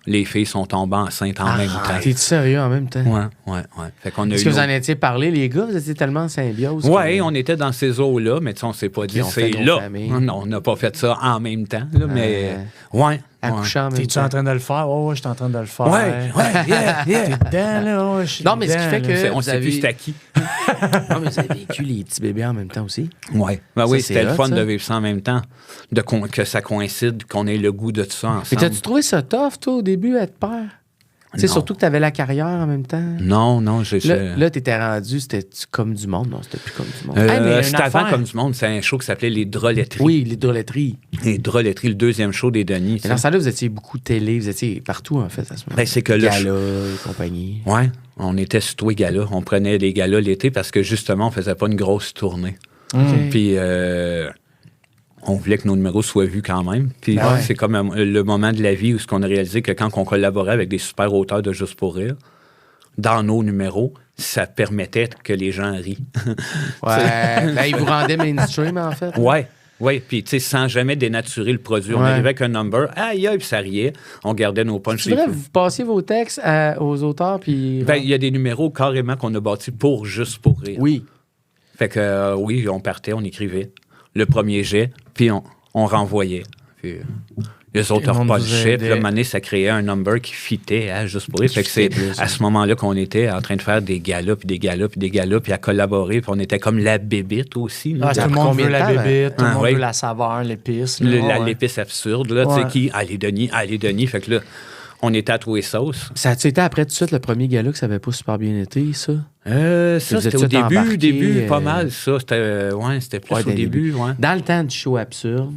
[SPEAKER 4] les filles sont tombées enceintes en même temps.
[SPEAKER 3] T'es-tu sérieux en même temps?
[SPEAKER 4] Ouais. Fait qu'on a
[SPEAKER 3] Est-ce
[SPEAKER 4] eu
[SPEAKER 3] que vous
[SPEAKER 4] nos-
[SPEAKER 3] en étiez parlé, les gars? Vous étiez tellement en symbiose?
[SPEAKER 4] Ouais,
[SPEAKER 3] que-
[SPEAKER 4] on était dans ces eaux-là, mais tu sais, on s'est pas dit
[SPEAKER 3] Ils ont fait
[SPEAKER 4] c'est
[SPEAKER 3] nos
[SPEAKER 4] là.
[SPEAKER 3] familles.
[SPEAKER 4] Non, on n'a pas fait ça en même temps, là, mais ouais.
[SPEAKER 3] Accouchant en même
[SPEAKER 2] T'es-tu
[SPEAKER 3] temps.
[SPEAKER 2] en train de le faire? Ouais, je suis en train de le faire.
[SPEAKER 4] Ouais, yeah.
[SPEAKER 2] T'es dedans, là? Ouais, je suis
[SPEAKER 3] Non, mais ce qui
[SPEAKER 2] dedans,
[SPEAKER 3] fait
[SPEAKER 2] là.
[SPEAKER 3] que-
[SPEAKER 4] On
[SPEAKER 3] vous
[SPEAKER 4] sait
[SPEAKER 3] avez-
[SPEAKER 4] plus c'était à qui.
[SPEAKER 3] Non, mais vous avez vécu les petits bébés en même temps aussi.
[SPEAKER 4] Ouais. Ben
[SPEAKER 3] Ça,
[SPEAKER 4] oui,
[SPEAKER 3] c'est
[SPEAKER 4] c'était le
[SPEAKER 3] hot,
[SPEAKER 4] fun
[SPEAKER 3] ça.
[SPEAKER 4] de vivre ça en même temps, que ça coïncide, qu'on ait le goût de tout ça
[SPEAKER 3] Mais
[SPEAKER 4] ensemble.
[SPEAKER 3] t'as-tu trouvé ça tough, toi, au début, être père? Tu sais,
[SPEAKER 4] Non.
[SPEAKER 3] surtout que t'avais la carrière en même temps.
[SPEAKER 4] Non,
[SPEAKER 3] Là, t'étais rendu, c'était-tu comme du monde? Non, c'était plus comme du monde.
[SPEAKER 2] Hey, mais une
[SPEAKER 4] c'était avant
[SPEAKER 2] affaire-
[SPEAKER 4] comme du monde, c'est un show qui s'appelait Les Drôletteries.
[SPEAKER 3] Oui, l'hydroletterie.
[SPEAKER 4] Les Drôletteries, le deuxième show des Denis.
[SPEAKER 3] Mais dans ça, là, vous étiez beaucoup télé, vous étiez partout, en fait, à ce moment.
[SPEAKER 4] Ben, c'est que là,
[SPEAKER 3] Gala et compagnie.
[SPEAKER 4] Ouais, on était sur tous les galas. On prenait les galas l'été parce que justement, on faisait pas une grosse tournée. Puis on voulait que nos numéros soient vus quand même. Puis
[SPEAKER 3] Ouais.
[SPEAKER 4] c'est comme le moment de la vie où ce qu'on a réalisé que quand on collaborait avec des super auteurs de Juste pour rire, dans nos numéros, ça permettait que les gens rient.
[SPEAKER 3] Ouais. Ben, ils vous rendaient mainstream, en fait.
[SPEAKER 4] Ouais, puis tu sais, sans jamais dénaturer le produit. On
[SPEAKER 3] Ouais.
[SPEAKER 4] arrivait avec un number, aïe, puis ça riait. On gardait nos punchs.
[SPEAKER 3] C'est vrai, vous passiez vos textes aux auteurs, puis...
[SPEAKER 4] Ben, il y a des numéros carrément qu'on a bâtis pour Juste pour rire.
[SPEAKER 3] Oui.
[SPEAKER 4] Fait que oui, on partait, on écrivait le premier jet, puis on renvoyait. Puis les autres
[SPEAKER 2] le monde vous
[SPEAKER 4] repachaient, puis
[SPEAKER 2] aidait.
[SPEAKER 4] là, à un moment donné, ça créait un number qui fitait Juste pour rire. Fait que c'est à ce moment-là qu'on était en train de faire des galas, puis des galas, puis des galas, puis à collaborer, puis on était comme la bébite aussi. là.
[SPEAKER 2] Ah, tout le
[SPEAKER 3] Après
[SPEAKER 2] monde
[SPEAKER 3] combien
[SPEAKER 2] veut
[SPEAKER 3] de
[SPEAKER 2] la
[SPEAKER 3] temps, là?
[SPEAKER 2] bébite, tout le
[SPEAKER 4] Ah,
[SPEAKER 2] monde
[SPEAKER 4] ouais.
[SPEAKER 2] veut la saveur, l'épice. là. Ouais.
[SPEAKER 4] L'épice absurde, là, tu sais,
[SPEAKER 2] Ouais.
[SPEAKER 4] qui, allez Denis. Fait que là, on était à tous les sauces.
[SPEAKER 3] Ça a-tu été après tout de suite le premier gala que ça avait pas super bien été, ça?
[SPEAKER 4] Ça,
[SPEAKER 3] Vous
[SPEAKER 4] c'était
[SPEAKER 3] êtes-tu
[SPEAKER 4] au
[SPEAKER 3] embarqué,
[SPEAKER 4] début, pas mal, ça. C'était plus
[SPEAKER 3] Ouais,
[SPEAKER 4] au
[SPEAKER 3] dès le
[SPEAKER 4] début, ouais.
[SPEAKER 3] Dans le temps du show absurde,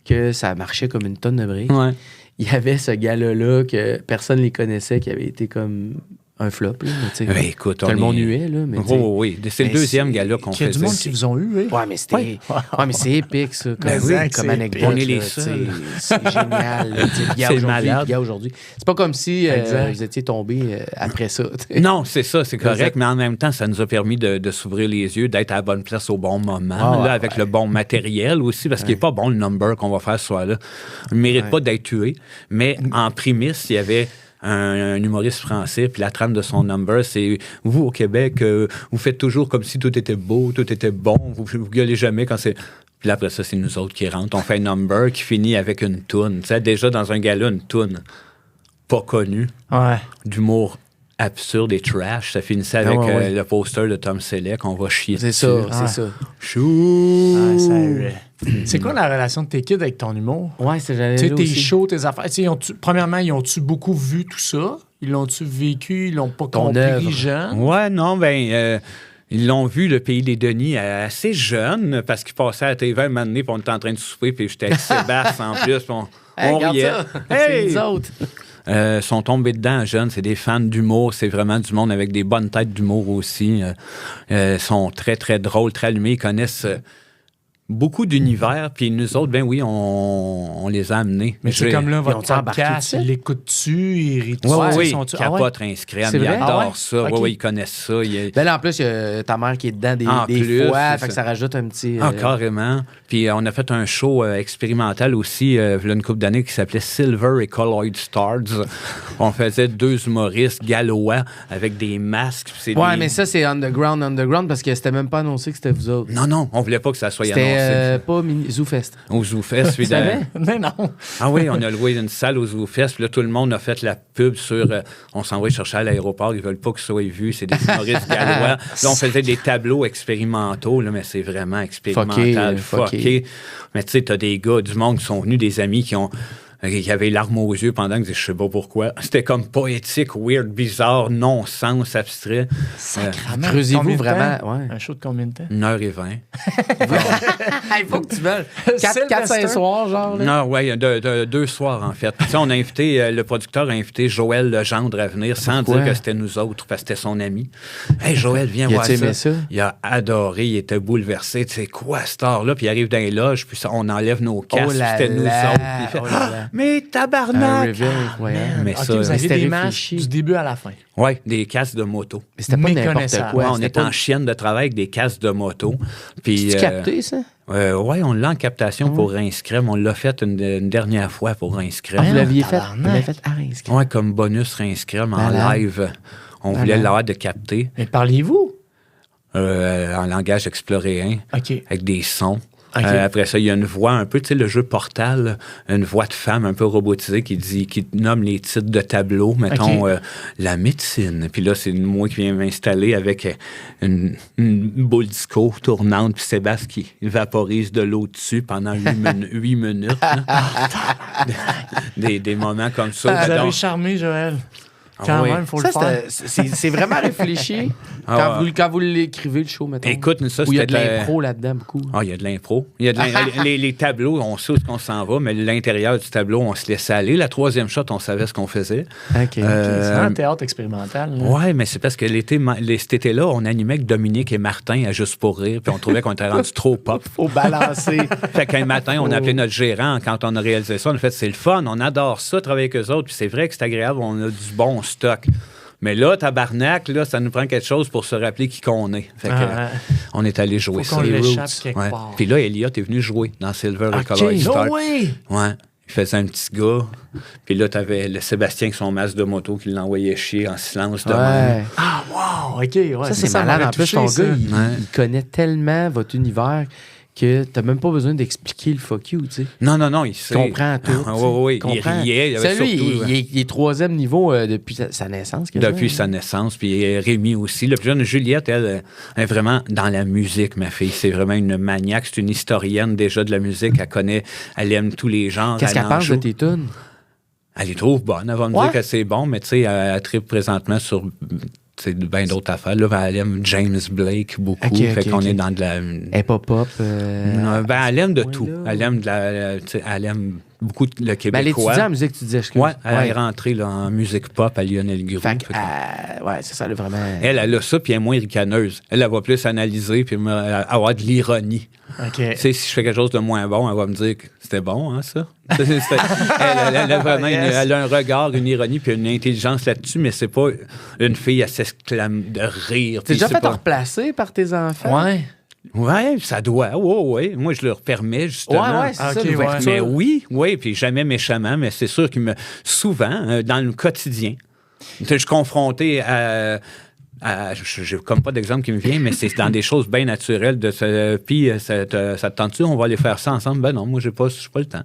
[SPEAKER 3] que ça marchait comme une tonne de briques,
[SPEAKER 4] Ouais.
[SPEAKER 3] il y avait ce gars-là que personne ne les connaissait, qui avait été comme un flop, là, mais tu sais.
[SPEAKER 4] Ben, écoute,
[SPEAKER 3] tout le monde huait, là. Mais,
[SPEAKER 4] oui. C'est le
[SPEAKER 3] mais
[SPEAKER 4] deuxième gala qu'on
[SPEAKER 2] Il y a
[SPEAKER 4] faisait.
[SPEAKER 2] du monde qui vous ont eu, oui.
[SPEAKER 3] Ouais, mais c'était. Ouais, mais c'est épique, ça. Comme,
[SPEAKER 2] Ben oui,
[SPEAKER 3] comme
[SPEAKER 2] c'est
[SPEAKER 3] anecdote.
[SPEAKER 2] épique.
[SPEAKER 4] On est les
[SPEAKER 3] là, tu sais,
[SPEAKER 4] seuls.
[SPEAKER 3] C'est génial. là, tu sais,
[SPEAKER 4] C'est
[SPEAKER 3] aujourd'hui,
[SPEAKER 4] malade.
[SPEAKER 3] puis aujourd'hui. C'est pas comme si
[SPEAKER 2] Exact.
[SPEAKER 3] vous étiez tombé après ça. tu sais.
[SPEAKER 4] Non, c'est ça, c'est correct,
[SPEAKER 3] Exact.
[SPEAKER 4] mais en même temps, ça nous a permis de s'ouvrir les yeux, d'être à la bonne place au bon moment,
[SPEAKER 3] Ah, ouais,
[SPEAKER 4] avec le bon matériel aussi, parce qu'il n'est pas bon le number qu'on va faire ce soir-là. Il ne mérite pas d'être tué, mais en prémisse, il y avait un humoriste français, puis la trame de son number, c'est vous au Québec, vous faites toujours comme si tout était beau, tout était bon, vous gueulez jamais quand c'est. Puis là, après ça, c'est nous autres qui rentrent. On fait un number qui finit avec une toune. Tu sais, déjà dans un gala, une toune pas connue,
[SPEAKER 2] Ouais.
[SPEAKER 4] d'humour absurde et trash. Ça finissait avec
[SPEAKER 3] ouais.
[SPEAKER 4] le poster de Tom Selleck. On va chier
[SPEAKER 3] C'est
[SPEAKER 4] dessus.
[SPEAKER 3] ça,
[SPEAKER 2] Ah.
[SPEAKER 3] c'est ça.
[SPEAKER 4] Chou!
[SPEAKER 2] Ouais, ça, c'est quoi la relation de tes kids avec ton humour?
[SPEAKER 3] Ouais, c'est j'allais
[SPEAKER 2] Tu sais,
[SPEAKER 3] là
[SPEAKER 2] tes
[SPEAKER 3] aussi.
[SPEAKER 2] shows, tes affaires. Tu sais, premièrement, ils ont-tu beaucoup vu tout ça? Ils l'ont-tu vécu? Ils l'ont pas
[SPEAKER 3] Ton
[SPEAKER 2] compris
[SPEAKER 3] œuvre.
[SPEAKER 2] jeune?
[SPEAKER 4] Ouais, non, ils l'ont vu, le Pays des Denis, assez jeune, parce qu'ils passaient à la TV un moment donné, puis on était en train de souper, puis j'étais avec Sébastien en plus, puis
[SPEAKER 3] Hey,
[SPEAKER 4] on
[SPEAKER 3] regarde
[SPEAKER 4] riait.
[SPEAKER 3] ça.
[SPEAKER 4] Hey!
[SPEAKER 3] C'est nous autres.
[SPEAKER 4] Sont tombés dedans jeunes, c'est des fans d'humour, c'est vraiment du monde avec des bonnes têtes d'humour aussi. Sont très, très drôles, très allumés, ils connaissent beaucoup d'univers, puis nous autres, ben oui, on les a amenés.
[SPEAKER 2] Mais c'est comme là,
[SPEAKER 3] Ils
[SPEAKER 2] votre
[SPEAKER 3] ont-tu embarqué
[SPEAKER 2] podcast,
[SPEAKER 3] dessus?
[SPEAKER 2] ils l'écoutent-tu? Ils rient
[SPEAKER 4] Oui,
[SPEAKER 2] dessus?
[SPEAKER 4] oui,
[SPEAKER 2] Sont-tu-
[SPEAKER 4] capote inscrit,
[SPEAKER 3] C'est
[SPEAKER 4] ils
[SPEAKER 3] vrai?
[SPEAKER 4] adorent
[SPEAKER 2] Ah ouais?
[SPEAKER 4] ça.
[SPEAKER 2] Ok.
[SPEAKER 4] Oui, ils connaissent ça.
[SPEAKER 3] Ben là, en plus, il y a ta mère qui est dedans
[SPEAKER 4] En
[SPEAKER 3] des
[SPEAKER 4] plus,
[SPEAKER 3] fois,
[SPEAKER 4] c'est
[SPEAKER 3] fait que
[SPEAKER 4] ça.
[SPEAKER 3] ça rajoute un petit...
[SPEAKER 4] Ah, carrément. Puis on a fait un show expérimental aussi, il y a une couple d'années, qui s'appelait Silver et Colored Stars. On faisait 2 humoristes gallois avec des masques. puis c'est
[SPEAKER 3] Ouais,
[SPEAKER 4] des-
[SPEAKER 3] mais ça, c'est underground, parce que c'était même pas annoncé que c'était vous autres.
[SPEAKER 4] Non, on voulait pas que ça soit
[SPEAKER 3] C'était
[SPEAKER 4] annoncé.
[SPEAKER 3] pas ZooFest.
[SPEAKER 4] Au ZooFest. puis
[SPEAKER 3] Tu savais?
[SPEAKER 2] Mais non.
[SPEAKER 4] Ah oui, on a loué une salle au ZooFest, puis là, tout le monde a fait la pub sur on s'en va chercher à l'aéroport, ils veulent pas que ça soit vu, c'est des humoristes gallois. Là, on faisait des tableaux expérimentaux, là, mais c'est vraiment expérimental,
[SPEAKER 3] Fucké.
[SPEAKER 4] Mais tu sais, t'as des gars, du monde qui sont venus, des amis qui avaient larmes aux yeux pendant que je sais pas pourquoi. C'était comme poétique, weird, bizarre, non-sens, abstrait.
[SPEAKER 2] Sacrament.
[SPEAKER 3] Creusez-vous
[SPEAKER 2] Combien de
[SPEAKER 3] vraiment?
[SPEAKER 2] temps?
[SPEAKER 3] Ouais.
[SPEAKER 2] Un show de combien de temps?
[SPEAKER 4] 1h20.
[SPEAKER 3] Il faut que tu veuilles.
[SPEAKER 2] Sylvester.
[SPEAKER 3] 4-5 soirs, genre. Là.
[SPEAKER 4] Non, oui, 2 soirs, en fait. Tu sais, on a invité, le producteur a invité Joël Legendre à venir sans
[SPEAKER 3] Pourquoi?
[SPEAKER 4] dire que c'était nous autres, parce que c'était son ami. Hey, Joël, viens
[SPEAKER 3] Il
[SPEAKER 4] voir
[SPEAKER 3] a-tu
[SPEAKER 4] ça.
[SPEAKER 3] aimé ça?
[SPEAKER 4] Il a adoré, il était bouleversé. Tu sais, quoi, cette heure-là? Puis il arrive dans les loges, puis on enlève nos casques,
[SPEAKER 3] Oh
[SPEAKER 4] puis
[SPEAKER 3] là
[SPEAKER 4] c'était nous
[SPEAKER 3] là,
[SPEAKER 4] autres. Puis il fait,
[SPEAKER 3] oh là là.
[SPEAKER 4] mais
[SPEAKER 3] Un
[SPEAKER 4] tabarnak!
[SPEAKER 3] reveal incroyable.
[SPEAKER 4] Mais
[SPEAKER 2] OK,
[SPEAKER 4] ça,
[SPEAKER 2] vous avez
[SPEAKER 3] c'était
[SPEAKER 2] des masques
[SPEAKER 3] réfléchi.
[SPEAKER 2] du début à la fin.
[SPEAKER 4] Oui, des casques de moto.
[SPEAKER 3] Mais c'était pas n'importe
[SPEAKER 2] Méconnaissable.
[SPEAKER 3] quoi.
[SPEAKER 4] Ouais, on
[SPEAKER 3] c'était
[SPEAKER 4] était
[SPEAKER 3] pas...
[SPEAKER 4] en chienne de travail avec des casques de moto. Puis,
[SPEAKER 3] C'est capté, ça?
[SPEAKER 4] oui, on l'a en captation pour Rince-Crème. On l'a fait une dernière fois pour Rince-Crème.
[SPEAKER 3] Vous l'aviez fait?
[SPEAKER 2] tabarnak.
[SPEAKER 3] Vous l'avez fait à Reims.
[SPEAKER 4] Oui, comme bonus Rince-Crème en
[SPEAKER 3] Malade.
[SPEAKER 4] live. On
[SPEAKER 3] Malade.
[SPEAKER 4] voulait l'avoir de capter
[SPEAKER 2] Mais parliez-vous?
[SPEAKER 4] en langage exploréen,
[SPEAKER 2] OK.
[SPEAKER 4] avec des sons.
[SPEAKER 2] OK.
[SPEAKER 4] Après ça, il y a une voix un peu, tu sais, le jeu Portal, une voix de femme un peu robotisée qui nomme les titres de tableaux, mettons
[SPEAKER 2] OK.
[SPEAKER 4] la médecine. Puis là, c'est moi qui viens m'installer avec une boule disco tournante, puis Sébastien qui vaporise de l'eau dessus pendant 8 minutes. là. des moments comme ça.
[SPEAKER 2] Vous avez
[SPEAKER 4] Donc,
[SPEAKER 2] charmé, Joël. Quand
[SPEAKER 4] oui.
[SPEAKER 2] même, il faut
[SPEAKER 3] Ça,
[SPEAKER 2] le faire.
[SPEAKER 3] c'est vraiment réfléchi
[SPEAKER 4] Ah ouais.
[SPEAKER 3] quand vous l'écrivez, le show, mettons.
[SPEAKER 4] Écoute, ça,
[SPEAKER 3] Où il y a de
[SPEAKER 4] c'était-
[SPEAKER 3] l'impro là-dedans, beaucoup.
[SPEAKER 4] Ah, il y a de l'impro. Il y a de les tableaux, on sait où on s'en va, mais l'intérieur du tableau, on se laissait aller. La 3e shot, on savait ce qu'on faisait.
[SPEAKER 3] OK.
[SPEAKER 2] C'est un théâtre expérimental. là.
[SPEAKER 4] Ouais, mais c'est parce que cet été-là, on animait avec Dominique et Martin à Juste pour rire, puis on trouvait qu'on était rendu trop pop.
[SPEAKER 3] Faut balancer.
[SPEAKER 4] Fait qu'un matin, on a appelé notre gérant quand on a réalisé ça. On a fait, c'est le fun, on adore ça, travailler avec eux autres, puis c'est vrai que c'est agréable, on a du bon stock. Mais là, tabarnak, là, ça nous prend quelque chose pour se rappeler qui qu'on est. Fait que, on est allé jouer
[SPEAKER 2] Faut
[SPEAKER 4] ça.
[SPEAKER 2] qu'on
[SPEAKER 4] Les
[SPEAKER 2] l'échappe
[SPEAKER 4] Roots.
[SPEAKER 2] quelque
[SPEAKER 4] Ouais.
[SPEAKER 2] part.
[SPEAKER 4] Puis là, Elliot est venu jouer dans Silver et
[SPEAKER 2] OK.
[SPEAKER 4] Colored Stars.
[SPEAKER 2] No way!
[SPEAKER 4] Ouais. Il faisait un petit gars. Puis là, t'avais le Sébastien avec son masque de moto qui l'envoyait chier en silence de même.
[SPEAKER 3] Ouais.
[SPEAKER 2] Ah, wow! OK, ouais.
[SPEAKER 3] Ça, c'est malade. En plus, ton gars, il connaît tellement votre univers que t'as même pas besoin d'expliquer le fuck you, tu sais.
[SPEAKER 4] Non, il sait.
[SPEAKER 3] Il comprend tout.
[SPEAKER 4] Oui, il
[SPEAKER 3] comprend.
[SPEAKER 4] riait. Il avait
[SPEAKER 3] C'est lui,
[SPEAKER 4] surtout,
[SPEAKER 3] il est 3e niveau depuis sa naissance. quasiment.
[SPEAKER 4] depuis sa naissance. Puis Rémi aussi. Le plus jeune, Juliette, elle est vraiment dans la musique, ma fille. C'est vraiment une maniaque. C'est une historienne déjà de la musique. Elle connaît, elle aime tous les genres.
[SPEAKER 3] Qu'est-ce
[SPEAKER 4] Elle
[SPEAKER 3] qu'elle
[SPEAKER 4] en
[SPEAKER 3] pense
[SPEAKER 4] joue.
[SPEAKER 3] de tes tunes?
[SPEAKER 4] Elle les trouve bonnes. Elle va me
[SPEAKER 3] Ouais.
[SPEAKER 4] dire que c'est bon, mais tu sais, elle tripe présentement sur bien d'autres affaires. Là, elle aime James Blake beaucoup.
[SPEAKER 3] Ok,
[SPEAKER 4] fait
[SPEAKER 3] ok,
[SPEAKER 4] qu'on
[SPEAKER 3] ok.
[SPEAKER 4] est dans de la...
[SPEAKER 3] Elle est pas pop.
[SPEAKER 4] elle aime de
[SPEAKER 3] ouais,
[SPEAKER 4] tout.
[SPEAKER 3] là.
[SPEAKER 4] Elle aime de la... tu sais, elle aime beaucoup le
[SPEAKER 3] Ben,
[SPEAKER 4] québécois.
[SPEAKER 3] l'étudiant en musique, tu disais, excuse.
[SPEAKER 4] Ouais, elle est rentrée là, en musique pop à Lionel Groux.
[SPEAKER 3] Fait que, ouais, c'est ça, là, vraiment.
[SPEAKER 4] Elle a ça, puis elle est moins ricaneuse. Elle va plus analyser, puis avoir de l'ironie.
[SPEAKER 2] OK.
[SPEAKER 4] Tu sais, si je fais quelque chose de moins bon, elle va me dire que c'était bon, hein, ça? Elle a vraiment elle a un regard, une ironie, puis une intelligence là-dessus, mais c'est pas une fille à s'exclamer de rire.
[SPEAKER 3] T'es
[SPEAKER 4] puis
[SPEAKER 3] déjà
[SPEAKER 4] c'est
[SPEAKER 3] fait
[SPEAKER 4] pas...
[SPEAKER 3] replacer par tes enfants?
[SPEAKER 2] Ouais.
[SPEAKER 4] Ouais, ça doit. Ouais. Moi, je leur permets, justement.
[SPEAKER 3] Ouais, c'est ça,
[SPEAKER 2] Ok,
[SPEAKER 3] l'ouverture.
[SPEAKER 4] Mais oui, puis jamais méchamment, mais c'est sûr qu'il me. Souvent, dans le quotidien, je suis confronté à. J'ai comme pas d'exemple qui me vient, mais c'est dans des choses bien naturelles. Puis, ça te tente-tu, on va aller faire ça ensemble? Ben non, moi, j'ai pas le temps.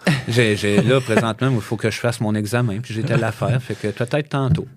[SPEAKER 4] Là, présentement, il faut que je fasse mon examen, puis j'ai telle affaire, fait que peut-être tantôt.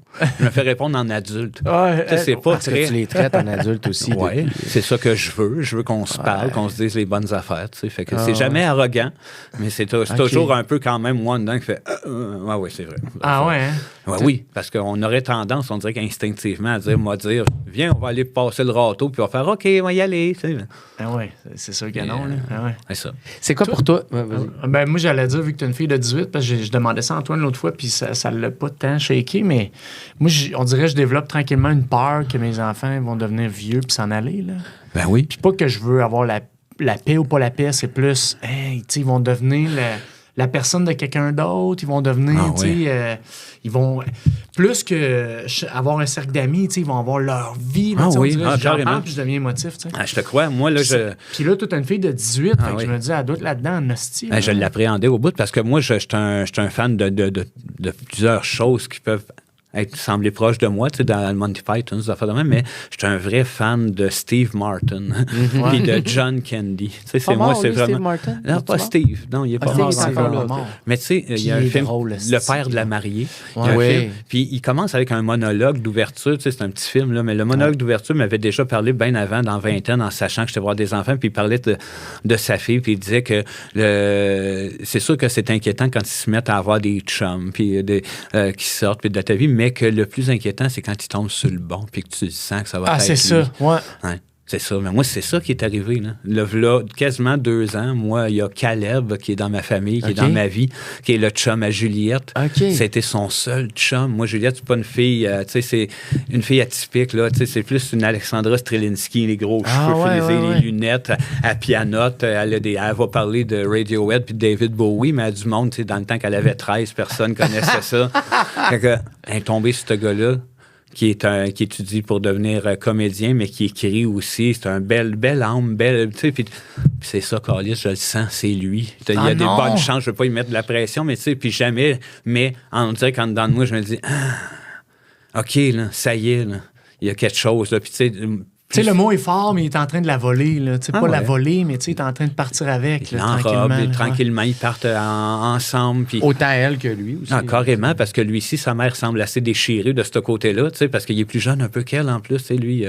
[SPEAKER 4] Je me fais répondre en adulte.
[SPEAKER 2] Ouais,
[SPEAKER 4] Tu sais, c'est pas
[SPEAKER 3] Parce que
[SPEAKER 4] très...
[SPEAKER 3] tu les traites en adulte aussi.
[SPEAKER 4] Ouais, c'est ça que je veux. Je veux qu'on se parle, qu'on se dise les bonnes affaires. Tu sais. Fait que c'est jamais arrogant, mais c'est toujours un peu quand même moi dedans qui fait ouais, c'est vrai.
[SPEAKER 2] Ah ouais, hein?
[SPEAKER 4] Ouais, oui, parce qu'on aurait tendance, on dirait qu'instinctivement, à dire, viens, on va aller passer le râteau, puis on va faire OK, on va y aller. Tu sais.
[SPEAKER 2] Ah ouais, c'est sûr que non, là. Ah ouais.
[SPEAKER 4] C'est ça.
[SPEAKER 3] C'est quoi pour toi? Ouais, vas-y.
[SPEAKER 2] Ben, moi, j'allais dire, vu que tu as une fille de 18, parce que je demandais ça à Antoine l'autre fois, puis ça l'a pas tant shaké, mais moi, on dirait que je développe tranquillement une peur que mes enfants vont devenir vieux puis s'en aller, là.
[SPEAKER 4] Ben oui.
[SPEAKER 2] Puis pas que je veux avoir la paix ou pas la paix, c'est plus, hey, tu sais, ils vont devenir la personne de quelqu'un d'autre, ils vont devenir, tu sais, ils vont, plus que avoir un cercle d'amis, tu sais, ils vont avoir leur vie, là, tu sais, on dirait, j'en
[SPEAKER 4] carrément.
[SPEAKER 2] parle, puis je deviens émotif, tu sais.
[SPEAKER 4] Je te crois. Moi, là,
[SPEAKER 2] Puis là, toute une fille de 18, fait que
[SPEAKER 4] oui.
[SPEAKER 2] je me dis, elle doit être là-dedans en hostie.
[SPEAKER 4] Ben, je l'appréhendais au bout parce que moi, je suis un fan de plusieurs choses qui peuvent sembler proches de moi, tu sais, dans le Monty Python, des affaires de même, mais je suis un vrai fan de Steve Martin puis de John Candy. Tu sais, c'est moi, c'est vraiment...
[SPEAKER 3] Steve Martin?
[SPEAKER 4] Non,
[SPEAKER 3] Est-tu
[SPEAKER 4] pas
[SPEAKER 3] mort?
[SPEAKER 4] Steve. Non, il est pas
[SPEAKER 3] Ah,
[SPEAKER 4] mort.
[SPEAKER 3] il est encore là.
[SPEAKER 2] mort.
[SPEAKER 4] Mais tu sais, il y a un
[SPEAKER 2] Qui est
[SPEAKER 4] film,
[SPEAKER 2] drôle,
[SPEAKER 4] Le père de la mariée. Il y a
[SPEAKER 3] Ouais.
[SPEAKER 4] un
[SPEAKER 3] Oui.
[SPEAKER 4] film, puis il commence avec un monologue d'ouverture. Tu sais, c'est un petit film, là, mais le monologue d'ouverture m'avait déjà parlé bien avant, dans 20 ans, en sachant que j'étais voir des enfants, puis il parlait de sa fille, puis il disait que c'est sûr que c'est inquiétant quand ils se mettent à avoir des chums, puis qui sortent, puis de ta vie, mais que le plus inquiétant, c'est quand ils tombent sur le bon, puis que tu sens que ça va être
[SPEAKER 2] c'est
[SPEAKER 4] lui.
[SPEAKER 2] ça, ouais.
[SPEAKER 4] Ouais. C'est ça. Mais moi, c'est ça qui est arrivé. Là, quasiment 2 ans, moi, il y a Caleb qui est dans ma famille, qui est dans ma vie, qui est le chum à Juliette.
[SPEAKER 3] OK.
[SPEAKER 4] C'était son seul chum. Moi, Juliette, c'est pas une fille, tu sais, c'est une fille atypique, là. Tu sais, c'est plus une Alexandra Strelinski, les gros cheveux frisés, les lunettes, à pianote. Elle va parler de Radiohead puis de David Bowie, mais elle a du monde, tu sais, dans le temps qu'elle avait 13, personne connaissait ça. Fait que, elle est tombée sur ce gars-là, qui étudie pour devenir comédien, mais qui écrit aussi. C'est un bel âme, tu sais, puis c'est ça, Carlis, je le sens, c'est lui. Il y a des bonnes chances, je veux pas y mettre de la pression, mais tu sais, puis jamais, mais on dirait qu'en dedans de moi, je me dis, OK, là, ça y est, là, il y a quelque chose, là, puis tu sais...
[SPEAKER 2] Tu sais, le mot est fort, mais il est en train de la voler. Là. Tu sais, pas la
[SPEAKER 4] ouais.
[SPEAKER 2] voler, mais tu sais, il est en train de partir avec.
[SPEAKER 4] Il
[SPEAKER 2] Là,
[SPEAKER 4] l'enrobe,
[SPEAKER 2] tranquillement.
[SPEAKER 4] tranquillement, ils partent ensemble. Puis...
[SPEAKER 3] Autant elle que lui aussi.
[SPEAKER 4] Carrément, parce que lui ici, sa mère semble assez déchirée de ce côté-là, tu sais, parce qu'il est plus jeune un peu qu'elle, en plus, tu sais, lui.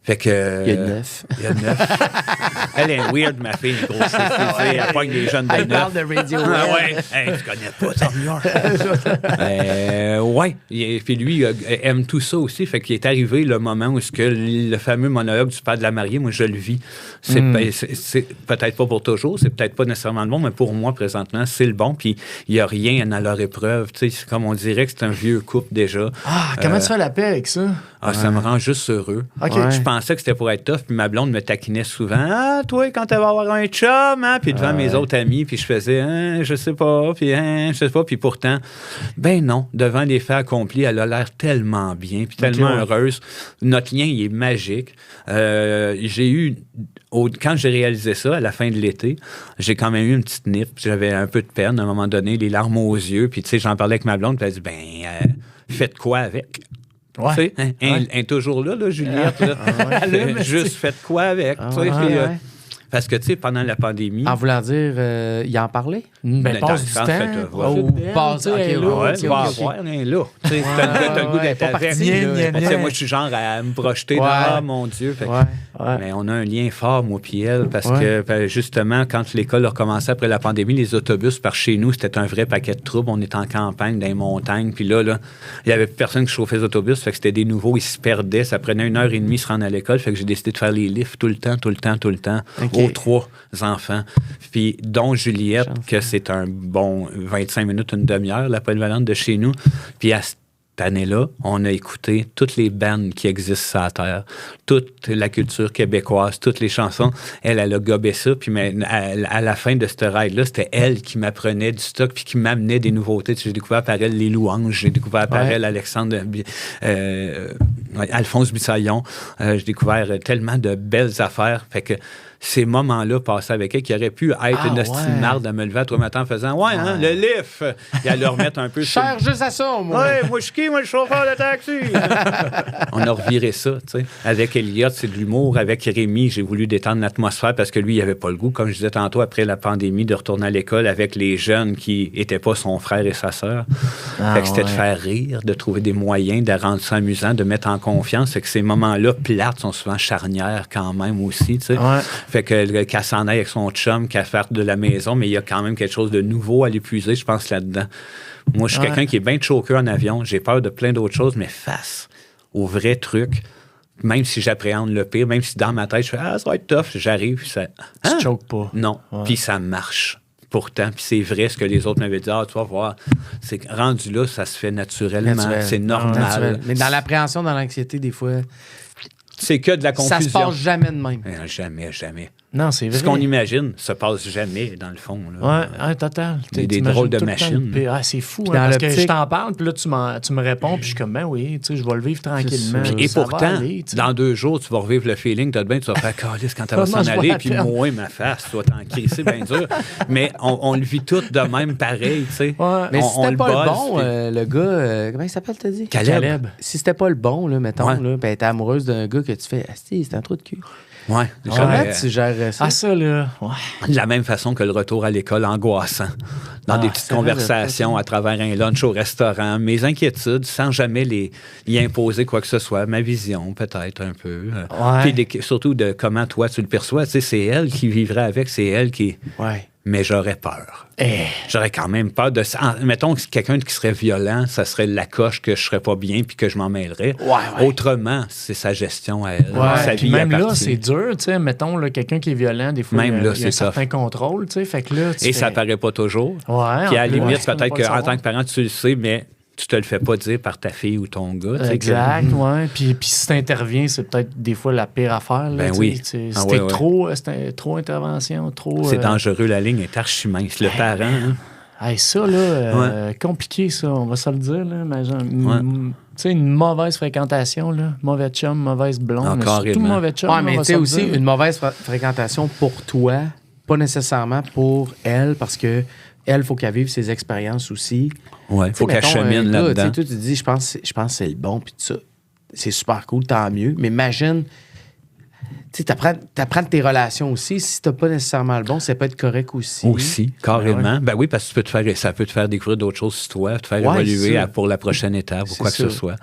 [SPEAKER 4] Fait que...
[SPEAKER 3] Il y a 9.
[SPEAKER 4] Il y a 9. Elle est weird, ma fille, gros. Elle pogne des jeunes de 9.
[SPEAKER 3] Elle parle de Radio.
[SPEAKER 4] Ah ouais. Hey, tu connais pas Tom York. Ouais. Puis lui, aime tout ça aussi. Fait qu'il est arrivé le moment où le fameux monologue du père de la mariée, moi, je le vis. C'est peut-être pas pour toujours, c'est peut-être pas nécessairement le bon, mais pour moi, présentement, c'est le bon. Puis il n'y a rien à leur épreuve. Tu sais, c'est comme on dirait que c'est un vieux couple déjà.
[SPEAKER 2] Ah, comment tu fais la paix avec ça?
[SPEAKER 4] Ça me rend juste heureux.
[SPEAKER 2] OK.
[SPEAKER 4] Je pensais que c'était pour être tough, puis ma blonde me taquinait souvent. Ah, toi, quand tu vas avoir un chum, hein? Puis devant mes autres amis, puis je faisais, je sais pas, puis je sais pas. Puis pourtant, ben non, devant les faits accomplis, elle a l'air tellement bien, puis tellement heureuse. Notre lien, il est magique. J'ai eu, quand j'ai réalisé ça, à la fin de l'été, j'ai quand même eu une petite nip. J'avais un peu de peine à un moment donné, les larmes aux yeux. Puis tu sais, j'en parlais avec ma blonde, puis elle a dit, faites quoi avec?
[SPEAKER 2] Ouais.
[SPEAKER 4] Tu sais, elle est toujours là, Juliette. Là. Elle a juste fait quoi avec? Tu sais, puis, parce que, tu sais, pendant la pandémie...
[SPEAKER 3] En voulant dire, il en parlait?
[SPEAKER 2] Ben, passe du temps.
[SPEAKER 3] Passe, OK,
[SPEAKER 4] Ouais, tu vas avoir, elle est là. Tu sais, t'as le goût d'être avec. Tu sais, moi, je suis genre à me projeter dans « Ah, mon Dieu! » Mais on a un lien fort, moi puis elle, parce que, justement, quand l'école a recommencé après la pandémie, les autobus par chez nous, c'était un vrai paquet de troubles. On était en campagne, dans les montagnes, puis là, il y avait personne qui chauffait les autobus, fait que c'était des nouveaux, ils se perdaient. Ça prenait 1h30 se rendre à l'école, fait que j'ai décidé de faire les lifts tout le temps.
[SPEAKER 3] OK.
[SPEAKER 4] aux 3 enfants. Puis, dont Juliette, que c'est un bon 25 minutes, une demi-heure, la polyvalente de chez nous. Puis, à cette année-là, on a écouté toutes les bandes qui existent sur la Terre, toute la culture québécoise, toutes les chansons. Elle a gobé ça. Puis, à la fin de ce ride-là, c'était elle qui m'apprenait du stock puis qui m'amenait des nouveautés. J'ai découvert par elle les louanges. J'ai découvert par elle Alphonse Bissaillon. J'ai découvert tellement de belles affaires. Fait que ces moments-là passés avec elle qui auraient pu être une hostie de marde à me lever à 3 matins en faisant « Ouais, hein, le lift! » et à le remettre un peu sur...
[SPEAKER 3] Cher juste à ça, moi.
[SPEAKER 4] Ouais, moi, je suis qui? Moi, le chauffeur de taxi. On a reviré ça, tu sais. Avec Elliott, c'est de l'humour. Avec Rémi, j'ai voulu détendre l'atmosphère parce que lui, il avait pas le goût, comme je disais tantôt, après la pandémie, de retourner à l'école avec les jeunes qui étaient pas son frère et sa sœur. Fait que c'était de faire rire, de trouver des moyens, de rendre ça amusant, de mettre en confiance. Fait que ces moments-là, plates, sont souvent charnières quand même aussi, tu sais.
[SPEAKER 2] Ouais.
[SPEAKER 4] Fait qu'elle s'en aille avec son chum, qu'elle fasse de la maison, mais il y a quand même quelque chose de nouveau à l'épuiser, je pense, là-dedans. Moi, je suis quelqu'un qui est bien choqué en avion. J'ai peur de plein d'autres choses, mais face au vrai truc, même si j'appréhende le pire, même si dans ma tête, je fais « Ah, ça va être tough », j'arrive, ça...
[SPEAKER 2] Tu te choques pas.
[SPEAKER 4] Non, puis ça marche. Pourtant, puis c'est vrai ce que les autres m'avaient dit. Ah, tu vas voir, c'est rendu là, ça se fait naturellement, c'est normal.
[SPEAKER 3] Naturel. Mais dans l'appréhension, dans l'anxiété, des fois...
[SPEAKER 4] C'est que de la confusion.
[SPEAKER 3] Ça se passe jamais de même.
[SPEAKER 4] Jamais, jamais.
[SPEAKER 2] Non, c'est vrai.
[SPEAKER 4] Ce qu'on imagine se passe jamais, dans le fond. Là.
[SPEAKER 2] Ouais, total.
[SPEAKER 4] Il y a des drôles de machines.
[SPEAKER 2] C'est fou, hein, parce que je t'en parle, puis là, tu me réponds, puis je suis comme, ben oui, tu sais, je vais le vivre tranquillement.
[SPEAKER 4] Et
[SPEAKER 2] ça
[SPEAKER 4] pourtant,
[SPEAKER 2] va aller,
[SPEAKER 4] dans 2 jours, tu vas revivre le feeling, t'as de bien, tu vas faire calice quand elle va s'en aller, puis moi, ma face, tu vas t'en crisser bien dur. Mais on le vit tout de même pareil, tu sais.
[SPEAKER 2] Ouais.
[SPEAKER 3] Mais si c'était pas le bon,
[SPEAKER 4] puis...
[SPEAKER 3] le gars, comment il s'appelle, t'as dit?
[SPEAKER 4] Caleb.
[SPEAKER 3] Si c'était pas le bon, là, mettons, là, ben, t'es amoureuse d'un gars que tu fais, c'est un trou de cul.
[SPEAKER 4] Ouais.
[SPEAKER 3] Comment tu gères ça?
[SPEAKER 2] Ah, ça, là. Ouais.
[SPEAKER 4] De la même façon que le retour à l'école angoissant. Dans des petites conversations à travers un lunch au restaurant. Mes inquiétudes, sans jamais y imposer quoi que ce soit. Ma vision, peut-être, un peu. Puis surtout de comment toi, tu le perçois. Tu sais, c'est elle qui vivrait avec, c'est elle qui...
[SPEAKER 3] Ouais.
[SPEAKER 4] Mais j'aurais peur. J'aurais quand même peur de... Mettons que quelqu'un qui serait violent, ça serait la coche que je serais pas bien puis que je m'en mêlerais. Autrement, c'est sa gestion à elle. Sa vie
[SPEAKER 2] même
[SPEAKER 4] appartient.
[SPEAKER 2] là, c'est dur, tu sais. Mettons, là, quelqu'un qui est violent, des fois,
[SPEAKER 4] même
[SPEAKER 2] il y a un
[SPEAKER 4] c'est
[SPEAKER 2] certain contrôle, tu sais. Fait que là,
[SPEAKER 4] et ça paraît pas toujours.
[SPEAKER 2] Ouais,
[SPEAKER 4] puis à la limite,
[SPEAKER 2] ouais,
[SPEAKER 4] peut-être qu'en tant que parent, tu le sais, mais tu te le fais pas dire par ta fille ou ton gars.
[SPEAKER 2] Exact, ouais. Puis si t'interviens, c'est peut-être des fois la pire affaire. Là,
[SPEAKER 4] Ben oui.
[SPEAKER 2] C'était trop intervention, trop...
[SPEAKER 4] C'est dangereux, la ligne est archi mince. Le parent... Hein?
[SPEAKER 2] Hey, ça, là, compliqué, ça, on va se le dire, là. Mais genre, tu sais, une mauvaise fréquentation, là. Mauvais chum, mauvaise blonde. Surtout mauvais chum.
[SPEAKER 3] Ouais, mais tu sais aussi, une mauvaise fréquentation pour toi, pas nécessairement pour elle, parce que elle, faut qu'elle vive ses expériences aussi.
[SPEAKER 4] Ouais, faut qu'elle chemine là-dedans.
[SPEAKER 3] Tu dis, je pense que c'est le bon, puis tout ça. C'est super cool, tant mieux. Mais imagine, tu sais, t'apprends de tes relations aussi. Si t'as pas nécessairement le bon, ça peut être correct aussi.
[SPEAKER 4] Aussi, carrément. Ben oui, parce que ça peut te faire découvrir d'autres choses sur toi, te faire évoluer pour la prochaine étape ou quoi que ce soit.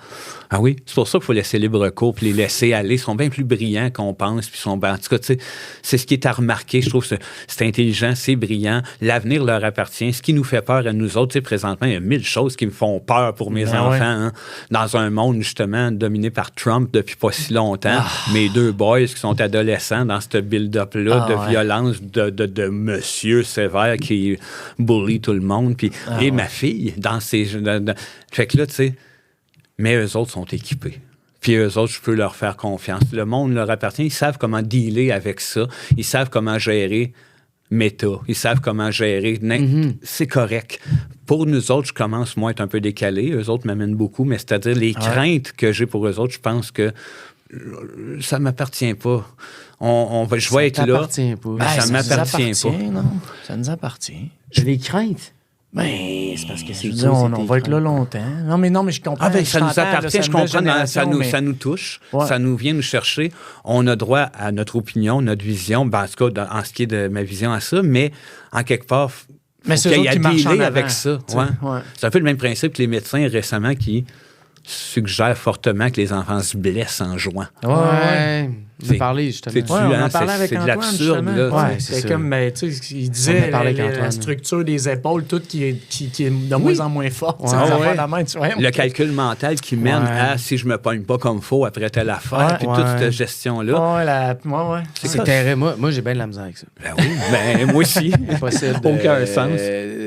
[SPEAKER 4] Ah oui, c'est pour ça qu'il faut laisser libre cours puis les laisser aller. Ils sont bien plus brillants qu'on pense. Puis en tout cas, tu sais, c'est ce qui est à remarquer. Je trouve que c'est intelligent, c'est brillant. L'avenir leur appartient. Ce qui nous fait peur à nous autres, tu sais, présentement, il y a 1000 choses qui me font peur pour mes enfants. Hein, dans un monde, justement, dominé par Trump depuis pas si longtemps. Mes 2 boys qui sont adolescents dans ce build-up-là de violence de monsieur sévère qui bully tout le monde. Puis, et ma fille, dans ces... fait que là, tu sais... Mais eux autres sont équipés. Puis eux autres, je peux leur faire confiance. Le monde leur appartient. Ils savent comment dealer avec ça. Ils savent comment gérer méta. Ils savent comment gérer... C'est correct. Pour nous autres, je commence, moi, à être un peu décalé. Eux autres m'amènent beaucoup. Mais c'est-à-dire, les craintes que j'ai pour eux autres, je pense que ça ne m'appartient pas. Je vais être là.
[SPEAKER 3] Ça m'appartient pas.
[SPEAKER 4] Ça m'appartient pas.
[SPEAKER 2] Non, ça nous appartient.
[SPEAKER 3] Les craintes?
[SPEAKER 2] Ben, c'est parce que c'est on va être là longtemps. Non, mais je comprends.
[SPEAKER 4] Ça nous appartient, je comprends. Ça nous touche. Ça nous vient nous chercher. On a droit à notre opinion, notre vision. Ben, en tout cas, en ce qui est de ma vision à ça. Mais, en quelque part,
[SPEAKER 2] il y a dealer
[SPEAKER 4] avec ça. C'est un peu le même principe que les médecins récemment qui suggèrent fortement que les enfants se blessent en jouant.
[SPEAKER 3] Ouais. On a parlé, justement.
[SPEAKER 4] C'est-tu,
[SPEAKER 2] Ouais, on
[SPEAKER 4] hein,
[SPEAKER 2] en parlait avec
[SPEAKER 4] c'est de
[SPEAKER 2] Antoine,
[SPEAKER 4] l'absurde,
[SPEAKER 2] justement.
[SPEAKER 4] là.
[SPEAKER 2] Ouais,
[SPEAKER 3] c'est
[SPEAKER 2] c'est
[SPEAKER 3] ça.
[SPEAKER 2] comme, ben, tu sais, il
[SPEAKER 3] On
[SPEAKER 2] disait
[SPEAKER 3] en parlait avec
[SPEAKER 2] la
[SPEAKER 3] Antoine.
[SPEAKER 2] structure des épaules, tout qui est de moins en moins forte.
[SPEAKER 3] Ouais.
[SPEAKER 2] Ça
[SPEAKER 3] Ah
[SPEAKER 2] va
[SPEAKER 4] ouais.
[SPEAKER 2] faire la main, tu vois.
[SPEAKER 4] Le calcul mental qui mène
[SPEAKER 3] Ouais.
[SPEAKER 4] à si je me pogne pas comme faut après telle affaire,
[SPEAKER 2] Ouais.
[SPEAKER 4] puis
[SPEAKER 3] Ouais.
[SPEAKER 4] toute cette gestion-là.
[SPEAKER 2] Ouais.
[SPEAKER 3] C'est terrible. Moi, j'ai bien de la misère avec ça.
[SPEAKER 4] Ben oui, ben moi aussi.
[SPEAKER 3] Impossible.
[SPEAKER 4] Aucun sens.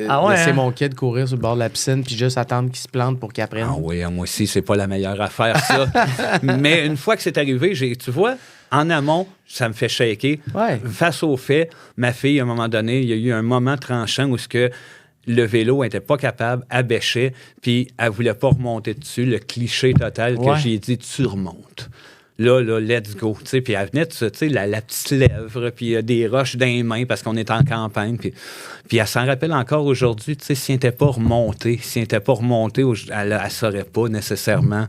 [SPEAKER 2] Ah ouais,
[SPEAKER 3] Laisser
[SPEAKER 2] hein?
[SPEAKER 3] mon kid courir sur le bord de la piscine puis juste attendre qu'il se plante pour qu'il apprenne.
[SPEAKER 4] Ah oui, moi aussi, c'est pas la meilleure affaire, ça. Mais une fois que c'est arrivé, tu vois, en amont, ça me fait shaker.
[SPEAKER 3] Ouais.
[SPEAKER 4] Face aux faits, ma fille, à un moment donné, il y a eu un moment tranchant où le vélo n'était pas capable, elle bêchait, puis elle voulait pas remonter dessus. Le cliché total que
[SPEAKER 2] Ouais.
[SPEAKER 4] j'ai dit, tu remontes. Là, let's go. Tu sais, puis elle venait de ça, tu sais, la petite lèvre, puis des roches dans les mains parce qu'on est en campagne. Puis elle s'en rappelle encore aujourd'hui, tu sais, si elle n'était pas remontée, elle ne saurait pas nécessairement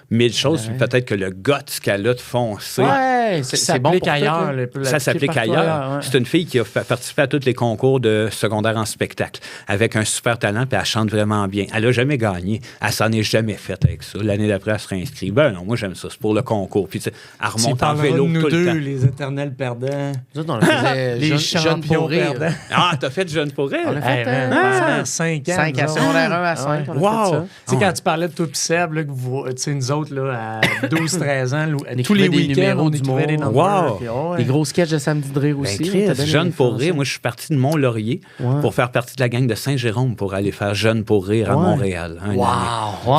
[SPEAKER 4] 1000 choses. Puis peut-être que le guts qu'elle a de foncer,
[SPEAKER 3] Ouais,
[SPEAKER 2] Ça
[SPEAKER 3] c'est bon
[SPEAKER 2] s'applique
[SPEAKER 3] pour
[SPEAKER 2] ailleurs.
[SPEAKER 3] tout, là.
[SPEAKER 4] ça s'applique ailleurs. C'est une fille qui a participé à tous les concours de secondaire en spectacle avec un super talent, puis elle chante vraiment bien. Elle n'a jamais gagné. Elle s'en est jamais faite avec ça. L'année d'après, elle se réinscrit. Ben non, moi, j'aime ça. C'est pour le concours. Puis, tu sais, elle
[SPEAKER 2] Tu
[SPEAKER 4] remonte en
[SPEAKER 2] parleras
[SPEAKER 4] vélo
[SPEAKER 2] de nous
[SPEAKER 4] tout
[SPEAKER 2] deux,
[SPEAKER 4] le temps.
[SPEAKER 2] les éternels perdants.
[SPEAKER 3] Nous autres, on le faisait
[SPEAKER 2] Les
[SPEAKER 3] jeune pour
[SPEAKER 2] champions
[SPEAKER 3] rire.
[SPEAKER 2] perdants.
[SPEAKER 4] Ah, t'as fait Jeune pour rire?
[SPEAKER 3] On l'a fait
[SPEAKER 2] Pendant 5 ans.
[SPEAKER 3] 5 à
[SPEAKER 2] nous autres.
[SPEAKER 3] secondaire 1 à 5.
[SPEAKER 2] Ouais.
[SPEAKER 3] On a fait
[SPEAKER 4] Wow!
[SPEAKER 3] ça.
[SPEAKER 2] Tu sais, quand tu parlais de toi et Seb, là, que tu sais, nous autres, là, à 12-13 ans, tous
[SPEAKER 3] écrivait
[SPEAKER 2] les
[SPEAKER 3] des
[SPEAKER 2] week-ends,
[SPEAKER 3] numéros
[SPEAKER 2] on
[SPEAKER 3] d'humour.
[SPEAKER 2] écrivait des numbers.
[SPEAKER 4] Wow!
[SPEAKER 2] puis, ouais.
[SPEAKER 3] Les gros sketchs de Samedi de rire
[SPEAKER 4] Ben,
[SPEAKER 3] aussi.
[SPEAKER 4] Chris,
[SPEAKER 3] t'as bien
[SPEAKER 4] Jeune
[SPEAKER 3] aimé
[SPEAKER 4] pour
[SPEAKER 3] faire
[SPEAKER 4] rire.
[SPEAKER 3] ça.
[SPEAKER 4] Moi, je suis parti de Mont-Laurier
[SPEAKER 3] Ouais.
[SPEAKER 4] pour faire partie de la gang de Saint-Jérôme pour aller faire Jeune pour rire à
[SPEAKER 3] Ouais.
[SPEAKER 4] Montréal. Un
[SPEAKER 2] Wow!
[SPEAKER 4] année.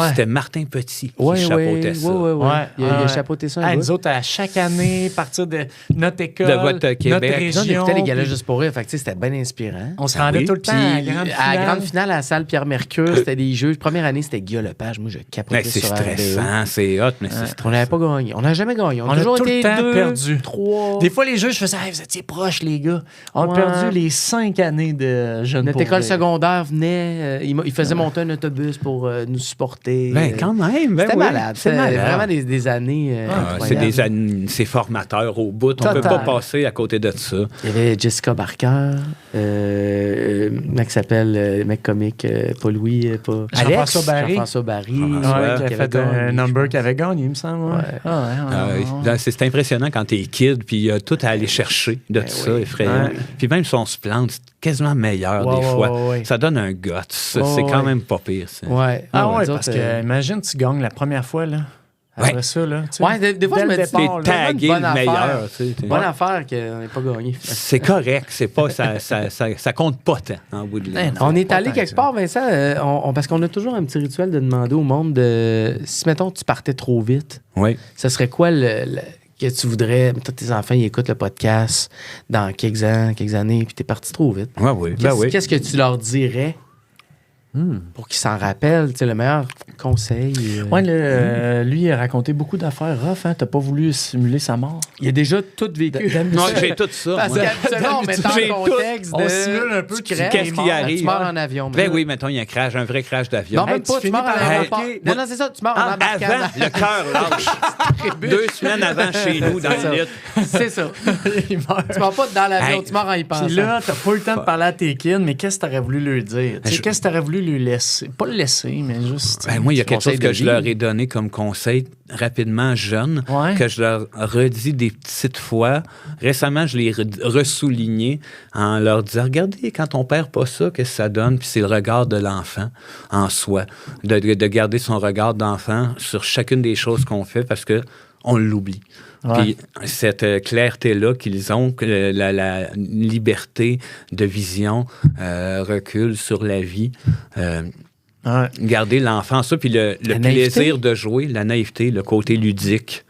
[SPEAKER 2] Ouais.
[SPEAKER 4] C'était Martin Petit qui
[SPEAKER 3] Ouais,
[SPEAKER 4] chapeautait ça.
[SPEAKER 3] ouais.
[SPEAKER 2] Ouais,
[SPEAKER 3] Il a
[SPEAKER 2] ouais.
[SPEAKER 3] chapeauté ça un
[SPEAKER 2] Hey,
[SPEAKER 3] bout.
[SPEAKER 2] nous autres, à chaque année, à partir de notre école,
[SPEAKER 4] De votre Québec.
[SPEAKER 2] notre
[SPEAKER 3] Nous, on
[SPEAKER 2] région,
[SPEAKER 3] écoutait les galas
[SPEAKER 2] puis
[SPEAKER 3] juste pour rire. Fait que, tu sais, c'était bien inspirant.
[SPEAKER 2] on se
[SPEAKER 4] Ah
[SPEAKER 2] rendait
[SPEAKER 4] oui?
[SPEAKER 2] tout le temps
[SPEAKER 3] Puis,
[SPEAKER 2] à la grande finale.
[SPEAKER 3] à la salle Pierre-Mercure, c'était des jeux. Première année, c'était Guillaume Lepage. Moi, je capotais
[SPEAKER 4] Ben, c'est
[SPEAKER 3] sur RDO.
[SPEAKER 4] stressant, c'est hot, mais c'est
[SPEAKER 3] On
[SPEAKER 4] stressant.
[SPEAKER 3] n'avait pas gagné. On n'a jamais gagné. On,
[SPEAKER 2] On
[SPEAKER 3] a
[SPEAKER 2] a
[SPEAKER 3] toujours
[SPEAKER 2] tout le
[SPEAKER 3] été
[SPEAKER 2] temps
[SPEAKER 3] 2,
[SPEAKER 2] perdu.
[SPEAKER 3] 3.
[SPEAKER 2] Des fois, les jeux, je faisais, hey, vous étiez proches, les gars. On
[SPEAKER 3] Ouais.
[SPEAKER 2] a perdu les 5 années de jeunes
[SPEAKER 3] Notre
[SPEAKER 2] pour
[SPEAKER 3] école
[SPEAKER 2] rire.
[SPEAKER 3] secondaire venait, il faisait monter un autobus pour nous supporter.
[SPEAKER 4] Ben, quand même. Ben
[SPEAKER 3] C'était
[SPEAKER 4] oui,
[SPEAKER 3] malade.
[SPEAKER 4] c'est
[SPEAKER 3] C'était
[SPEAKER 4] malade.
[SPEAKER 3] vraiment des années
[SPEAKER 4] Ah, c'est
[SPEAKER 3] incroyables.
[SPEAKER 4] c'est formateur au bout. On ne peut
[SPEAKER 2] Total.
[SPEAKER 4] pas passer à côté de ça.
[SPEAKER 3] Il y avait Jessica Barker, mec qui s'appelle, mec comique, pas Louis, pas...
[SPEAKER 2] Jean-François Barry.
[SPEAKER 3] Jean-François Barry.
[SPEAKER 4] Jean-François.
[SPEAKER 2] Ouais, qui a
[SPEAKER 3] qui
[SPEAKER 2] fait
[SPEAKER 3] avait
[SPEAKER 2] un
[SPEAKER 3] gagné,
[SPEAKER 2] number qui avait gagné, il me semble. Ouais.
[SPEAKER 3] Ouais.
[SPEAKER 2] Ah, ouais,
[SPEAKER 4] Ah oui. Là, c'est impressionnant quand t'es kid, puis il y a tout à aller chercher de tout ça,
[SPEAKER 3] oui.
[SPEAKER 4] effrayant.
[SPEAKER 2] Ouais.
[SPEAKER 4] Puis même si on se plante, c'est quasiment meilleur
[SPEAKER 2] Ouais,
[SPEAKER 4] des
[SPEAKER 2] ouais,
[SPEAKER 4] fois.
[SPEAKER 2] ouais, ouais.
[SPEAKER 4] Ça donne un guts. C'est
[SPEAKER 3] Ouais,
[SPEAKER 4] quand
[SPEAKER 3] ouais.
[SPEAKER 4] même pas pire. Ça.
[SPEAKER 3] Ouais.
[SPEAKER 2] Ah
[SPEAKER 3] Non,
[SPEAKER 2] ouais,
[SPEAKER 3] nous
[SPEAKER 2] parce
[SPEAKER 3] autres,
[SPEAKER 2] que imagine, tu gagnes la première fois, là. Après
[SPEAKER 4] Ouais.
[SPEAKER 2] ça, là. tu sais,
[SPEAKER 3] Ouais, des fois, je
[SPEAKER 2] dès
[SPEAKER 3] me
[SPEAKER 2] le
[SPEAKER 3] dis,
[SPEAKER 2] départ,
[SPEAKER 4] T'es
[SPEAKER 2] là.
[SPEAKER 4] tagué
[SPEAKER 3] bonne
[SPEAKER 4] le
[SPEAKER 3] affaire.
[SPEAKER 4] meilleur. tu sais.
[SPEAKER 3] Bonne affaire qu'on n'ait pas gagné.
[SPEAKER 4] C'est correct. C'est pas, ça compte pas tant en bout de ligne.
[SPEAKER 2] Eh non.
[SPEAKER 3] On est
[SPEAKER 2] pas
[SPEAKER 3] allé
[SPEAKER 2] tant
[SPEAKER 3] quelque
[SPEAKER 2] que ça.
[SPEAKER 3] part, Vincent, parce qu'on a toujours un petit rituel de demander au monde de si, mettons, tu partais trop vite,
[SPEAKER 4] Oui.
[SPEAKER 3] ce serait quoi que tu voudrais, mettons, tes enfants, ils écoutent le podcast dans quelques années, puis t'es parti trop vite.
[SPEAKER 4] Ouais, oui. Ben oui.
[SPEAKER 3] Qu'est-ce que tu leur dirais pour qu'ils s'en rappellent? Tu sais, le meilleur conseil.
[SPEAKER 2] Ouais, lui, il a raconté beaucoup d'affaires rough, hein. T'as pas voulu simuler sa mort.
[SPEAKER 3] Il a déjà tout vécu.
[SPEAKER 4] Non, j'ai tout ça.
[SPEAKER 3] Parce
[SPEAKER 4] moi.
[SPEAKER 3] qu'habituellement, on met
[SPEAKER 4] J'ai
[SPEAKER 3] en
[SPEAKER 4] tout.
[SPEAKER 3] contexte
[SPEAKER 2] On
[SPEAKER 3] de...
[SPEAKER 2] simule un peu
[SPEAKER 3] tu
[SPEAKER 2] qu'est-ce
[SPEAKER 3] crèves,
[SPEAKER 4] qui
[SPEAKER 3] tu meurs,
[SPEAKER 4] arrive.
[SPEAKER 3] Tu meurs en avion.
[SPEAKER 4] Ben oui, mettons, il y a un crash, un vrai crash d'avion.
[SPEAKER 3] Non, même
[SPEAKER 2] tu
[SPEAKER 3] pas, tu
[SPEAKER 2] finis
[SPEAKER 3] meurs
[SPEAKER 2] par
[SPEAKER 3] en
[SPEAKER 2] embarquer.
[SPEAKER 3] aéroport. Non, c'est ça, tu meurs en
[SPEAKER 4] Avant,
[SPEAKER 3] embarquant.
[SPEAKER 4] le cœur lâche. 2 semaines avant chez nous, dans
[SPEAKER 3] C'est ça.
[SPEAKER 4] le lit.
[SPEAKER 3] C'est ça.
[SPEAKER 2] Il meurt.
[SPEAKER 3] Tu meurs pas dans l'avion,
[SPEAKER 4] Hey.
[SPEAKER 3] tu meurs en y pensant.
[SPEAKER 2] Puis là, t'as pas eu le temps de parler à tes kids, mais qu'est-ce que t'aurais voulu lui dire? Tu sais, qu'est-ce que t'aurais voulu lui laisser? Pas le laisser, mais juste...
[SPEAKER 4] Ben, moi, il y a quelque
[SPEAKER 3] Conseil
[SPEAKER 4] chose que
[SPEAKER 3] de
[SPEAKER 4] je
[SPEAKER 3] vie.
[SPEAKER 4] leur ai donné comme conseil rapidement jeune,
[SPEAKER 2] Ouais.
[SPEAKER 4] que je leur redis des petites fois. Récemment, je l'ai ressouligné en leur disant, regardez, quand on perd pas ça, qu'est-ce que ça donne? Puis c'est le regard de l'enfant en soi. De garder son regard d'enfant sur chacune des choses qu'on fait parce que on l'oublie.
[SPEAKER 2] Ouais.
[SPEAKER 4] Puis cette clarté-là qu'ils ont, que la liberté de vision recule sur la vie,
[SPEAKER 2] Ouais.
[SPEAKER 4] garder l'enfant, ça, puis le
[SPEAKER 3] La naïveté.
[SPEAKER 4] plaisir de jouer, la naïveté, le côté ludique,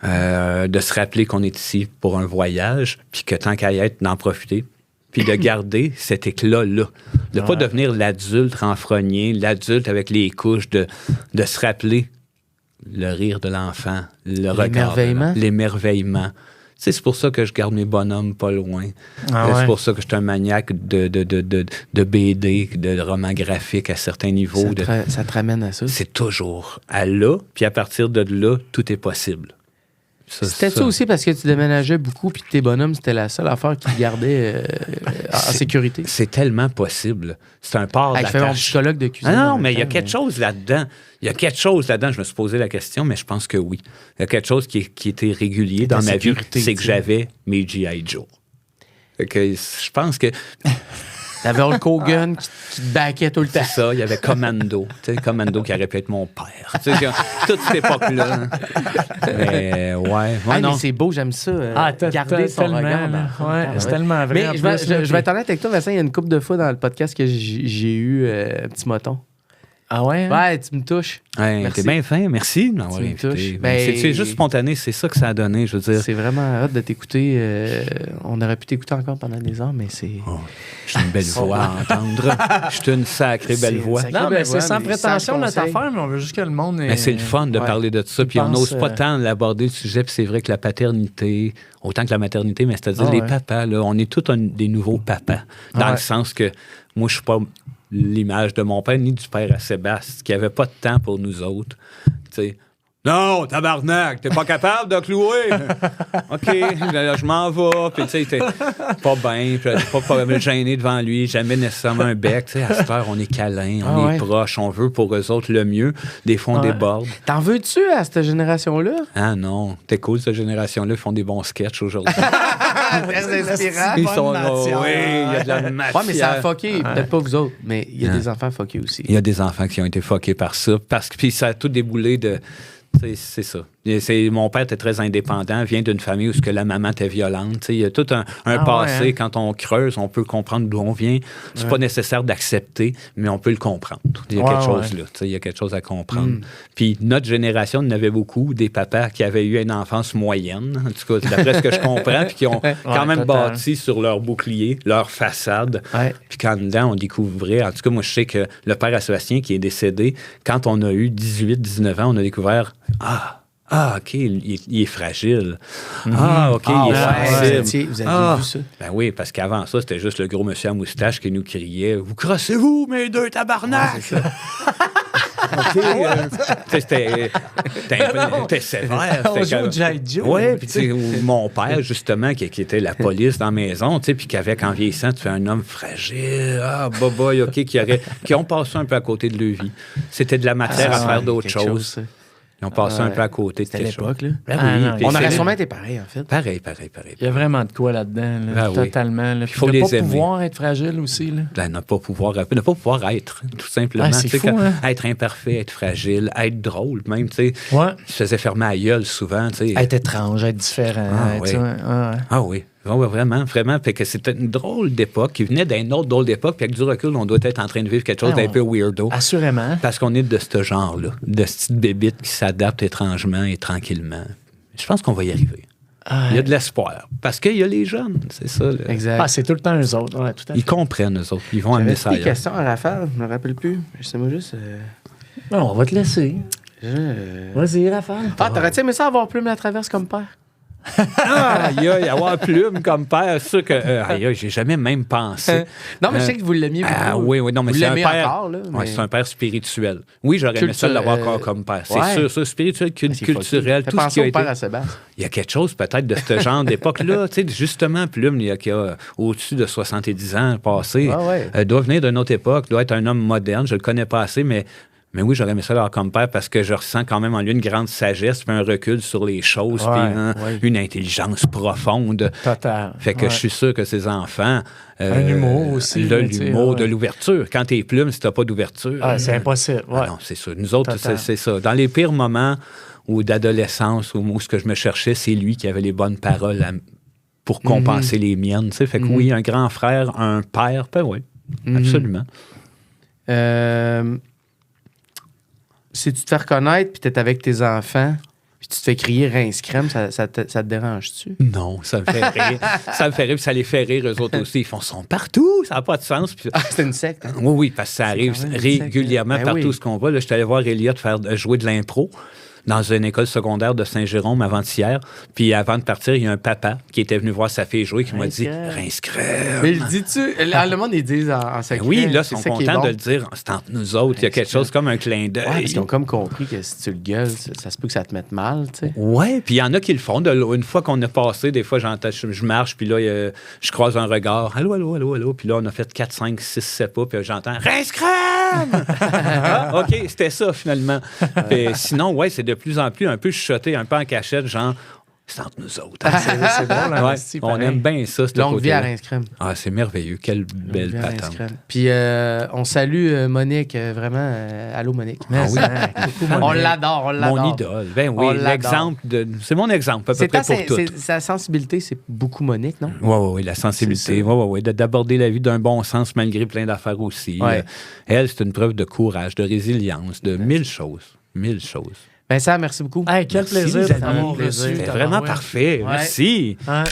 [SPEAKER 4] de se rappeler qu'on est ici pour un voyage, puis que tant qu'à y être, d'en profiter, puis de garder cet éclat-là. De pas devenir l'adulte renfrogné, l'adulte avec les couches, de se rappeler le rire de l'enfant, le regard.
[SPEAKER 3] L'émerveillement.
[SPEAKER 4] L'émerveillement. Tu sais, c'est pour ça que je garde mes bonhommes pas loin.
[SPEAKER 2] Ah ouais.
[SPEAKER 4] C'est pour ça que je suis un maniaque de BD, de romans graphiques à certains niveaux.
[SPEAKER 3] Ça te ramène à ça.
[SPEAKER 4] C'est toujours à là, puis à partir de là, tout est possible.
[SPEAKER 3] C'était ça aussi parce que tu déménageais beaucoup puis tes bonhommes, c'était la seule affaire qui te gardait en sécurité.
[SPEAKER 4] C'est tellement possible. C'est un port
[SPEAKER 3] Je fais mon
[SPEAKER 4] d'attache.
[SPEAKER 3] psychologue de cuisine.
[SPEAKER 4] Ah non, mais il y a quelque chose là-dedans. Il y a quelque chose là-dedans. Je me suis posé la question, mais je pense que oui. Il y a quelque chose qui était régulier dans ma vie, c'est que j'avais mes G.I. Joe. Fait que je pense que...
[SPEAKER 3] T'avais Hulk Hogan qui te baquait tout le temps.
[SPEAKER 4] C'est ça, il y avait Commando. Tu sais, Commando qui aurait pu être mon père. Tu sais, toute cette époque-là. Mais ouais.
[SPEAKER 3] Mais c'est beau, j'aime ça. Garder son
[SPEAKER 2] tellement,
[SPEAKER 3] regard.
[SPEAKER 2] c'est tellement vrai.
[SPEAKER 3] Mais je vais être honnête avec toi, Vincent, il y a une couple de fois dans le podcast que j'ai eu un petit moton.
[SPEAKER 2] Ah ouais? Hein?
[SPEAKER 3] Ouais, tu me touches.
[SPEAKER 4] Ouais, t'es bien fin, merci de m'avoir
[SPEAKER 3] Tu me
[SPEAKER 4] invité.
[SPEAKER 3] touches.
[SPEAKER 4] C'est juste spontané, c'est ça que ça a donné, je veux dire.
[SPEAKER 3] C'est vraiment hâte de t'écouter. On aurait pu t'écouter encore pendant des heures, mais c'est...
[SPEAKER 4] J'ai une belle voix à entendre. J'ai une sacrée belle voix.
[SPEAKER 2] Non, mais c'est sans
[SPEAKER 3] mais
[SPEAKER 2] prétention
[SPEAKER 3] sans
[SPEAKER 2] notre
[SPEAKER 3] conseil.
[SPEAKER 2] affaire, mais on veut juste que le monde...
[SPEAKER 4] Mais c'est le fun de parler de ça, puis on n'ose pas tant l'aborder le sujet, puis c'est vrai que la paternité, autant que la maternité, mais c'est-à-dire les papas, là, on est tous des nouveaux papas, dans le sens que moi, je suis pas l'image de mon père ni du père à Sébastien, qui avait pas de temps pour nous autres. Tu sais, non, tabarnak, t'es pas capable de clouer. OK, là, je m'en vais. Puis, tu sais, t'es pas bien, pas me gêner devant lui, jamais nécessairement un bec. Tu sais, à cette heure, on est câlin, on est proche, on veut pour eux autres le mieux. Des fois, on déborde.
[SPEAKER 3] T'en veux-tu à cette génération-là?
[SPEAKER 4] Ah non, t'es cool, cette génération-là, ils font des bons sketchs aujourd'hui.
[SPEAKER 3] Très inspirant.
[SPEAKER 4] Ils sont là, oui, il y a de la matière.
[SPEAKER 3] Ouais, mais ça a fucké. Peut-être pas vous autres, mais il y a des enfants fuckés aussi.
[SPEAKER 4] Il y a des enfants qui ont été fuckés par ça. Puis ça a tout déboulé de... C'est ça. Mon père était très indépendant, vient d'une famille où la maman était violente. Il y a tout un passé. Hein? Quand on creuse, on peut comprendre d'où on vient. C'est pas nécessaire d'accepter, mais on peut le comprendre. Il y a quelque chose là. Il y a quelque chose à comprendre. Puis notre génération, on en avait beaucoup, des papas qui avaient eu une enfance moyenne, en tout cas, d'après ce que je comprends, puis qui ont quand même bâti sur leur bouclier, leur façade. Puis quand dedans, on découvrait... En tout cas, moi, je sais que le père à Sébastien, qui est décédé, quand on a eu 18-19 ans, on a découvert... OK, il est fragile. OK, il est sensible.
[SPEAKER 3] Vous avez vu ça?
[SPEAKER 4] Ben oui, parce qu'avant ça, c'était juste le gros monsieur à moustache qui nous criait « Vous crossez-vous, mes deux tabarnak! » C'était sévère.
[SPEAKER 2] On joue au G.I. Joe.
[SPEAKER 4] Oui, puis mon père, justement, qui était la police dans la maison, puis qui avait, qu'en vieillissant, tu fais un homme fragile, boboy, OK, qui ont passé un peu à côté de leur vie. C'était de la matière à faire d'autres choses. Ils ont passé un peu à côté de quelque chose.
[SPEAKER 3] C'était l'époque, là.
[SPEAKER 4] Ben oui,
[SPEAKER 3] on aurait sûrement été pareil, en fait.
[SPEAKER 4] Pareil.
[SPEAKER 2] Il y a vraiment de quoi là-dedans, là, totalement. Là.
[SPEAKER 4] Il faut
[SPEAKER 2] ne
[SPEAKER 4] les
[SPEAKER 2] pas
[SPEAKER 4] aimer.
[SPEAKER 2] pouvoir être fragile aussi. Là.
[SPEAKER 4] Ben, ne pas pouvoir être, tout simplement.
[SPEAKER 2] C'est fou, hein?
[SPEAKER 4] Être imparfait, être fragile, être drôle, même, tu sais.
[SPEAKER 2] Ouais.
[SPEAKER 4] Je faisais fermer la gueule souvent, tu sais.
[SPEAKER 2] Être étrange, être différent.
[SPEAKER 4] Oui. Vraiment. Fait que c'était une drôle d'époque qui venait d'une autre drôle d'époque, puis avec du recul, on doit être en train de vivre quelque chose d'un peu weirdo.
[SPEAKER 2] Assurément.
[SPEAKER 4] Parce qu'on est de ce genre-là, de cette petite bébite qui s'adapte étrangement et tranquillement. Je pense qu'on va y arriver. Il y a de l'espoir. Parce qu'il y a les jeunes, c'est ça. Là.
[SPEAKER 3] Exact.
[SPEAKER 2] C'est tout le temps eux autres. Ouais, tout à fait.
[SPEAKER 4] Ils comprennent, eux autres. Ils vont amener ça ailleurs.
[SPEAKER 3] Des questions à Raphaël, je me rappelle plus. Je moi juste...
[SPEAKER 2] Non, on va te laisser. Vas-y, Raphaël.
[SPEAKER 3] T'aurais-tu aimé ça avoir Plume la traverse comme père?
[SPEAKER 4] Avoir Plume comme père, c'est sûr que j'ai jamais même pensé.
[SPEAKER 3] Non, mais je sais que vous l'aimiez beaucoup.
[SPEAKER 4] Oui, non, mais
[SPEAKER 3] vous
[SPEAKER 4] c'est un
[SPEAKER 3] l'aimez
[SPEAKER 4] père.
[SPEAKER 3] Encore, là, mais...
[SPEAKER 4] C'est un père spirituel. Oui, j'aurais aimé ça l'avoir encore comme père. C'est sûr, ça, spirituel, culturel, tout ce qui a été.
[SPEAKER 3] Père à Sébastien.
[SPEAKER 4] Il y a quelque chose peut-être de ce genre d'époque-là. Tu sais, justement, Plume, qui a au-dessus de 70 ans passé, doit venir d'une autre époque, doit être un homme moderne. Je le connais pas assez, mais oui, j'aurais aimé ça l'avoir comme père parce que je ressens quand même en lui une grande sagesse, puis un recul sur les choses, puis une intelligence profonde.
[SPEAKER 2] Total.
[SPEAKER 4] Fait que je suis sûr que ses enfants...
[SPEAKER 2] un humour aussi.
[SPEAKER 4] L'humour, de l'ouverture. Quand t'es Plume, si t'as pas d'ouverture...
[SPEAKER 2] c'est impossible. Ouais.
[SPEAKER 4] Non, c'est ça. Nous autres, c'est ça. Dans les pires moments ou d'adolescence où ce que je me cherchais, c'est lui qui avait les bonnes paroles pour compenser les miennes. Tu sais. Fait que oui, un grand frère, un père, ben oui, absolument.
[SPEAKER 3] Si tu te fais reconnaître, puis t'es avec tes enfants, puis tu te fais crier rince crème, ça te dérange-tu?
[SPEAKER 4] Non, ça me fait rire. Ça me fait rire, puis ça les fait rire, eux autres aussi. Ils font son partout, ça n'a pas de sens. Puis...
[SPEAKER 3] c'est une secte. Hein?
[SPEAKER 4] Oui, parce que ça arrive régulièrement partout où on va. Là, je suis allé voir Elliott jouer de l'impro. dans une école secondaire de Saint-Jérôme avant-hier. Puis avant de partir, il y a un papa qui était venu voir sa fille jouer qui m'a dit « Rince-crème ».
[SPEAKER 3] Mais le dis-tu? Le monde, ils disent en secret.
[SPEAKER 4] Oui, là, ils sont
[SPEAKER 3] c'est ça qui est
[SPEAKER 4] contents
[SPEAKER 3] bon.
[SPEAKER 4] de le dire. C'est entre nous autres. Il y a quelque chose comme un clin d'œil.
[SPEAKER 3] Ouais, parce qu'ils ont comme compris que si tu le gueules, ça se peut que ça te mette mal, tu sais.
[SPEAKER 4] Ouais, puis il y en a qui le font. Une fois qu'on a passé, des fois, je marche, puis là, je croise un regard. Allô, allô, allô, allô. Puis là, on a fait 4, 5, 6, 7 pas, puis j'entends Rince-crème! Ah, OK, c'était ça, finalement. Puis sinon, ouais, c'est de plus en plus un peu chuchoté, un peu en cachette, genre, c'est entre nous autres.
[SPEAKER 2] C'est drôle, hein,
[SPEAKER 4] Ouais,
[SPEAKER 2] esti,
[SPEAKER 4] on
[SPEAKER 2] pareil.
[SPEAKER 4] aime bien ça, ce
[SPEAKER 3] Longue vie à
[SPEAKER 4] côté-là.
[SPEAKER 3] Rince-crème.
[SPEAKER 4] Ah, c'est merveilleux. Quelle belle
[SPEAKER 3] Longue vie à
[SPEAKER 4] patente.
[SPEAKER 3] Rince-crème. Puis on salue Monique, vraiment. Allô, Monique.
[SPEAKER 4] Ah oui.
[SPEAKER 3] On l'adore, on l'adore.
[SPEAKER 4] Mon idole. Ben
[SPEAKER 3] On
[SPEAKER 4] oui,
[SPEAKER 3] l'adore.
[SPEAKER 4] l'exemple c'est mon exemple, à peu près pour tout.
[SPEAKER 3] Sa sensibilité, c'est beaucoup Monique, non?
[SPEAKER 4] Oui, la sensibilité.
[SPEAKER 3] C'est ça.
[SPEAKER 4] Oui, d'aborder la vie d'un bon sens malgré plein d'affaires aussi.
[SPEAKER 3] Ouais.
[SPEAKER 4] Elle, c'est une preuve de courage, de résilience, de mille choses. Mille choses.
[SPEAKER 3] Vincent, merci beaucoup.
[SPEAKER 2] Hey, quel
[SPEAKER 4] Merci,
[SPEAKER 2] plaisir
[SPEAKER 4] les
[SPEAKER 2] de
[SPEAKER 4] amis.
[SPEAKER 2] t'avoir
[SPEAKER 3] Plaisir.
[SPEAKER 2] reçu.
[SPEAKER 4] C'est vraiment
[SPEAKER 2] tabarouette.
[SPEAKER 4] parfait.
[SPEAKER 3] Ouais.
[SPEAKER 4] Merci.
[SPEAKER 2] Ouais.